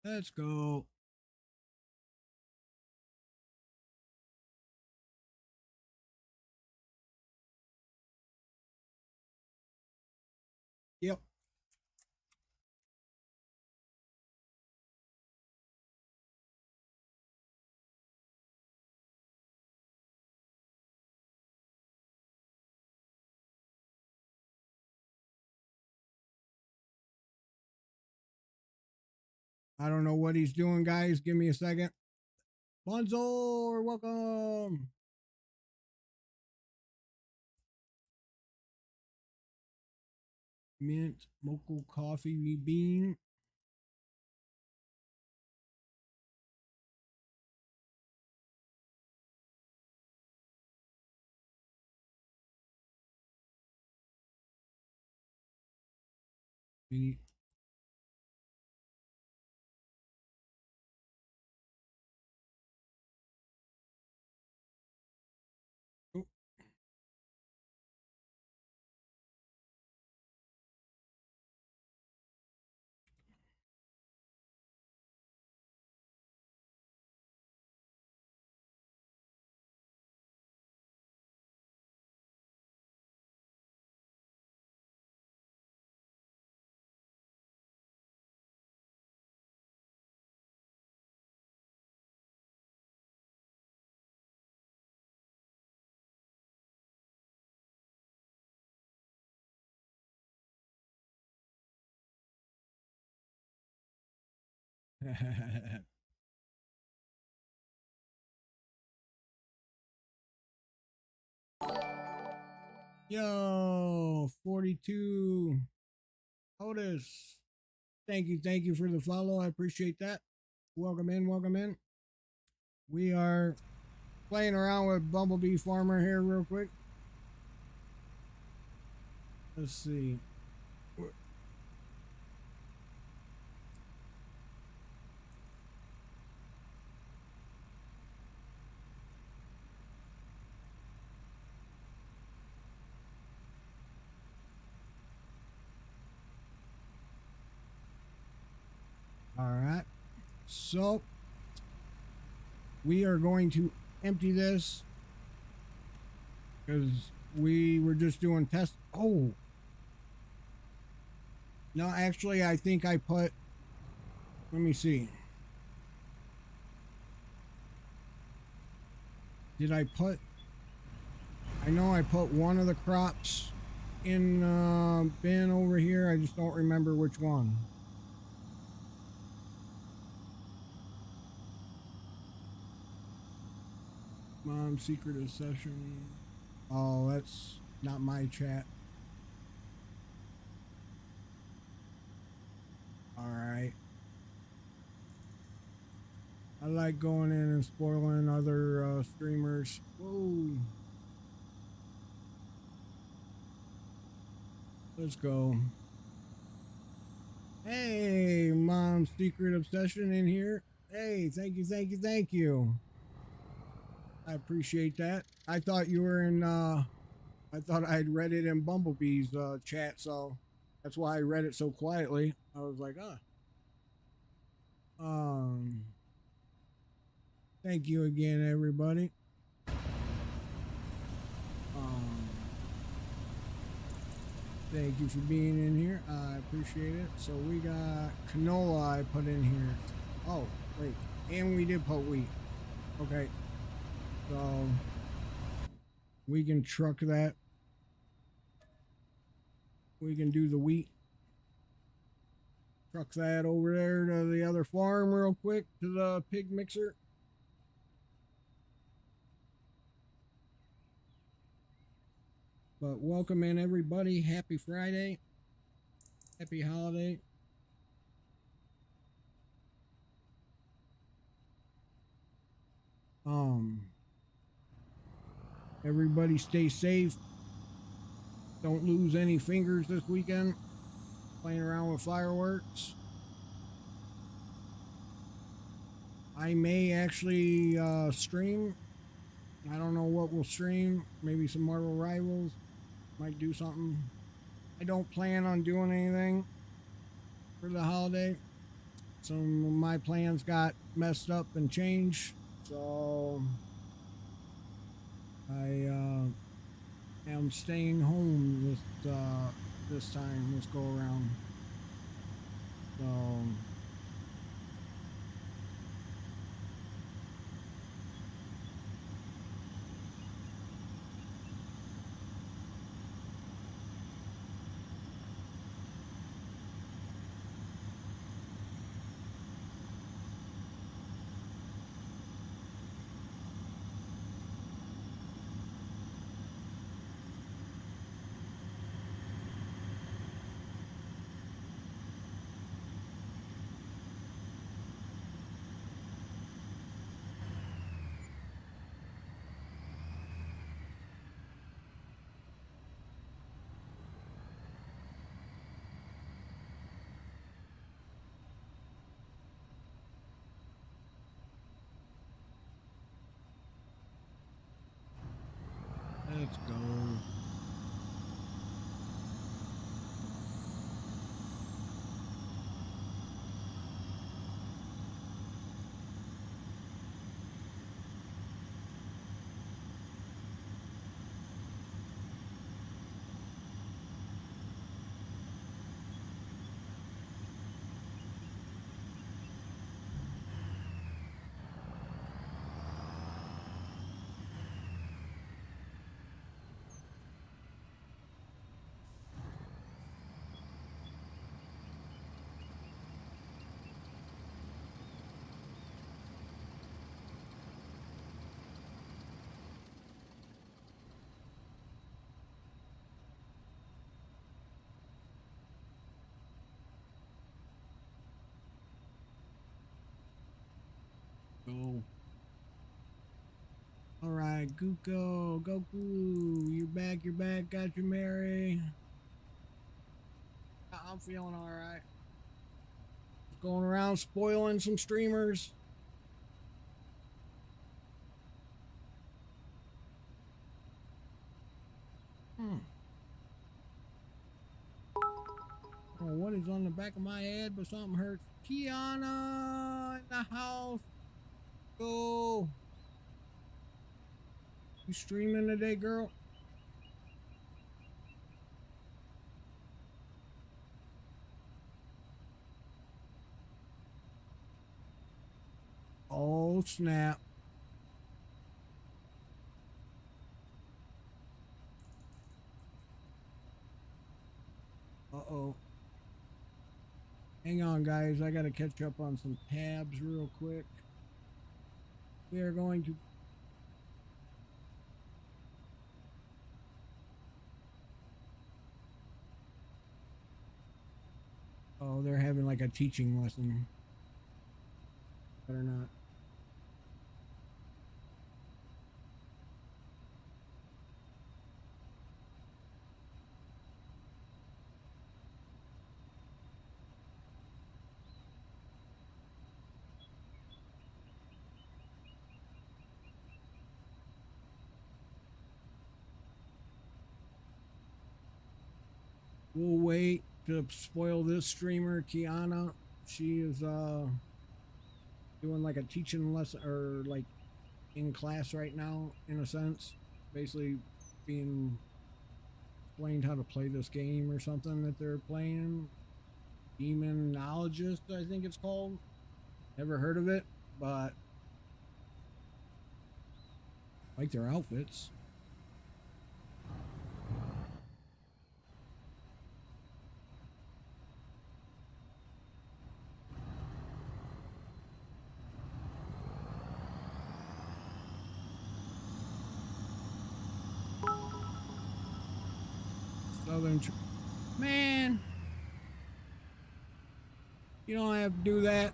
Let's go. Yep. I don't know what he's doing, guys. Give me a second. Bonzo, welcome. Mint, mocha coffee bean. Yo, 42. Otis. Thank you for the follow. I appreciate that. Welcome in, welcome in. We are playing around with Bumblebee Farmer here real quick. Let's see. All right. So we are going to empty this because we were just doing tests. Oh. No, actually, I think I put, let me see. Did I put, I know I put one of the crops in bin over here. I just don't remember which one. Mom, secretive session. Oh, that's not my chat. All right. I like going in and spoiling other streamers. Whoa. Let's go. Hey, Mom's Secret Obsession in here. Hey, thank you, thank you, thank you. I appreciate that. I thought you were in, I thought I'd read it in Bumblebee's chat, so that's why I read it so quietly. I was like, thank you again, everybody. Thank you for being in here. I appreciate it. So we got canola I put in here. Oh, wait. And we did put wheat. Okay. So we can truck that. We can do the wheat. Truck that over there to the other farm real quick to the pig mixer. But welcome in everybody. Happy Friday. Happy holiday. Everybody stay safe. Don't lose any fingers this weekend playing around with fireworks. I may actually stream. I don't know what we'll stream. Maybe some Marvel Rivals. Might do something. I don't plan on doing anything for the holiday. Some of my plans got messed up and changed. So I am staying home this time, this go around. So let's go. Gooooooo. All right, Gooooooo, you're back, got you, Mary. I'm feeling all right. Just going around spoiling some streamers. Oh, what is on the back of my head? But something hurts. Kiana in the house. Go. You streaming today, girl? Oh, snap. Uh-oh. Hang on, guys. I got to catch up on some tabs real quick. We are going to... Oh, they're having like a teaching lesson. Better not. We'll wait to spoil this streamer, Kiana. She is doing like a teaching lesson, or like in class right now, in a sense. Basically being explained how to play this game or something that they're playing. Demonologist, I think it's called. Never heard of it, but I like their outfits. Southern man, you don't have to do that.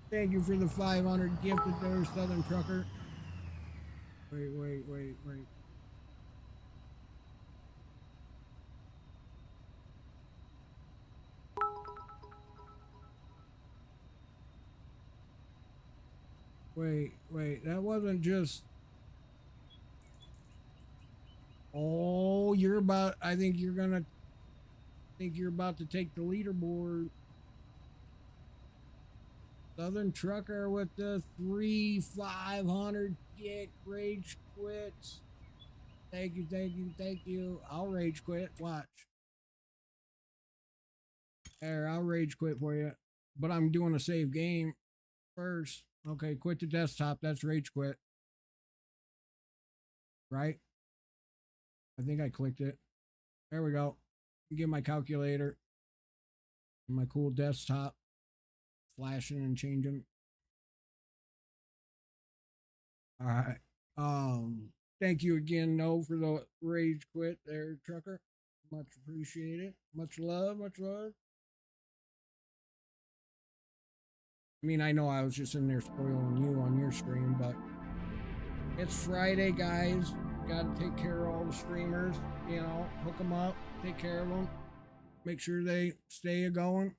Thank you for the 500 gifted there, Southern Trucker. Wait. Wait, that wasn't just... Oh, you're about... I think you're about to take the leaderboard. Southern Trucker with the 500 get rage quits. Thank you. I'll rage quit. Watch. There, I'll rage quit for you. But I'm doing a save game first. Okay, quit the desktop. That's rage quit. Right? I think I clicked it. There we go. Get my calculator. My cool desktop. Flashing and changing. Alright. Thank you again, No, for the rage quit there, Trucker. Much appreciated. Much love. I mean, I know I was just in there spoiling you on your stream, but it's Friday, guys. Gotta take care of all the streamers, you know, hook them up, take care of them, make sure they stay going.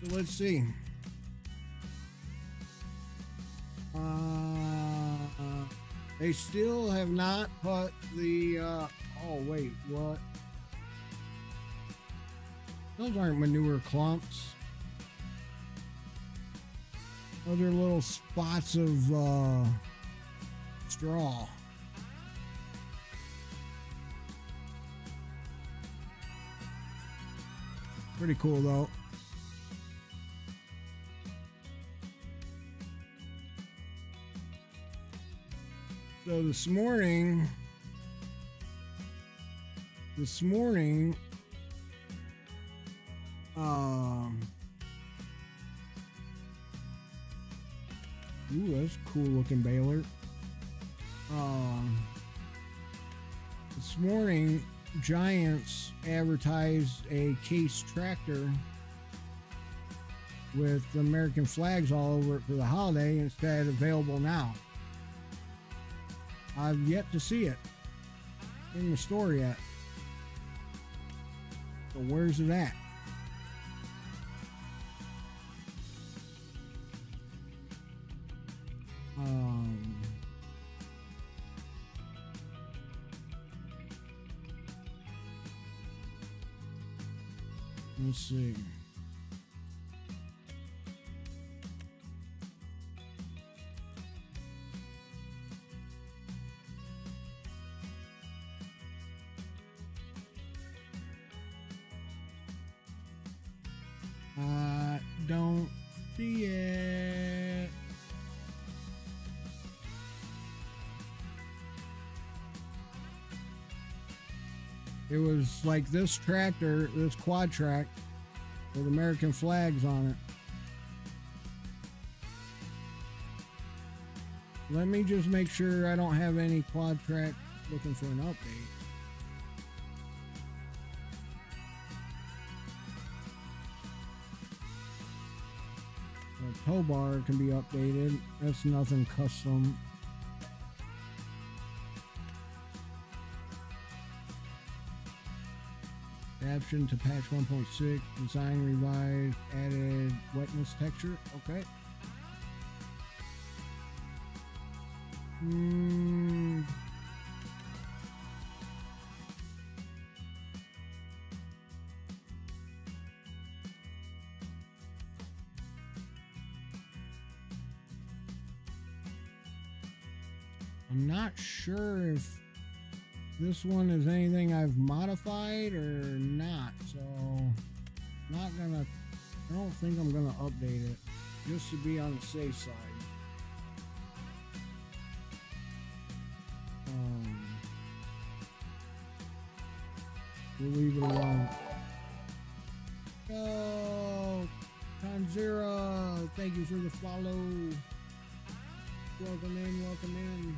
So let's see. They still have not put the, oh wait, what? Those aren't manure clumps. Those are little spots of straw. Pretty cool though. So this morning, ooh, that's a cool looking baler. This morning, Giants advertised a Case tractor with the American flags all over it for the holiday instead available now. I've yet to see it in the store yet. So where's it at? Let's see. I don't see it. It was like this tractor, this quad track with American flags on it. Let me just make sure I don't have any quad track looking for an update. The tow bar can be updated. That's nothing custom. Adaption to patch 1.6, design revised, added wetness texture. Okay. I'm not sure if this one is anything I've modified or not, so I don't think I'm gonna update it just to be on the safe side. We'll leave it alone. Oh, Tanzira, thank you for the follow. Welcome in, welcome in.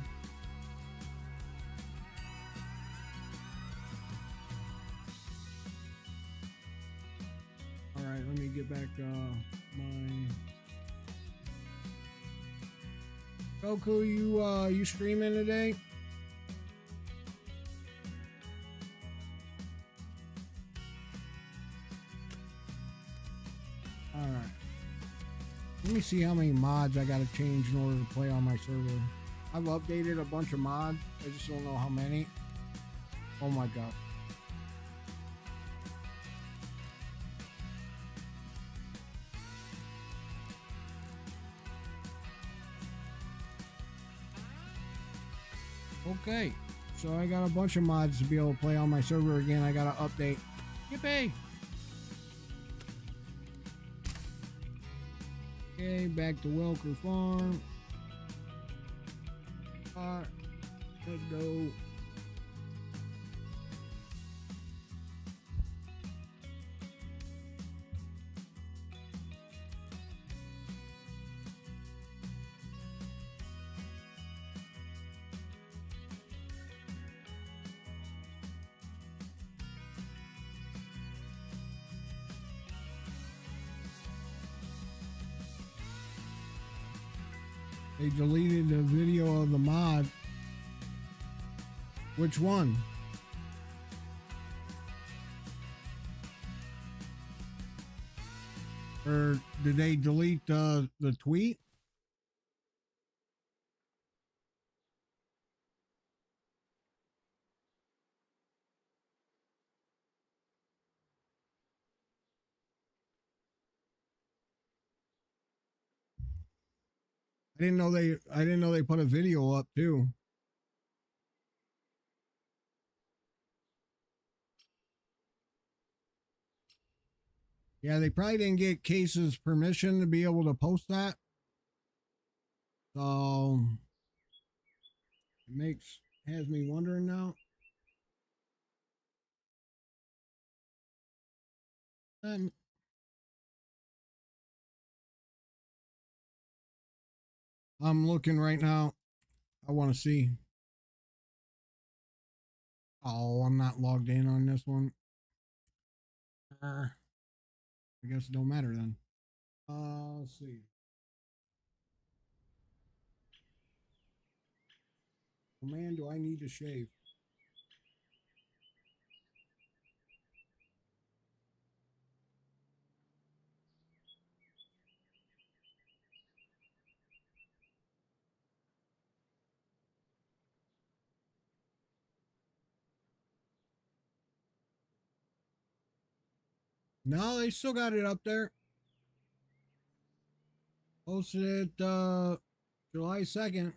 Alright, let me get back mine. Gooooooo, you streaming today? Alright. Let me see how many mods I gotta change in order to play on my server. I've updated a bunch of mods, I just don't know how many. Oh my god. Okay, so I got a bunch of mods to be able to play on my server again. I gotta update. Yippee! Okay, back to Welker Farm. Alright, let's go. They deleted the video of the mod. Which one? Or did they delete the tweet? I didn't know they put a video up too. Yeah, they probably didn't get Case's permission to be able to post that. So it has me wondering now. I'm looking right now. I want to see. Oh, I'm not logged in on this one. I guess it don't matter then. Let's see. Oh man, do I need to shave? No, they still got it up there. Posted it July 2nd.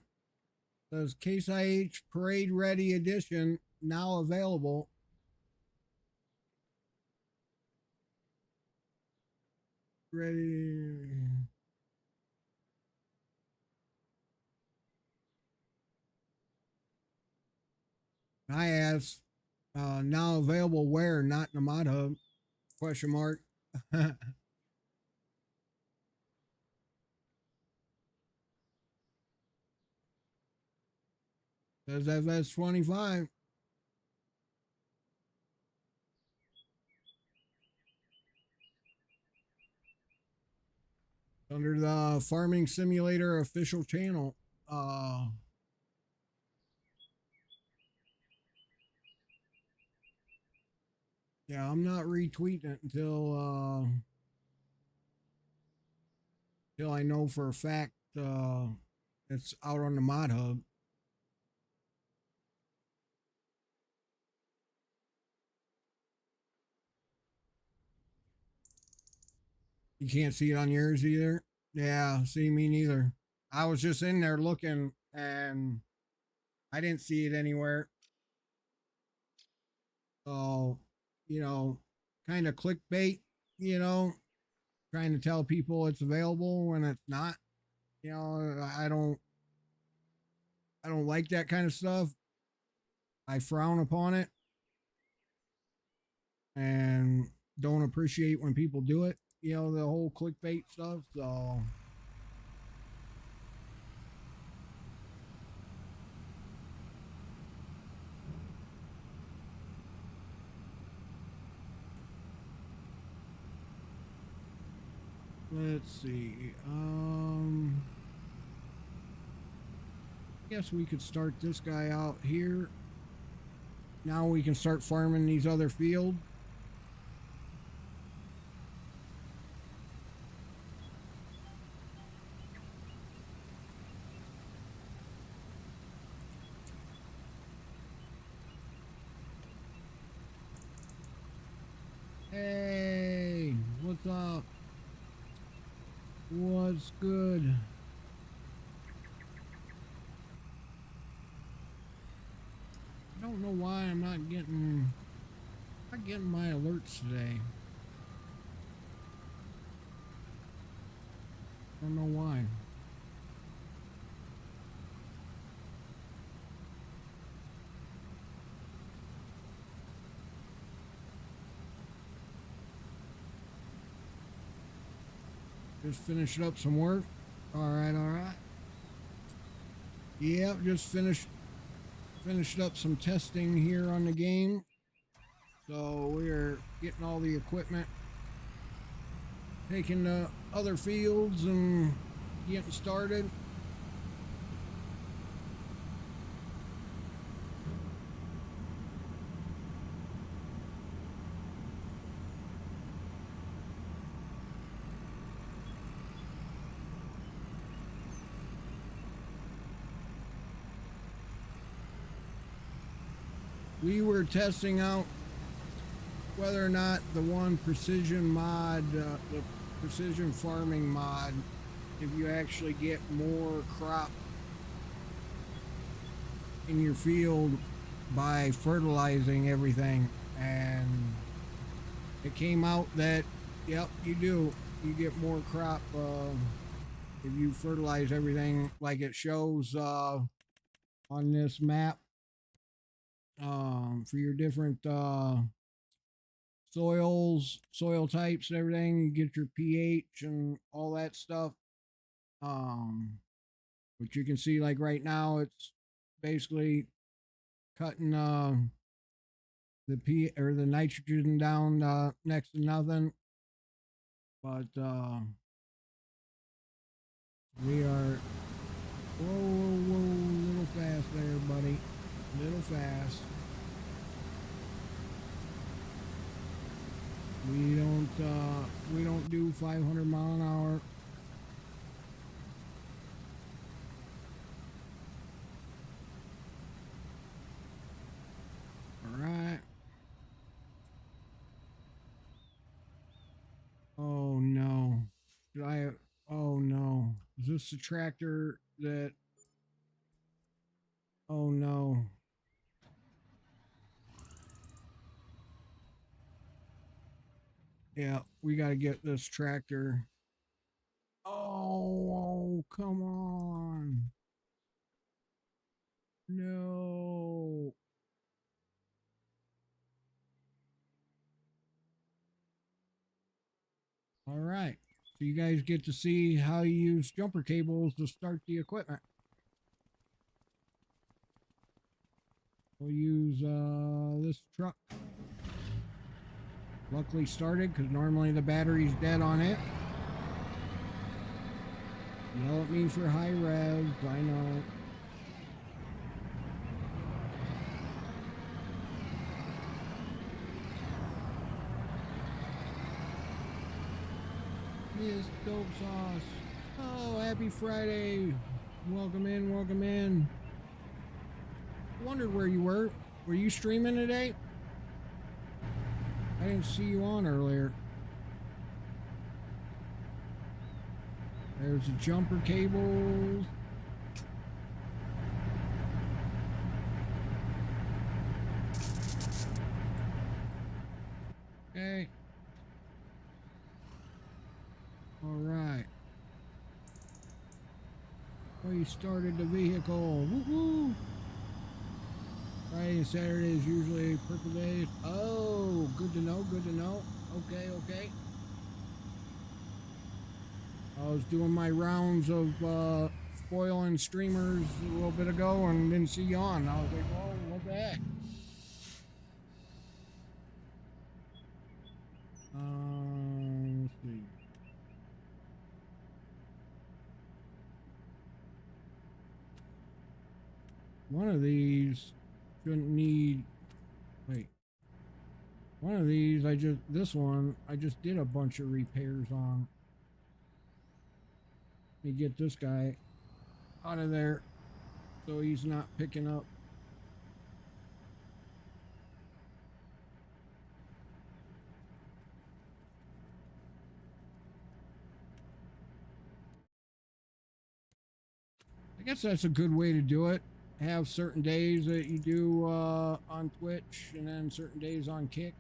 Says Case IH Parade Ready Edition now available. Ready. I asked, now available where? Not in the mod hub? Question mark. Says FS25. Under the Farming Simulator official channel. Yeah, I'm not retweeting it until I know for a fact it's out on the mod hub. You can't see it on yours either. Yeah, see me neither. I was just in there looking and I didn't see it anywhere. So, kind of clickbait, you know, trying to tell people it's available when it's not. I don't like that kind of stuff. I frown upon it and don't appreciate when people do it. The whole clickbait stuff. So let's see. Guess we could start this guy out here. Now we can start farming these other fields. Hey, what's up? What's good? I don't know why I'm not getting my alerts today. I don't know why. Just finished up some work. All right. Yep, just finished up some testing here on the game. So we're getting all the equipment, taking the other fields and getting started. We were testing out whether or not the one precision mod, the precision farming mod, if you actually get more crop in your field by fertilizing everything, and it came out that yep, you do. You get more crop if you fertilize everything like it shows on this map for your different soil types and everything. You get your pH and all that stuff. But you can see like right now it's basically cutting the P or the nitrogen down next to nothing. But We are... Whoa, whoa, whoa, little fast there, buddy. Little fast. We don't do 500 mile an hour. All right. Oh no. Should I? Oh no. Is this the tractor that? Oh no. Yeah, we got to get this tractor. Oh, come on. No. All right. So you guys get to see how you use jumper cables to start the equipment. We'll use this truck. Luckily started because normally the battery's dead on it. Yell at me for high revs, I know. Miss Dope Sauce. Oh, happy Friday. Welcome in, welcome in. Wondered where you were. Were you streaming today? I didn't see you on earlier. There's the jumper cables. Okay. All right. We started the vehicle. Woohoo! Friday and Saturday is usually purple days. Oh, good to know, good to know. Okay, okay. I was doing my rounds of spoiling streamers a little bit ago and didn't see you on. I was like, oh, what the heck? Let's see. One of these shouldn't need, wait. One of these, this one, I just did a bunch of repairs on. Let me get this guy out of there so he's not picking up. I guess that's a good way to do it. Have certain days that you do on Twitch and then certain days on Kick.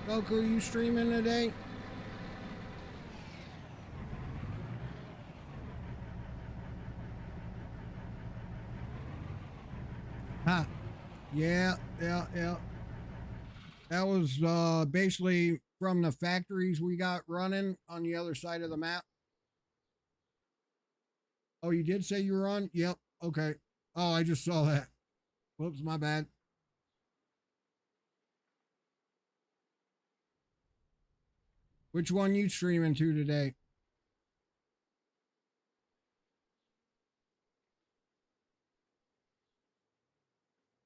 Gooooooo, you streaming today? Huh. Yeah. That was basically from the factories we got running on the other side of the map. Oh, you did say you were on? Yep. Okay. Oh, I just saw that. Whoops, my bad. Which one you streaming to today?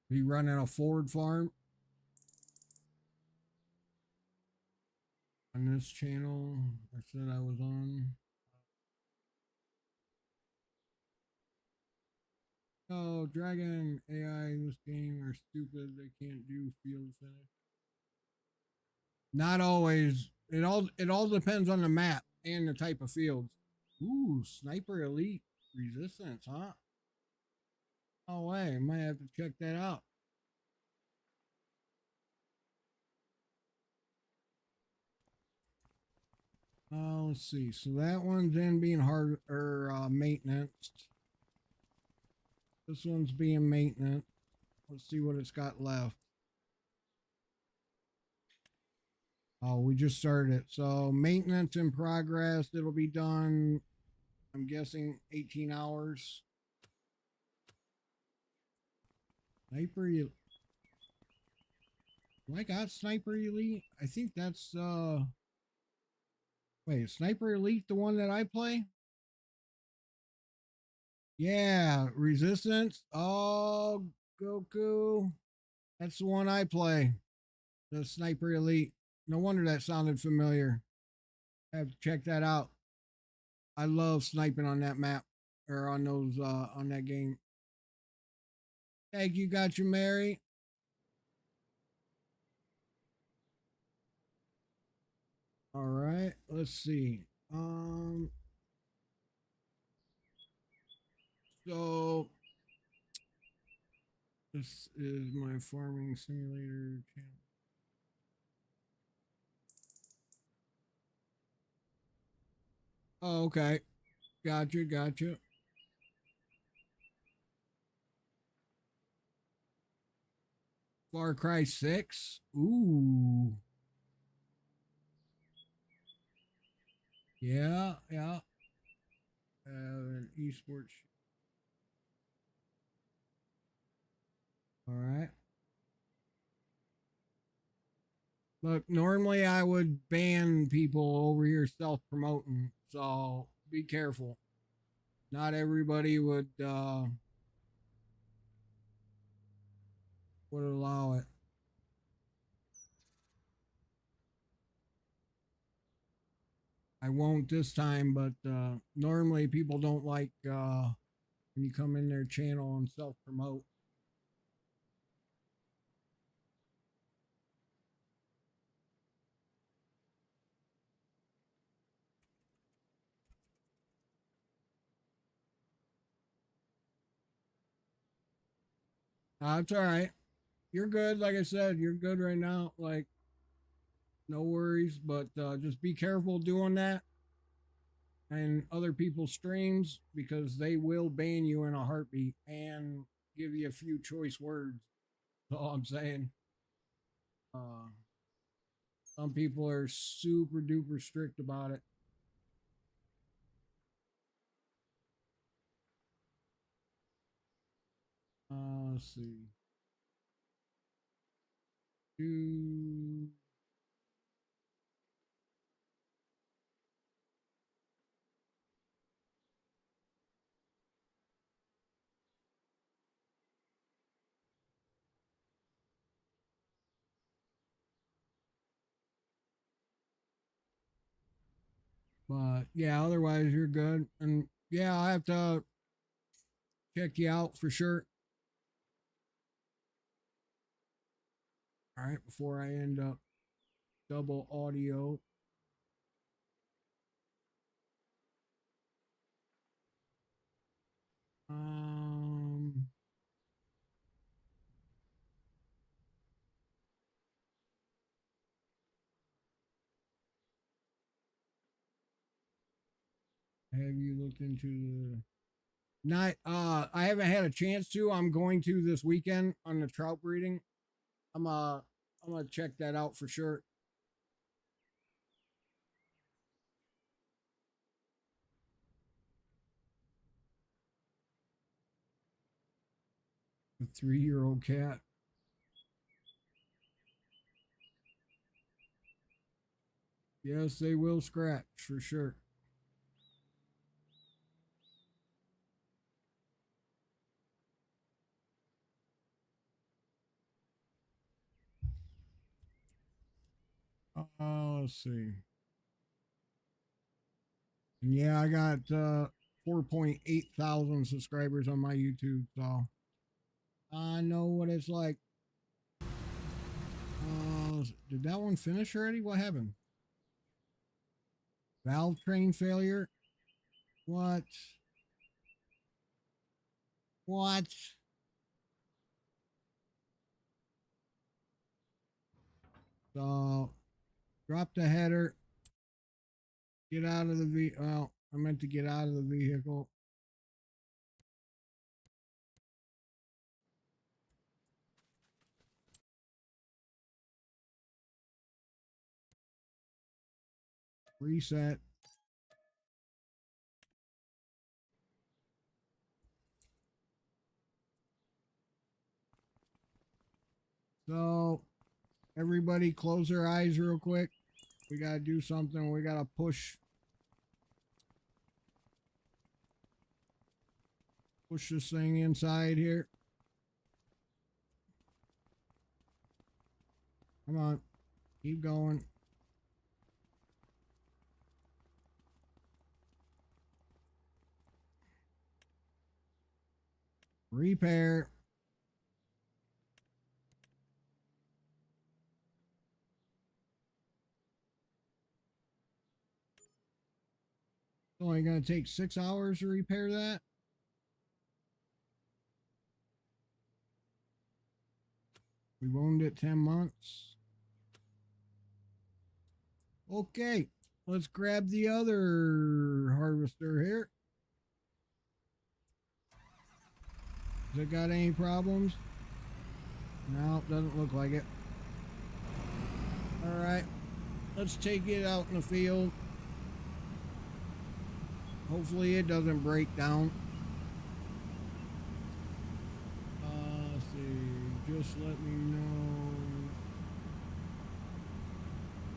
Are you running a Ford farm? On this channel, I said I was on. Oh, Dragon AI in this game are stupid. They can't do field finish. Not always. It all depends on the map and the type of fields. Ooh, Sniper Elite Resistance, huh? Oh way, might have to check that out. Let's see. So that one's in being hard or maintenance. This one's being maintenance. Let's see what it's got left. Oh, we just started it. So maintenance in progress. It'll be done, I'm guessing 18 hours. Sniper Elite. Do I got Sniper Elite? I think that's wait, Sniper Elite the one that I play? Yeah, Resistance. Oh, Gooooooo. That's the one I play. The Sniper Elite. No wonder that sounded familiar. I have to check that out. I love sniping on that map or on those on that game. Thank you, got you, Mary. All right, let's see. So this is my farming simulator channel. Oh, okay. Gotcha, gotcha. Far Cry 6. Ooh. Yeah, yeah. An esports. All right. Look, normally I would ban people over here self promoting, so be careful. Not everybody would allow it. I won't this time, but normally people don't like when you come in their channel and self promote. It's all right. You're good. Like I said, you're good right now. Like, no worries, but just be careful doing that and other people's streams because they will ban you in a heartbeat and give you a few choice words. That's all I'm saying. Uh, some people are super duper strict about it. Let's see. Do but yeah, otherwise you're good. And yeah, I have to check you out for sure. All right, before I end up double audio. Um, have you looked into the not I haven't had a chance to. I'm going to this weekend on the trout breeding. I'm uh I'm gonna check that out for sure. A 3-year-old cat. Yes, they will scratch for sure. Let's see. And yeah, I got 4.8 thousand subscribers on my YouTube, so I know what it's like. Did that one finish already? What happened? Valve train failure? What? What? So, drop the header, Get out of the well, I meant to get out of the vehicle. Reset. So, everybody close their eyes real quick. We gotta do something. We gotta push this thing inside here. Come on. Keep going. Repair. It's only going to take 6 hours to repair that. We've owned it 10 months. Okay, let's grab the other harvester here. Has it got any problems? No, doesn't look like it. Alright, let's take it out in the field. Hopefully it doesn't break down. Let's see, just let me know.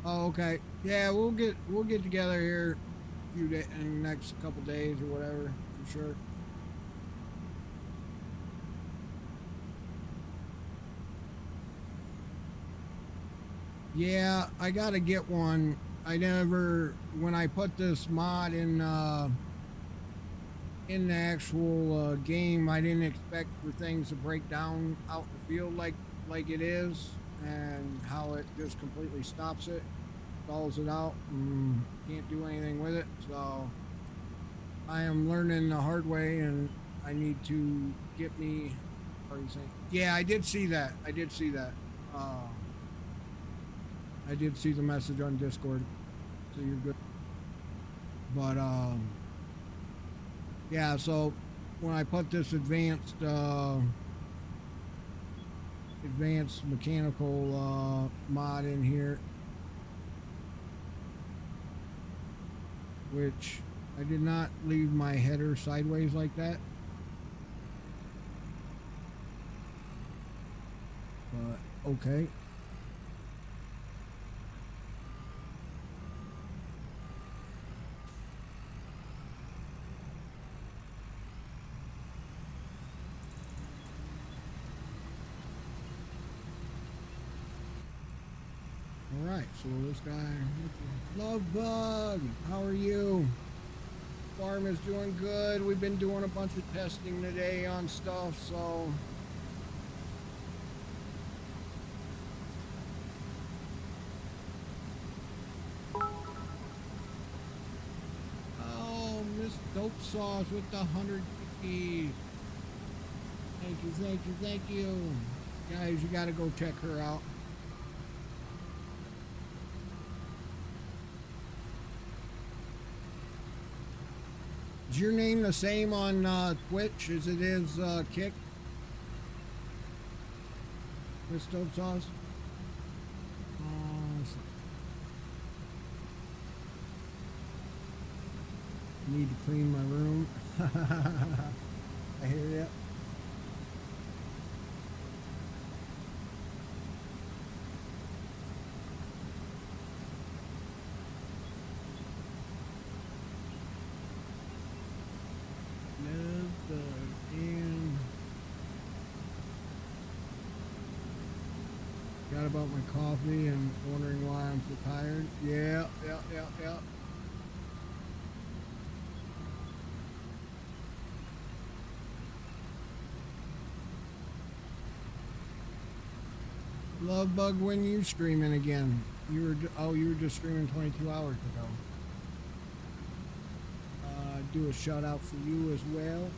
Oh, okay. Yeah, we'll get together here a few days in the next couple days or whatever, for sure. Yeah, I gotta get one. When I put this mod in the actual game, I didn't expect for things to break down out in the field like it is, and how it just completely stops it, stalls it out, and can't do anything with it. So I am learning the hard way, and I need to get me. What are you saying? Yeah, I did see that. I did see that. I did see the message on Discord, so you're good. But yeah. So when I put this advanced mechanical mod in here, which I did not leave my header sideways like that, but okay. Alright, so this guy, Love Bug, how are you? Farm is doing good. We've been doing a bunch of testing today on stuff, so oh, Miss Dope Sauce with the 100 cookies. Thank you, thank you, thank you. Guys, you gotta go check her out. Is your name the same on Twitch as it is Kick? Miss Dope Sauce? Need to clean my room. I hear ya. Forgot about my coffee and wondering why I'm so tired. Yeah. Love Bug, when you streaming again? You were just streaming 22 hours ago. Do a shout out for you as well.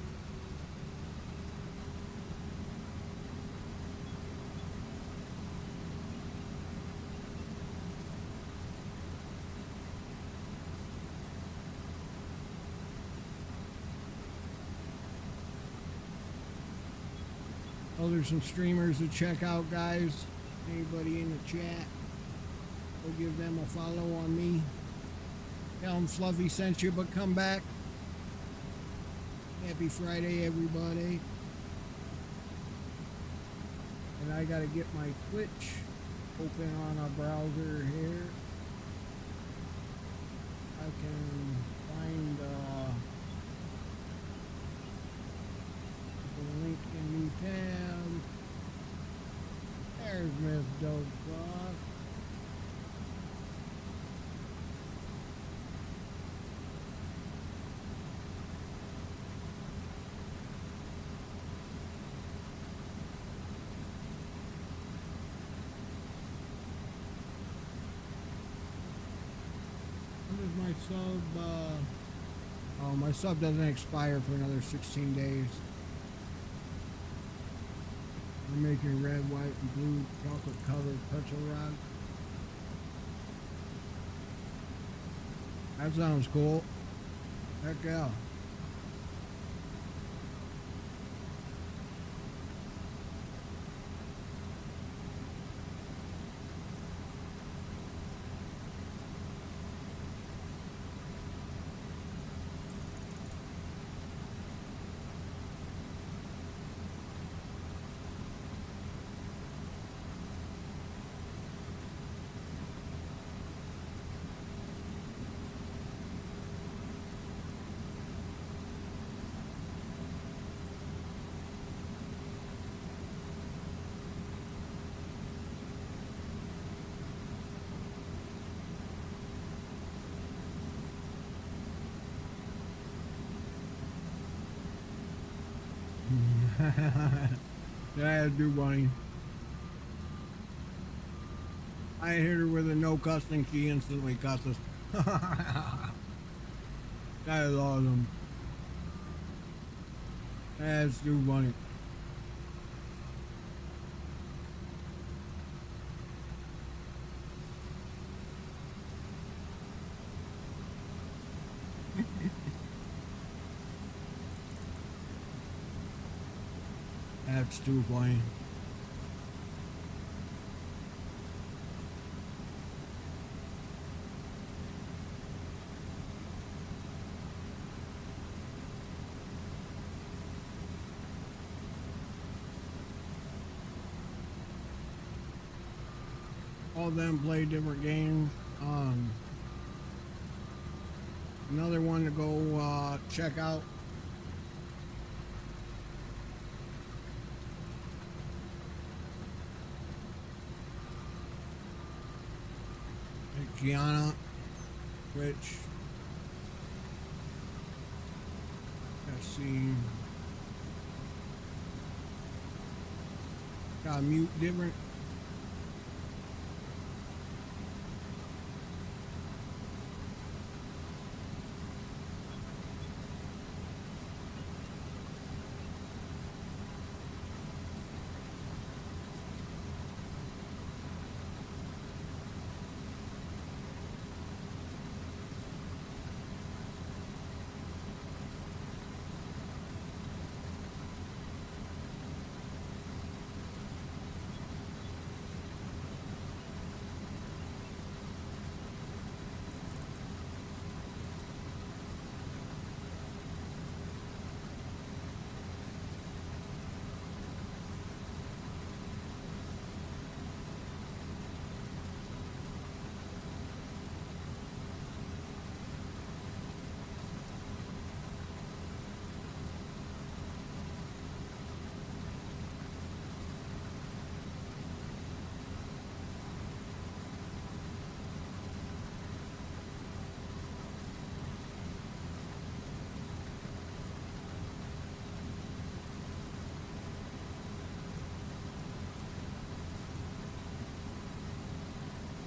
Those are some streamers to check out, guys. Anybody in the chat, go give them a follow on me. Tell them Fluffy sent you, but come back. Happy Friday, everybody. And I gotta get my Twitch open on a browser here. I can find the link in new tab. There's Miss Dogclaw. My sub, oh, my sub doesn't expire for another 16 days. I'm making red, white, and blue chocolate covered pretzel rod. That sounds cool. Heck yeah. Yeah, I do, Bunny. I hit her with a no cussing, she instantly cusses. That is awesome. That's too funny. That's too funny. All of them play different games. Another one to go check out. Gianna, Twitch. Let's see. Got mute different.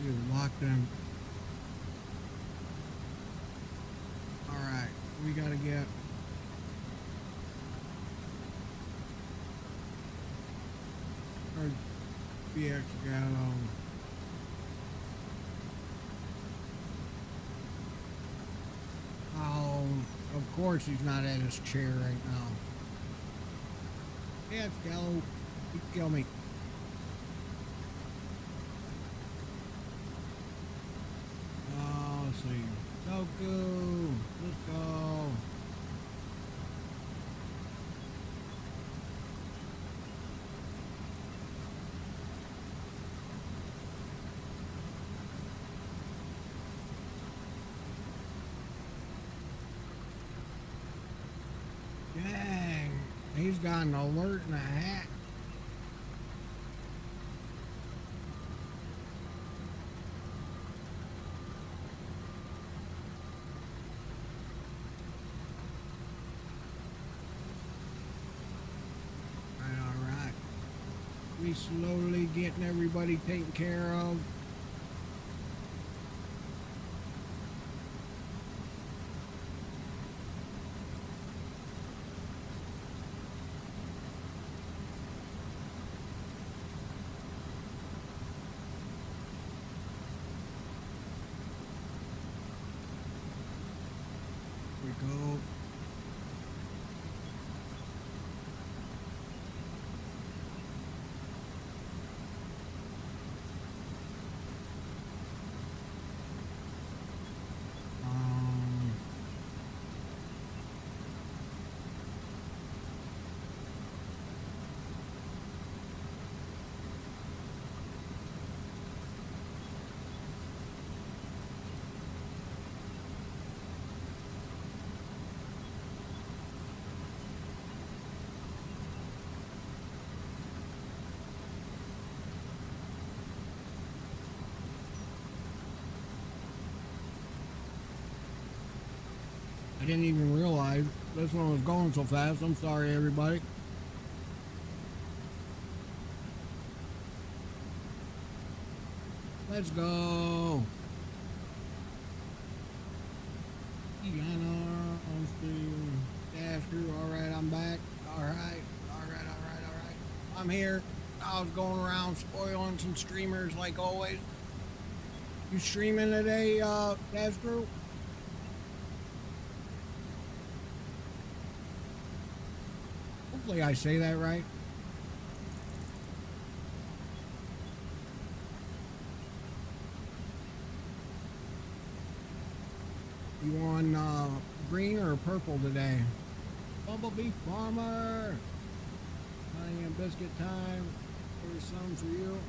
You lock them. Alright, we gotta get our BX Gallo. Oh, of course he's not at his chair right now. Yeah, it's Gallo. You kill me. Oh, let's see. Goku. Let's go. Dang. He's got an alert and a hat. Alright. We slowly getting everybody taken care of. Go. I didn't even realize this one was going so fast. I'm sorry, everybody. Let's go. Dash crew. All right, I'm back. All right. I'm here. I was going around spoiling some streamers like always. You streaming today, Dash crew? Hopefully I say that right. You on green or purple today? Bumblebee Farmer! Honey and biscuit time. There's some for you.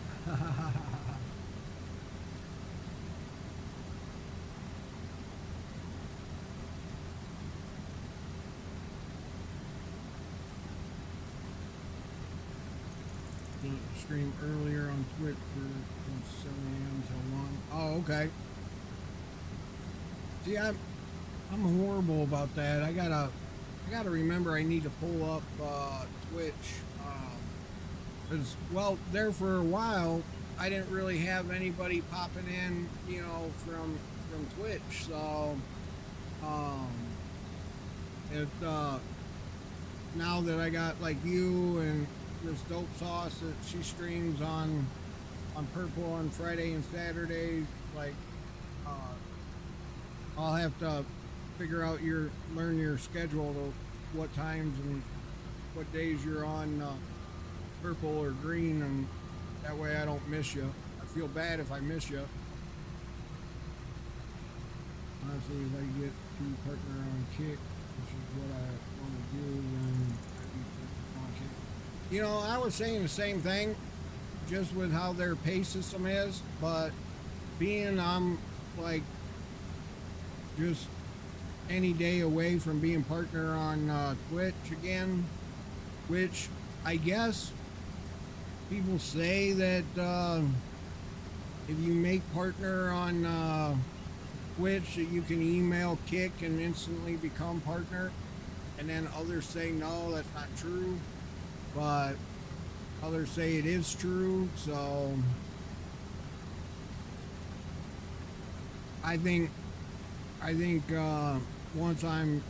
Stream earlier on Twitch from 7 a.m. till 1. Oh, okay. See, I'm horrible about that. I gotta remember I need to pull up Twitch. 'Cause, well, there for a while, I didn't really have anybody popping in, you know, from Twitch. So, now that I got like you and Miss Dope Sauce that she streams on Purple on Friday and Saturdays, like, I'll have to figure out learn your schedule to what times and what days you're on Purple or Green, and that way I don't miss you. I feel bad if I miss you. Honestly, if I get to partner on Kick, which is what I want to do, then I'd be on Kick. You know, I was saying the same thing, just with how their pay system is, but being I'm like just any day away from being partner on Twitch again, which I guess people say that if you make partner on Twitch that you can email Kick and instantly become partner, and then others say no, that's not true, but others say it is true. So I think once I'm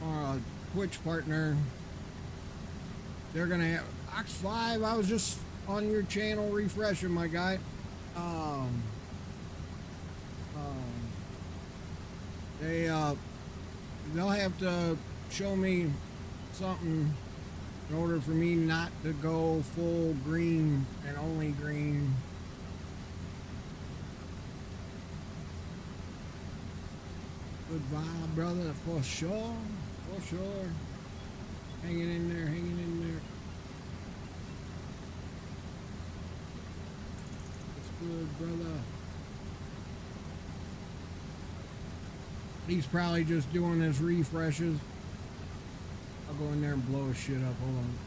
a Twitch partner, they're gonna have Ox 5. I was just on your channel refreshing, my guy. They'll have to show me something in order for me not to go full green and only green. Good vibe, brother, for sure. For sure. Hanging in there, hanging in there. It's good, brother. He's probably just doing his refreshes. I'll go in there and blow his shit up. Hold on.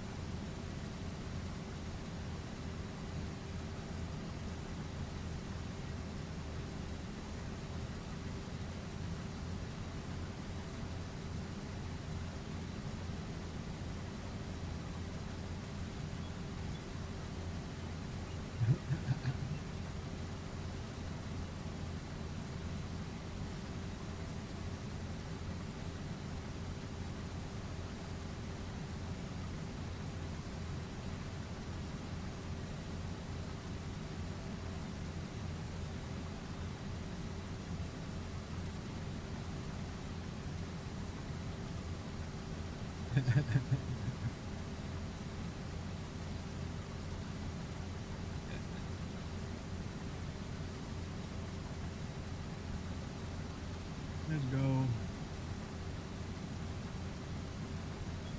Let's go.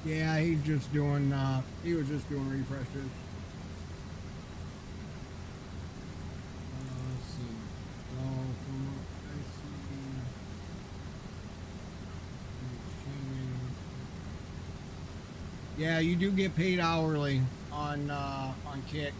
Yeah, he's just doing, he was just doing refreshes. Let's see. So, from what I see, yeah, you do get paid hourly on Kick.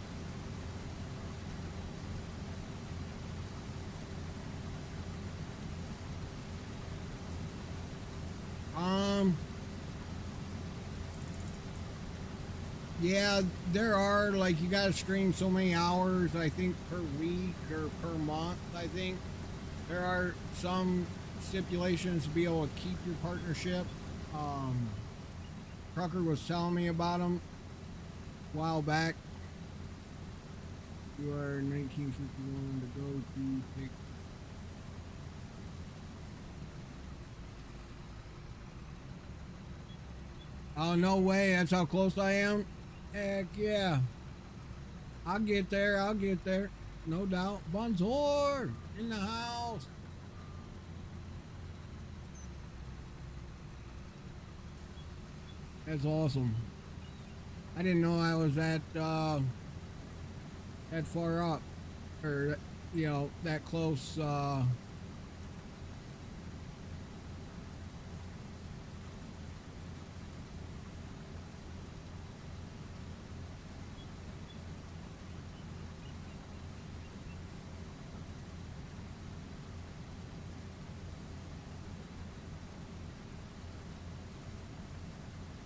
Yeah, there are, like, you gotta stream so many hours, I think, per week or per month, I think. There are some stipulations to be able to keep your partnership. Trucker was telling me about them a while back. You are 1951 to go to pick. Oh, no way, that's how close I am? Heck yeah. I'll get there, I'll get there. No doubt. Bonjour in the house. That's awesome. I didn't know I was that far up. Or, you know, that close,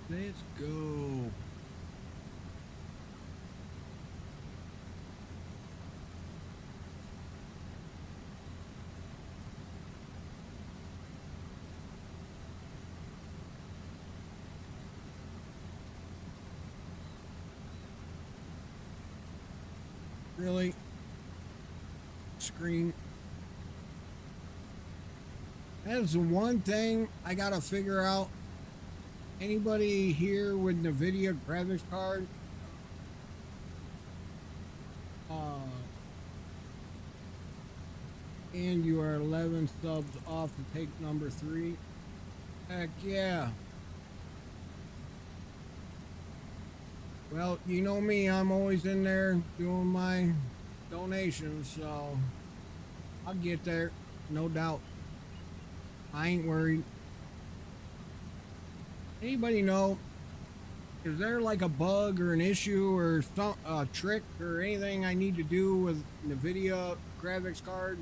let's go. Really? Screen. That is the one thing I gotta figure out. Anybody here with NVIDIA graphics card? And you are 11 subs off to take number 3. Heck yeah. Well, you know me, I'm always in there doing my donations, so I'll get there, no doubt. I ain't worried. Anybody know, is there like a bug or an issue or some trick or anything I need to do with NVIDIA graphics card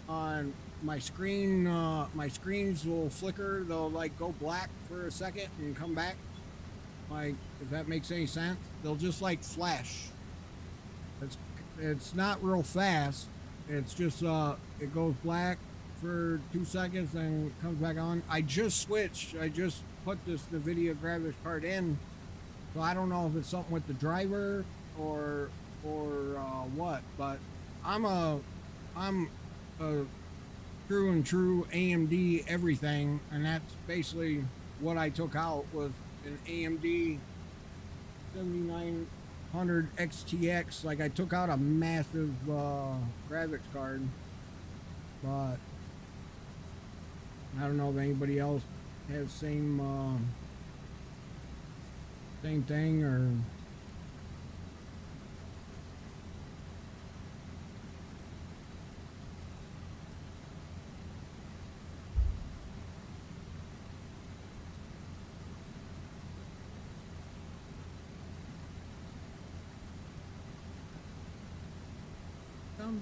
on my screen? My screens will flicker, they'll like go black for a second and come back. Like, if that makes any sense, they'll just like flash. It's not real fast. It's just it goes black for 2 seconds and comes back on. I just switched. I just put this NVIDIA graphics card in, so I don't know if it's something with the driver or what. But I'm a true and true AMD everything, and that's basically what I took out was an AMD 7900 XTX. Like, I took out a massive graphics card, but I don't know if anybody else has same thing or.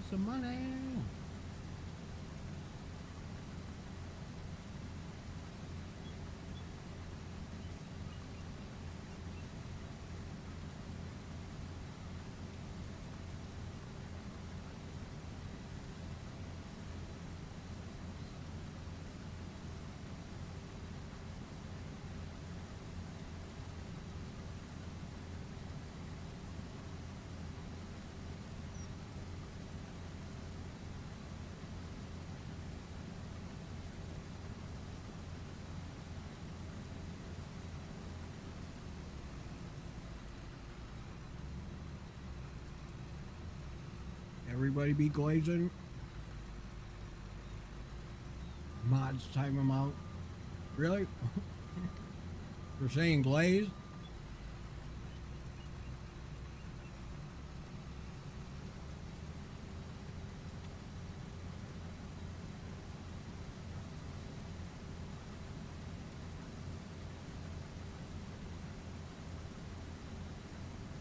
Some money. Everybody be glazing. Mods time them out. Really? They're saying glaze?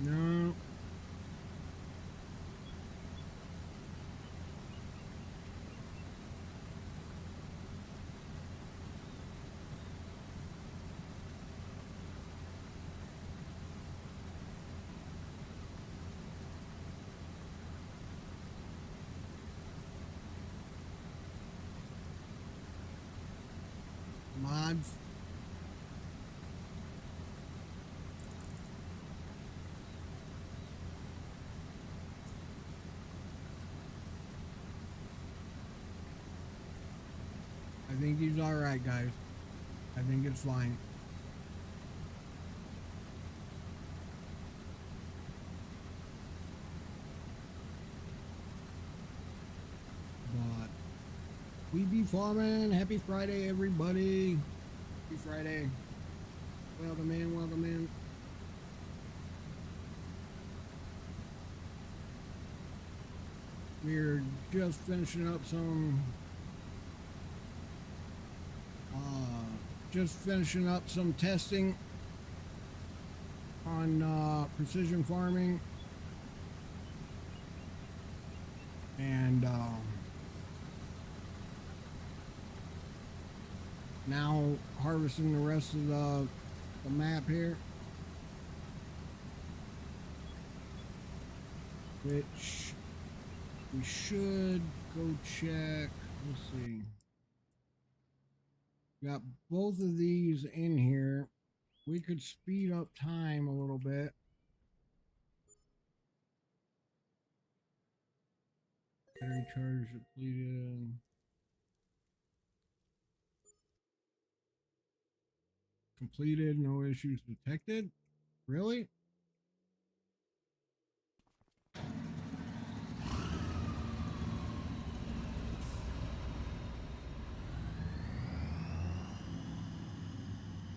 No. Mods. I think he's alright, guys. I think it's fine. But we be farming. Happy Friday, everybody. Happy Friday. Welcome in, welcome in. We're just finishing up some testing on precision farming, and now harvesting the rest of the map here, which we should go check. Let's see. Got both of these in here. We could speed up time a little bit. Battery charge depleted. Completed, no issues detected. Really?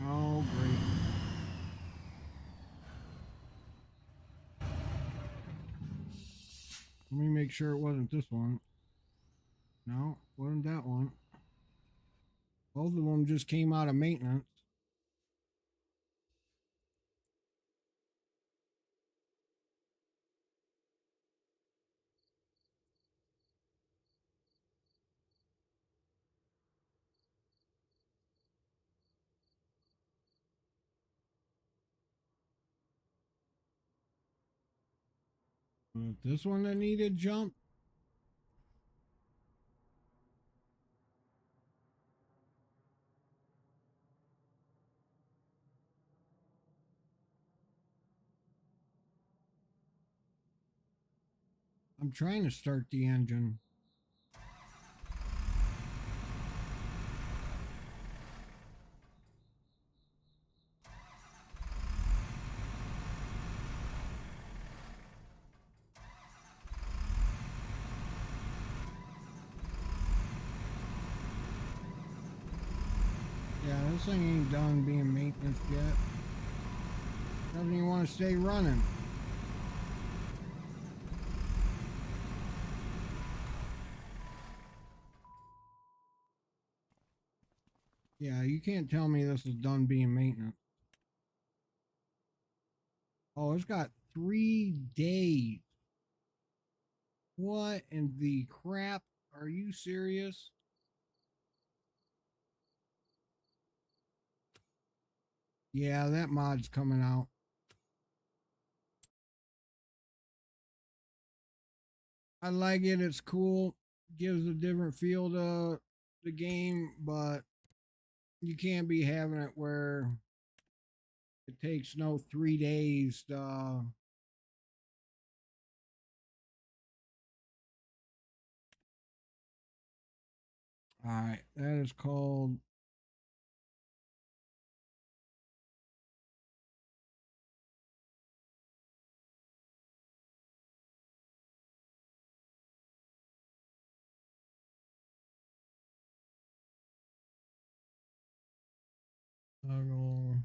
Oh, great. Let me make sure it wasn't this one. No, wasn't that one. Both of them just came out of maintenance. This one that needed jump. I'm trying to start the engine. this thing ain't done being maintenance yet. Doesn't even want to stay running. Yeah, you can't tell me this is done being maintenance. Oh, it's got 3 days. What in the crap? Are you serious? Yeah, that mod's coming out. I like it. It's cool. Gives a different feel to the game, but you can't be having it where it takes no 3 days to. Alright, that is called. Toggle.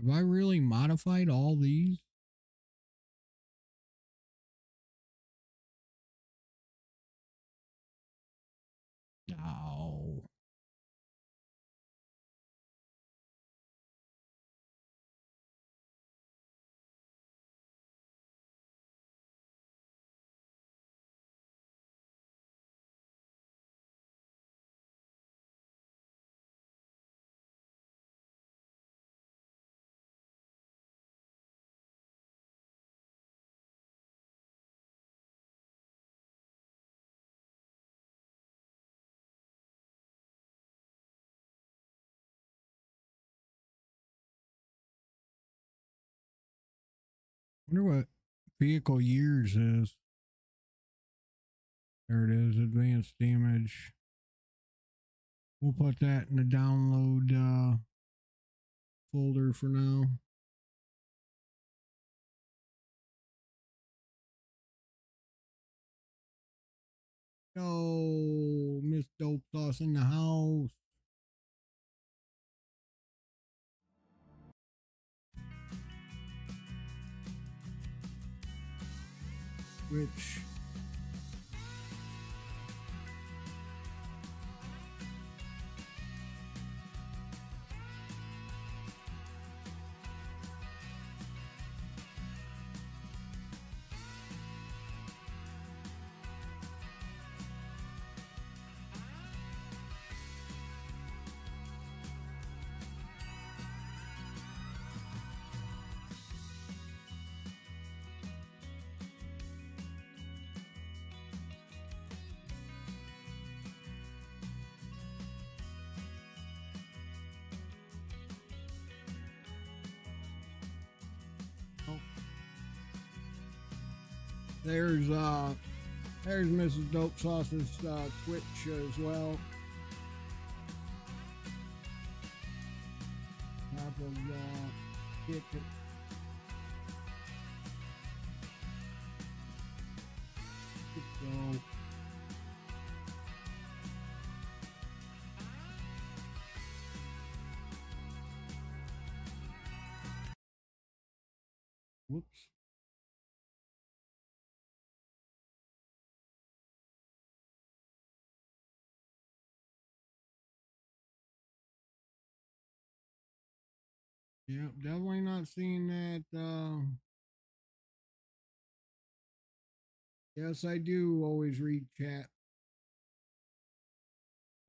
Have I really modified all these? No. Wonder what vehicle years is. There it is, advanced damage. We'll put that in the download folder for now. Oh, Miss Dope Sauce in the house. Which there's Mrs. Dope Sauce's Twitch as well. Type of kick it. So whoops. Yep, definitely not seeing that. Yes, I do always read chat.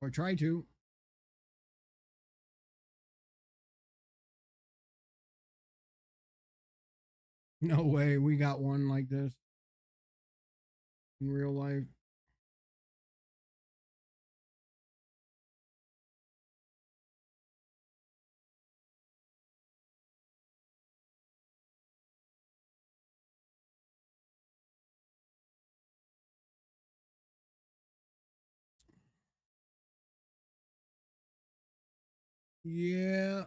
Or try to. No way, we got one like this in real life. Yeah,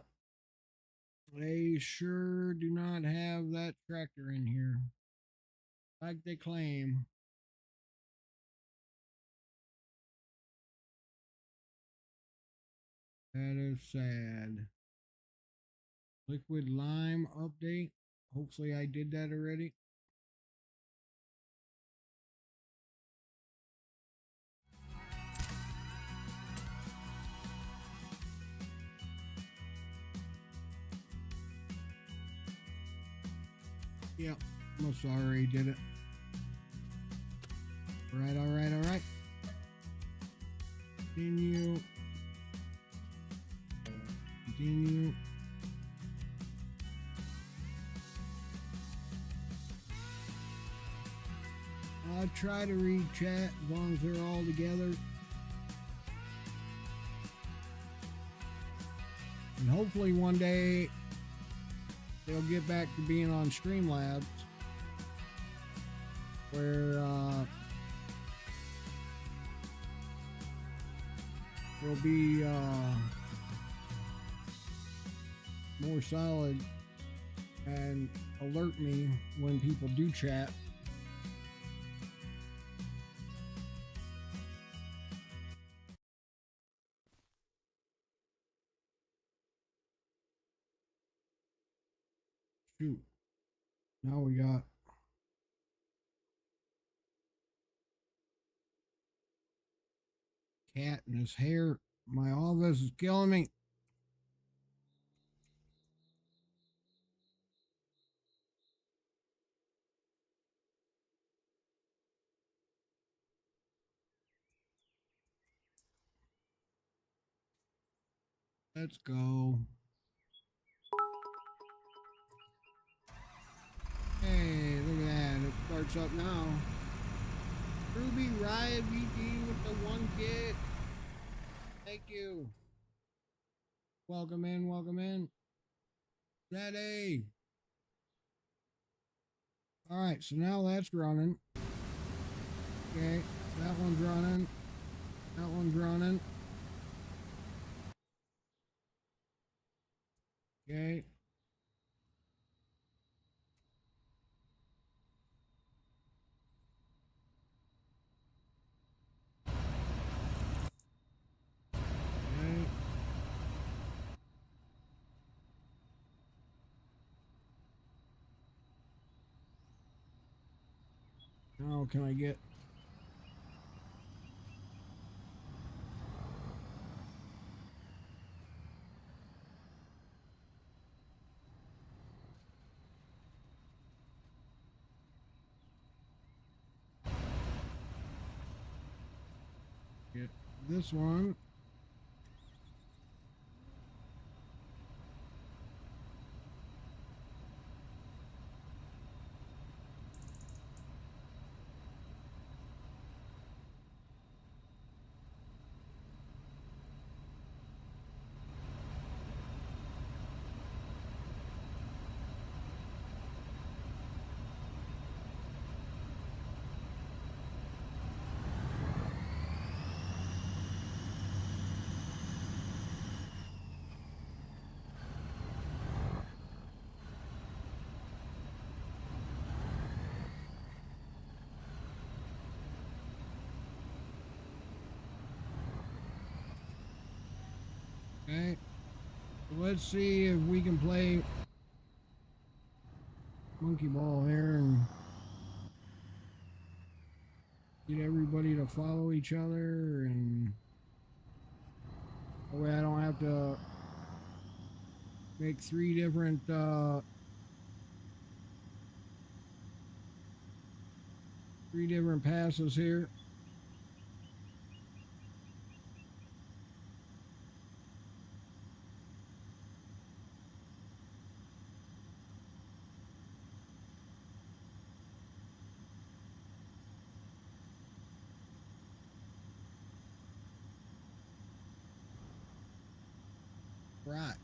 they sure do not have that tractor in here, like they claim. That is sad. Liquid lime update. Hopefully I did that already. Yep, I'm sorry, did it. Alright, alright, alright. Continue. Continue. I'll try to read chat as long as they're all together. And hopefully one day they'll get back to being on Streamlabs, where they'll be more solid and alert me when people do chat. Shoot. Now we got cat and his hair. My office is killing me. Let's go. Hey, look at that. It starts up now. Ruby Riot VG with the 1 kick. Thank you. Welcome in, welcome in. Daddy. Alright, so now that's running. Okay, that one's running. That one's running. Okay. Okay. Now can I get... get this one? Okay. So let's see if we can play monkey ball here and get everybody to follow each other, and that way I don't have to make three different passes here. Right.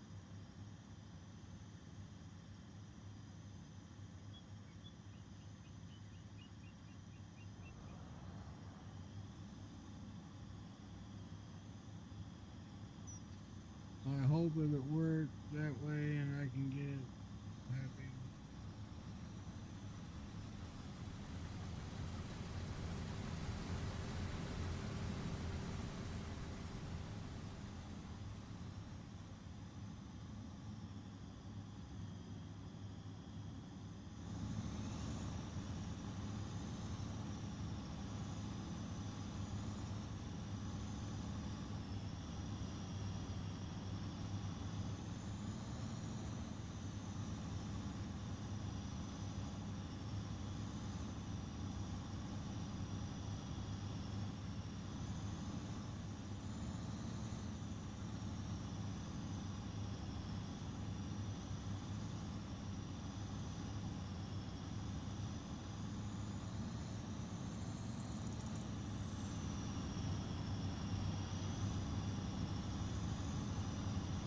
I hope if it works that way and I can get happy.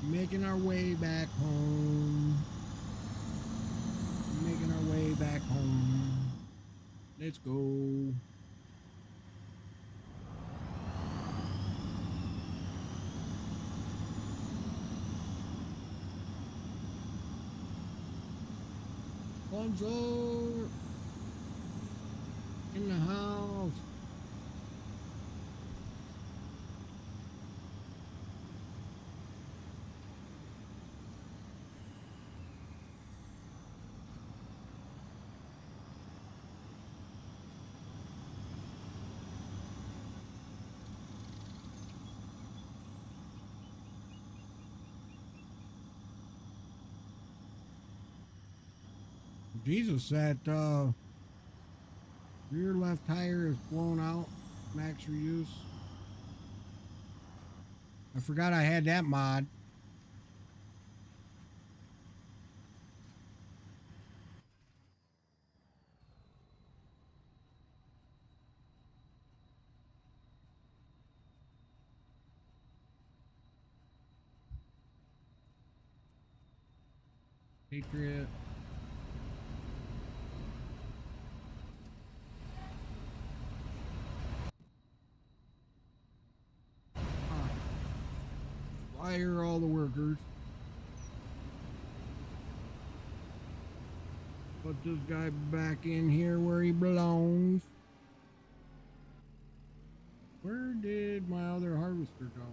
Making our way back home. Making our way back home. Let's go. Bonzo in the house. Jesus, that rear left tire is blown out. Max reuse. I forgot I had that mod. Patriot. Fire all the workers. Put this guy back in here where he belongs. Where did my other harvester go?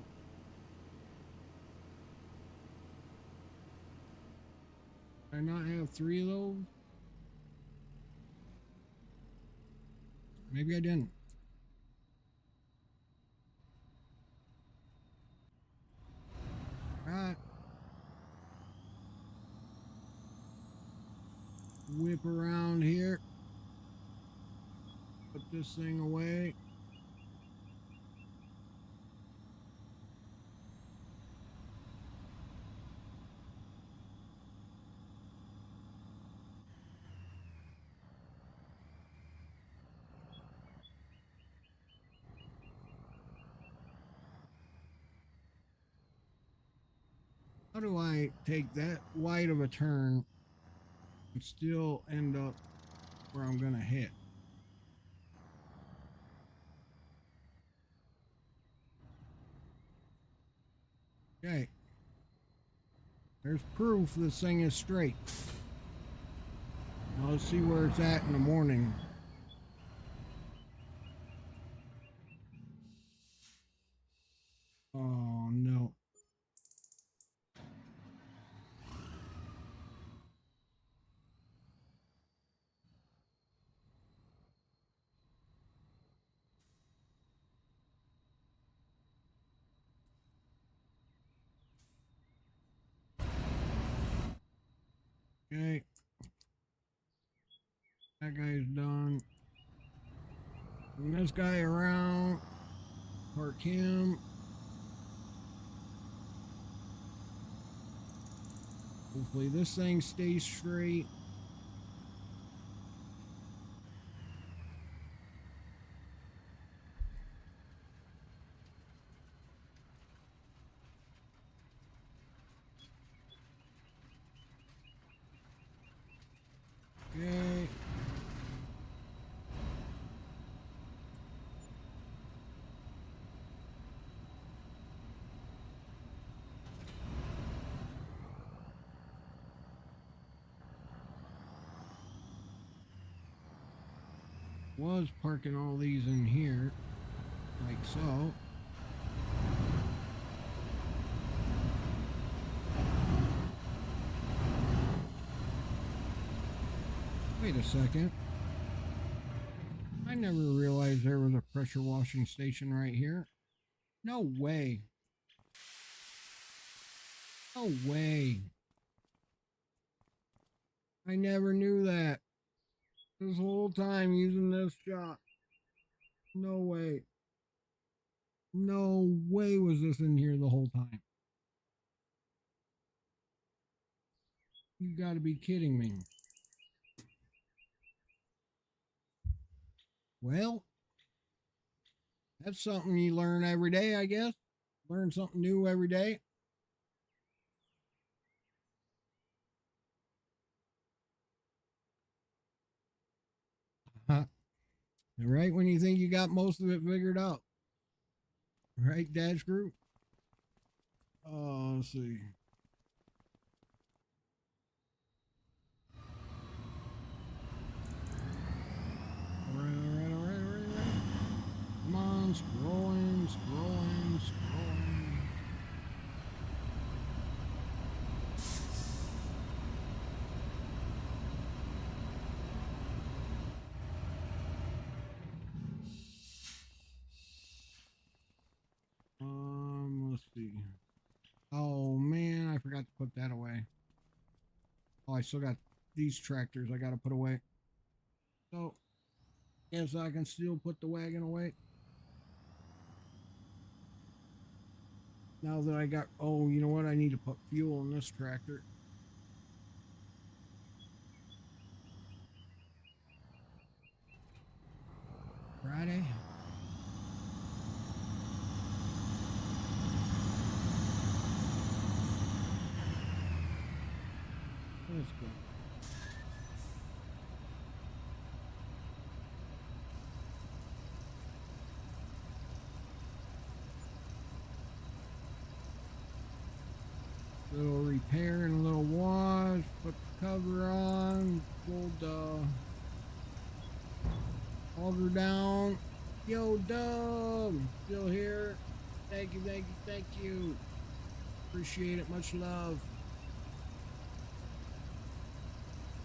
Did I not have 3 of those? Maybe I didn't. Alright. Whip around here. Put this thing away. How do I take that wide of a turn and still end up where I'm gonna hit? Okay. There's proof this thing is straight. Now let's see where it's at in the morning. Oh no. Okay. That guy's done. Bring this guy around. Park him. Hopefully this thing stays straight. Okay. was parking all these in here, like so. Wait a second. I never realized there was a pressure washing station right here. No way. No way. I never knew that. This whole time using this shop. No way. No way was this in here the whole time. You gotta be kidding me. Well, that's something you learn every day, I guess. Learn something new every day. Right when you think you got most of it figured out. Right, Dad's group? Oh, let's see. All right. Come on, scrolling. Let's see. Oh man, I forgot to put that away. Oh, I still got these tractors I gotta put away. So, guess I can still put the wagon away. Now that I got, oh, you know what? I need to put fuel in this tractor. Friday. Let's go. Little repair and a little wash. Put the cover on. Pull the auger down. Yo, Dub, still here. Thank you. Appreciate it. Much love.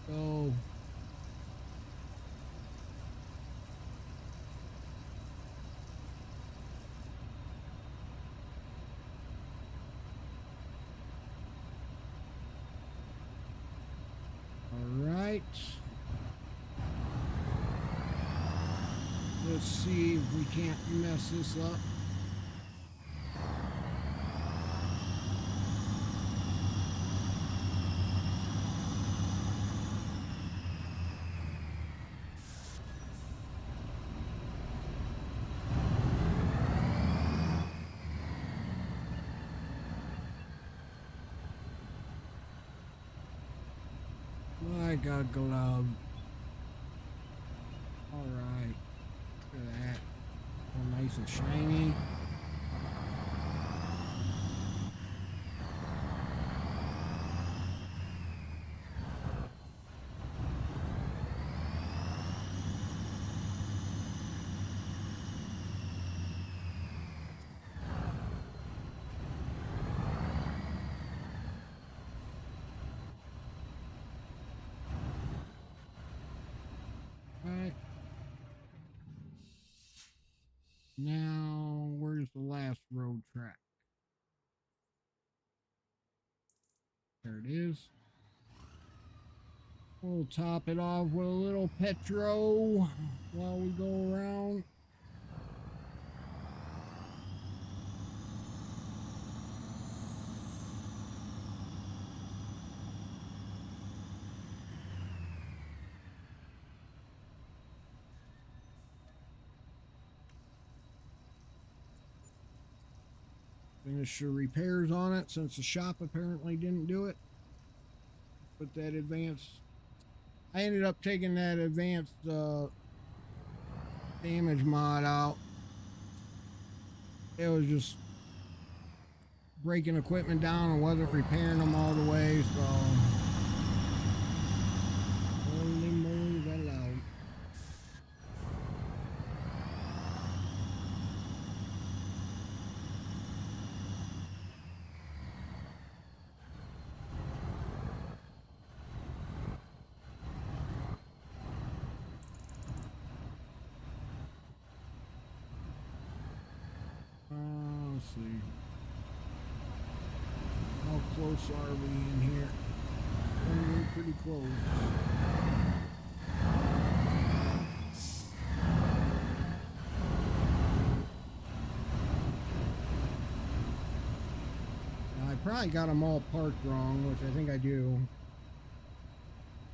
Go. All right. Let's see if we can't mess this up. I got gloves. All right. Look at that. All nice and shiny. Right. Now, where's the last road track? There it is. We'll top it off with a little petro while we go around. Finish the repairs on it since the shop apparently didn't do it. Put that advanced. I ended up taking that advanced damage mod out. It was just breaking equipment down and wasn't repairing them all the way, so holy moly, that loud. close are we in here? We're pretty close. Now, I probably got them all parked wrong, which I think I do.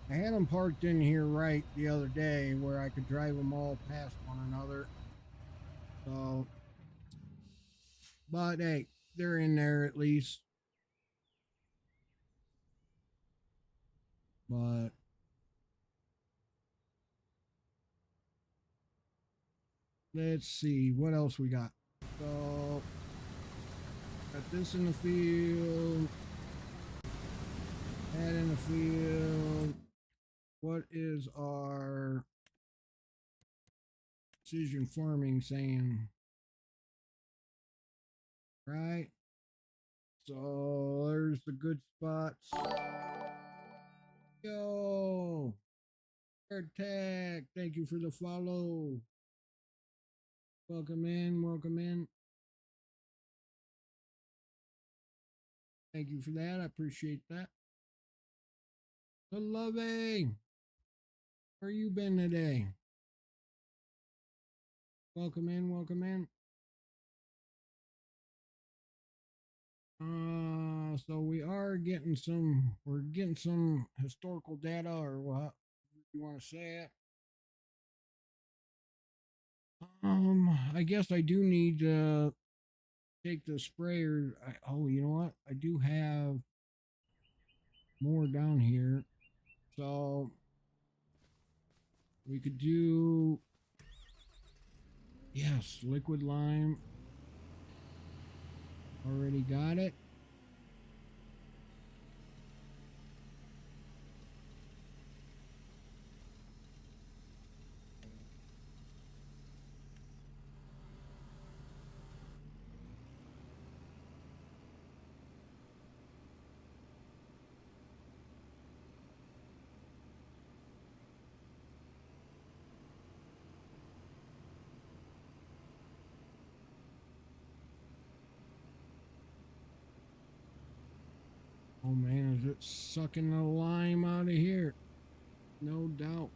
I had them parked in here right the other day where I could drive them all past one another. So, but hey, they're in there at least. But let's see what else we got. So, got this in the field. That in the field. What is our precision farming saying? Right? So there's the good spots. Yo! Attack! Thank you for the follow. Welcome in, welcome in. Thank you for that. I appreciate that. Good loving. Where you been today? Welcome in, welcome in. So we're getting some historical data, or what you want to say it. I guess I do need to take the sprayer. Oh, you know what? I do have more down here. So we could do, yes, liquid lime. Already got it. Oh man, is it sucking the lime out of here? No doubt.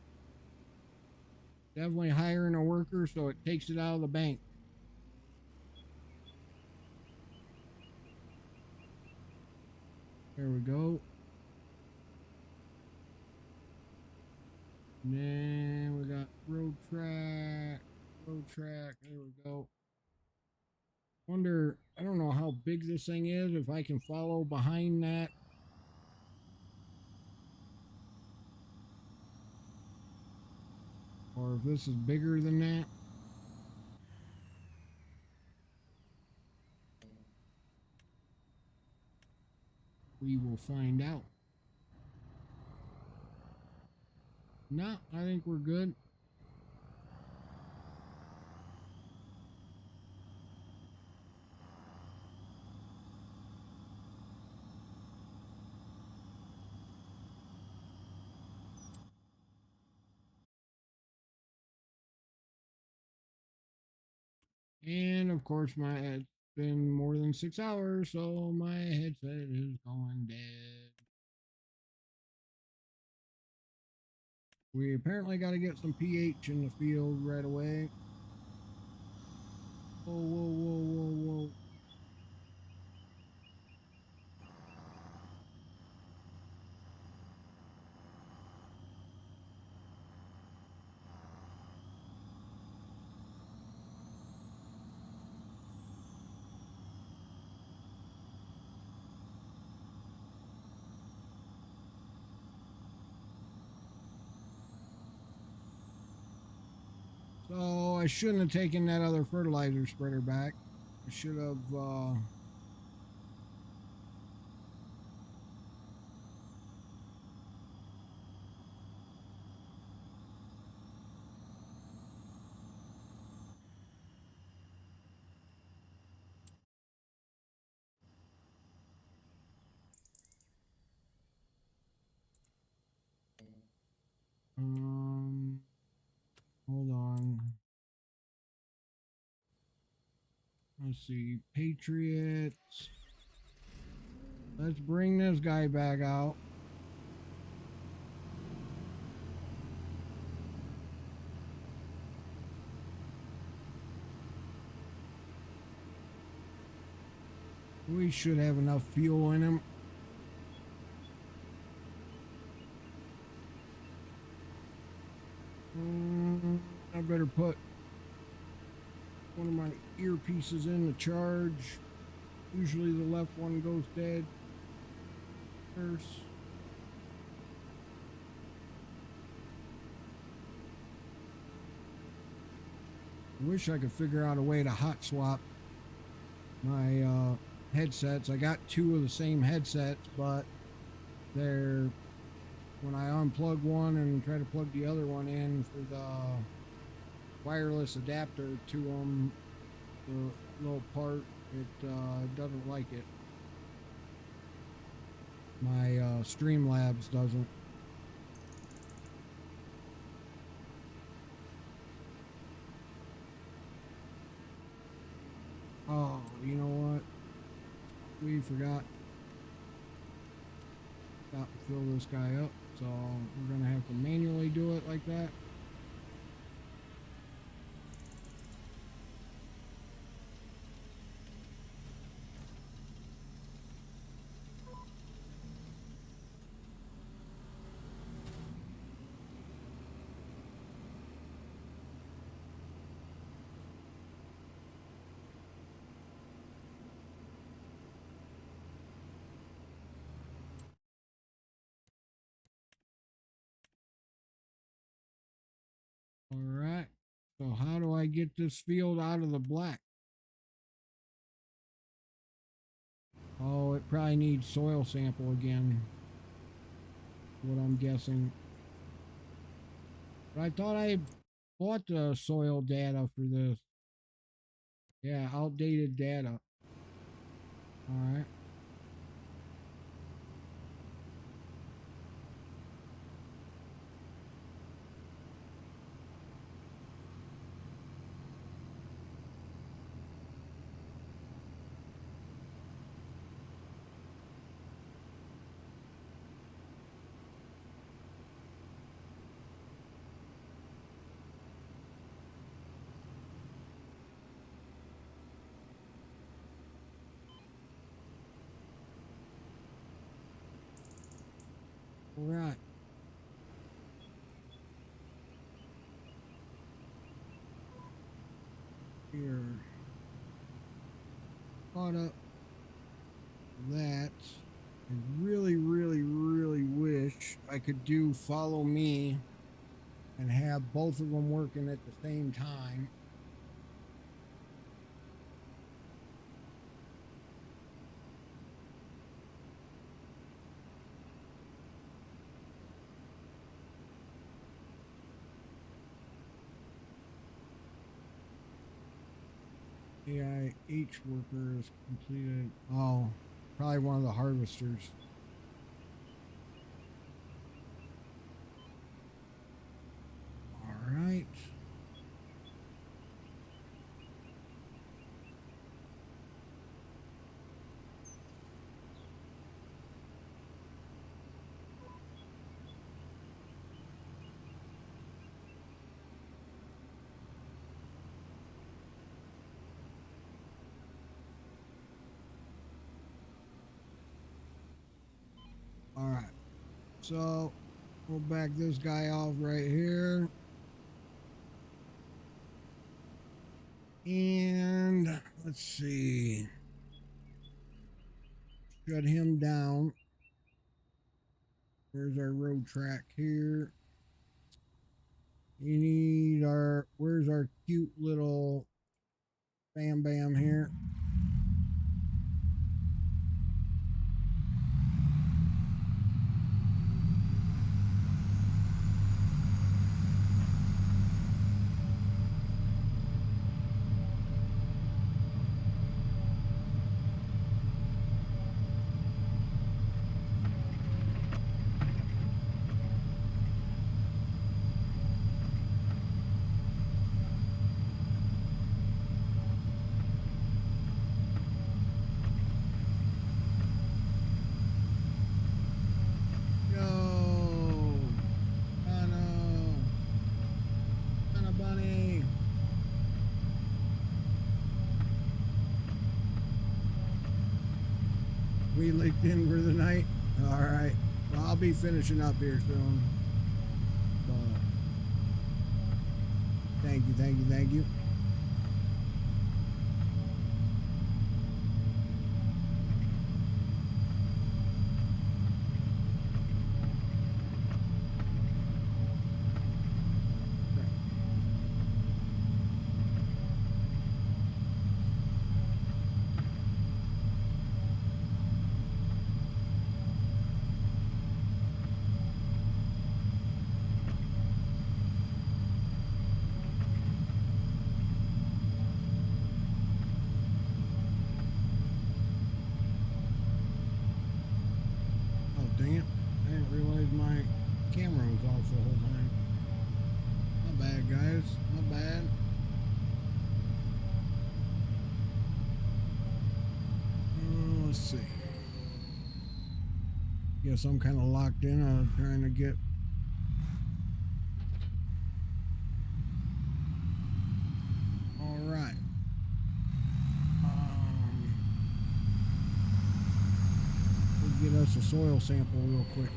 Definitely hiring a worker so it takes it out of the bank. There we go. And then we got road track. There we go. Wonder, I don't know how big this thing is, if I can follow behind that. Or if this is bigger than that. We will find out. No, I think we're good. And of course, it's been more than 6 hours, so my headset is going dead. We apparently got to get some pH in the field right away. Whoa, whoa, whoa, whoa, whoa. So I shouldn't have taken that other fertilizer spreader back. I should have, hold on. Let's see, Patriots. Let's bring this guy back out. We should have enough fuel in him. I better put one of my earpieces in to charge. Usually the left one goes dead first. I wish I could figure out a way to hot swap my headsets. I got two of the same headsets, but they're, when I unplug one and try to plug the other one in for the wireless adapter to them, the little part, it doesn't like it. My Streamlabs doesn't. Oh, you know what? We forgot to fill this guy up, so we're gonna have to manually do it like that. All right. So how do I get this field out of the black? Oh, it probably needs soil sample again. What I'm guessing. But I thought I bought the soil data for this. Yeah, outdated data. All right. All right. Here. Caught up that. I really, really, really wish I could do follow me and have both of them working at the same time. AIH worker is completed. Oh, probably one of the harvesters. All right. All right. So we'll back this guy off right here. And let's see. Shut him down. Where's our road track here? We need our, where's our cute little Bam Bam here? me licked in for the night. All right. Well, I'll be finishing up here soon. Thank you, thank you, thank you. Dang it. I didn't realize my camera was off the whole time. My bad, guys. My bad. Let's see. Guess I'm kind of locked in on trying to get... All right. We'll get us a soil sample real quick.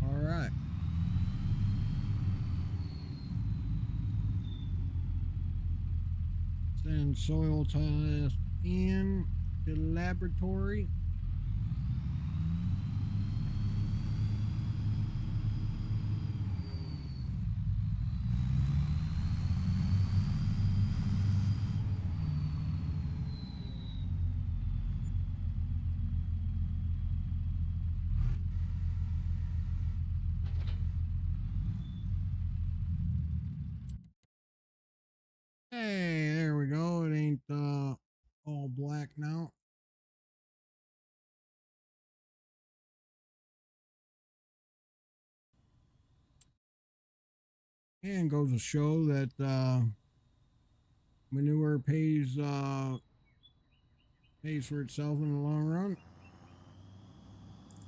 All right. Send soil test in the laboratory. Hey, there we go. It ain't all black now. And goes to show that manure pays for itself in the long run.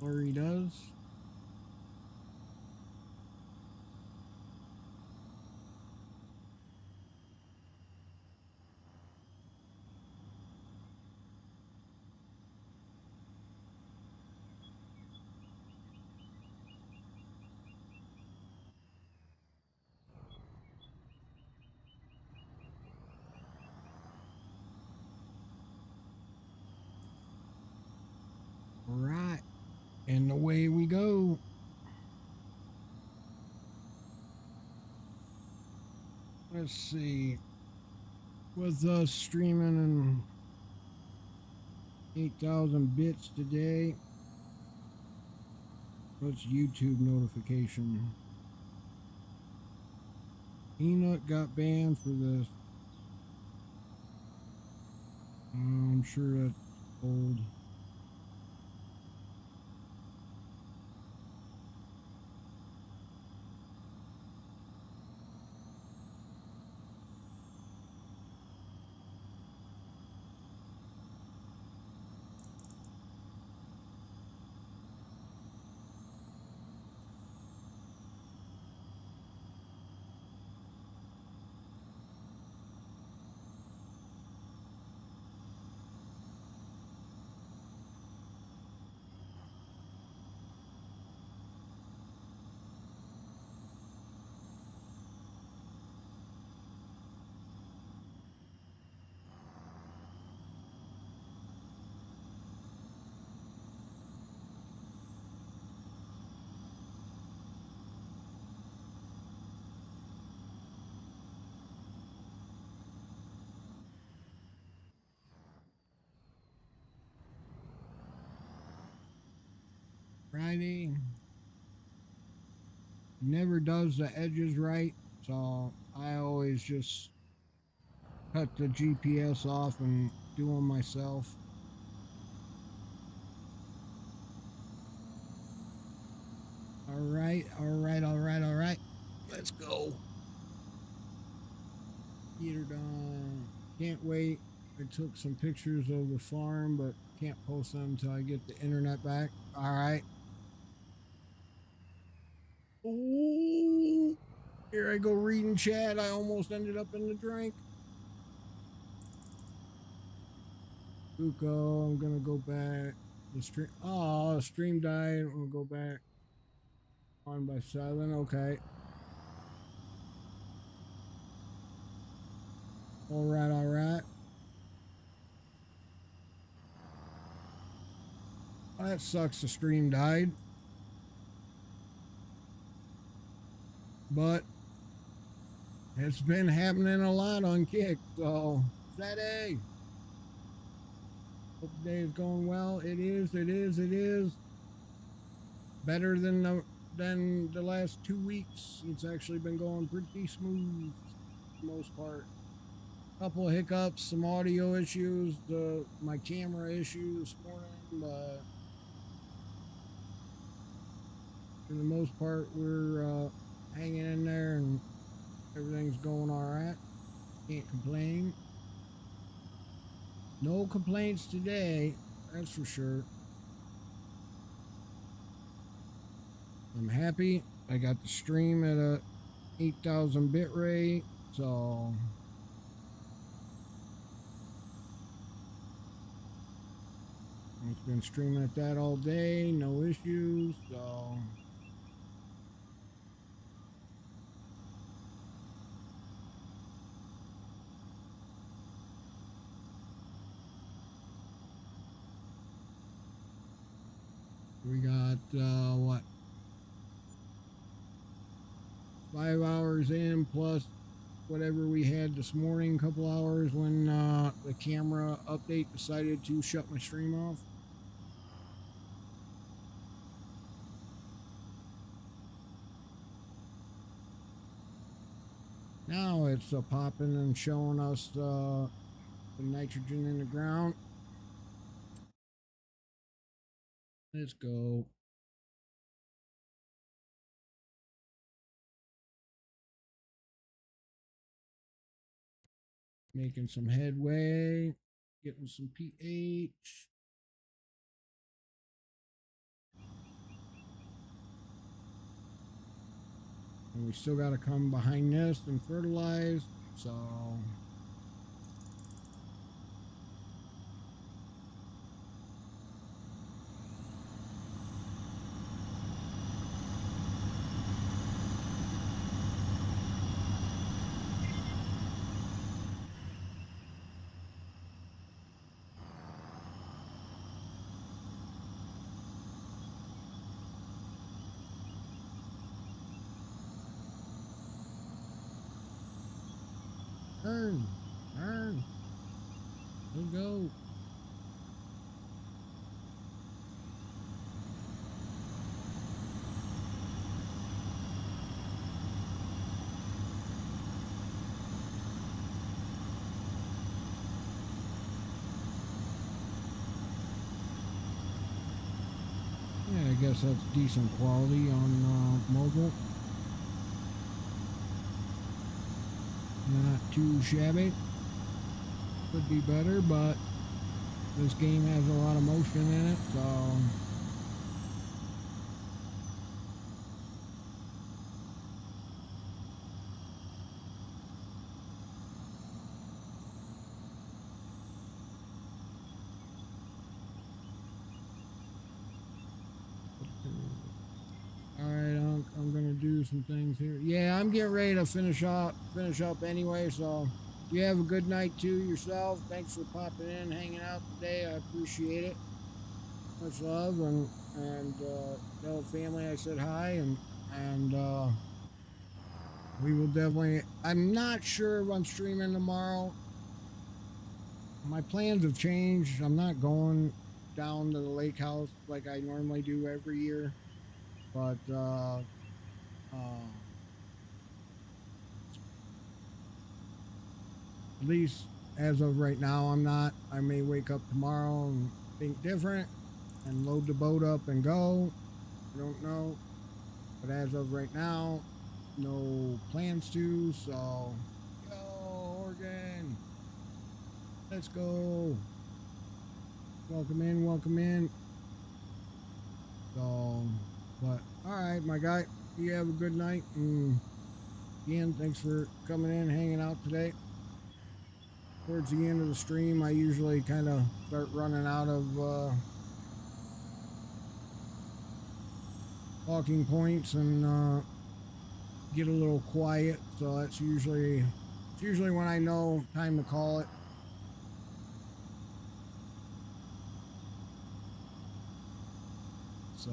Or he does. Right. And away we go. Let's see. With us streaming in 8,000 bits today. What's YouTube notification? Peanut got banned for this. I'm sure that's old. Friday never does the edges right, so I always just cut the GPS off and do them myself. Alright, alright, alright, alright. Let's go. Heater done. Can't wait. I took some pictures of the farm, but can't post them until I get the internet back. Alright. Ooh. Here I go reading chat. I almost ended up in the drink. Gooooooo, I'm gonna go back. The stream. Oh, the stream died. I'm gonna go back on by 7. Okay. Alright, alright. Well, that sucks. The stream died. But it's been happening a lot on Kick, so Saturday. Hope the day is going well. It is, it is, it is. Better than the last 2 weeks. It's actually been going pretty smooth for the most part. Couple of hiccups, some audio issues, my camera issue this morning, but for the most part we're hanging in there and everything's going all right. Can't complain. No complaints today, that's for sure. I'm happy. I got the stream at a 8,000 bit rate, so I've been streaming at that all day, no issues, so we got what, 5 hours in plus whatever we had this morning, couple hours when the camera update decided to shut my stream off. Now it's popping and showing us the nitrogen in the ground. Let's go. Making some headway, getting some pH. And we still got to come behind this and fertilize, so turn. Let's go. Yeah, I guess that's decent quality on mobile. Not too shabby. Could be better, but this game has a lot of motion in it, so I'm gonna do some things here. Yeah, I'm getting ready to finish up anyway, so you have a good night too yourself. Thanks for popping in, hanging out today. I appreciate it. Much love, and tell the family I said hi, and we will definitely. I'm not sure if I'm streaming tomorrow. My plans have changed. I'm not going down to the lake house like I normally do every year, but at least as of right now, I'm not. I may wake up tomorrow and think different and load the boat up and go. I don't know. But as of right now, no plans to, so yo, Oregon, let's go. Welcome in, welcome in. So, but all right, my guy, you have a good night. And again, thanks for coming in, hanging out today. Towards the end of the stream, I usually kind of start running out of talking points and get a little quiet. So that's usually when I know time to call it. So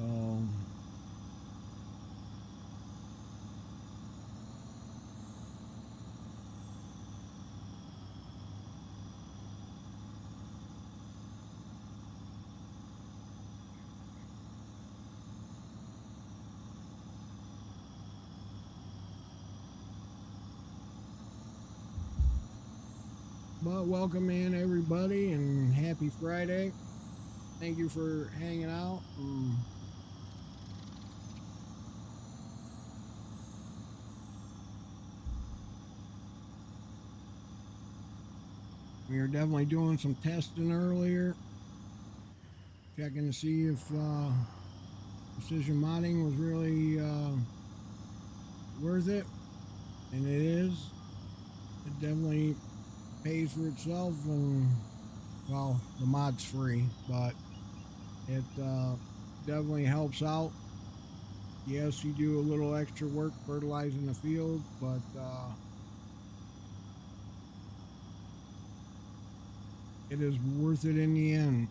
but welcome in everybody and happy Friday. Thank you for hanging out. We were definitely doing some testing earlier, checking to see if precision modding was really worth it, and it is. It definitely pays for itself, and well, the mod's free, but it definitely helps out. Yes, you do a little extra work fertilizing the field, but it is worth it in the end.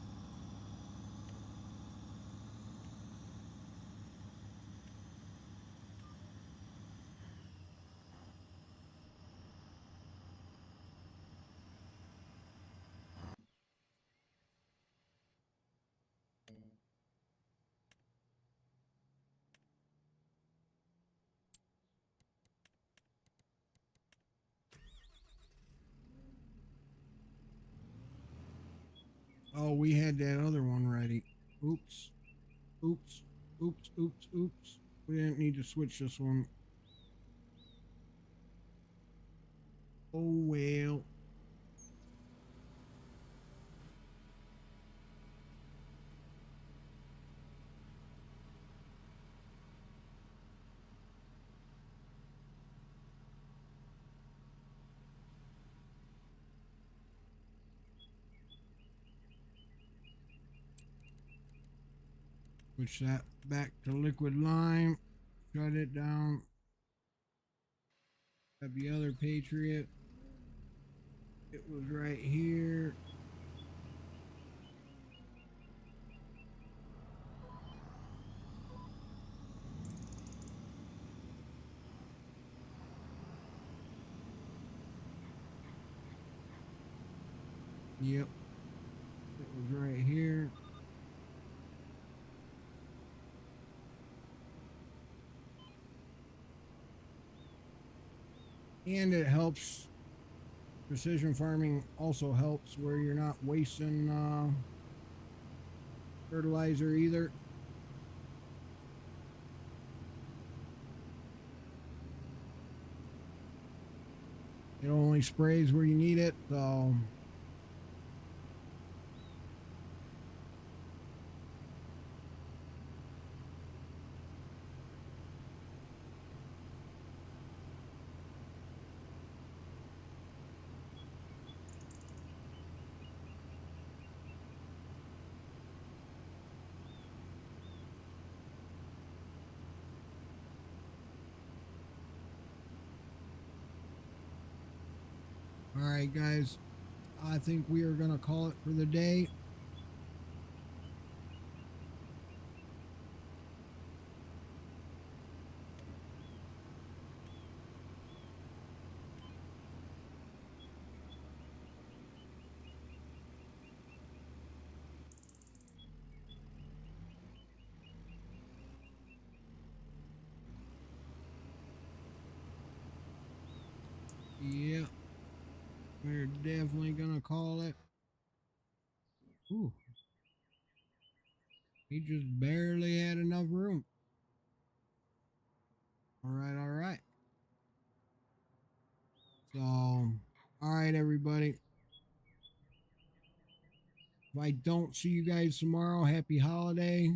Oh, we had that other one ready. Oops. Oops. Oops. Oops. Oops. We didn't need to switch this one. Oh, well. Switch that back to liquid lime. Shut it down. Have the other Patriot. It was right here. Yep. It was right here. And it helps. Precision farming also helps where you're not wasting fertilizer either. It only sprays where you need it, so all right, guys. I think we are gonna call it for the day. Yeah, we're definitely gonna call it. Ooh, he just barely had enough room. All right, all right. So, all right, everybody. If I don't see you guys tomorrow, happy holiday.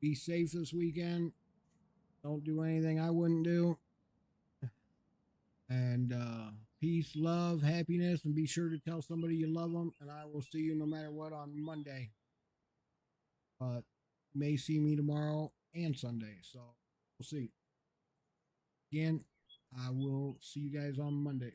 Be safe this weekend. Don't do anything I wouldn't do. And peace, love, happiness, and be sure to tell somebody you love them. And I will see you no matter what on Monday. But you may see me tomorrow and Sunday. So we'll see. Again, I will see you guys on Monday.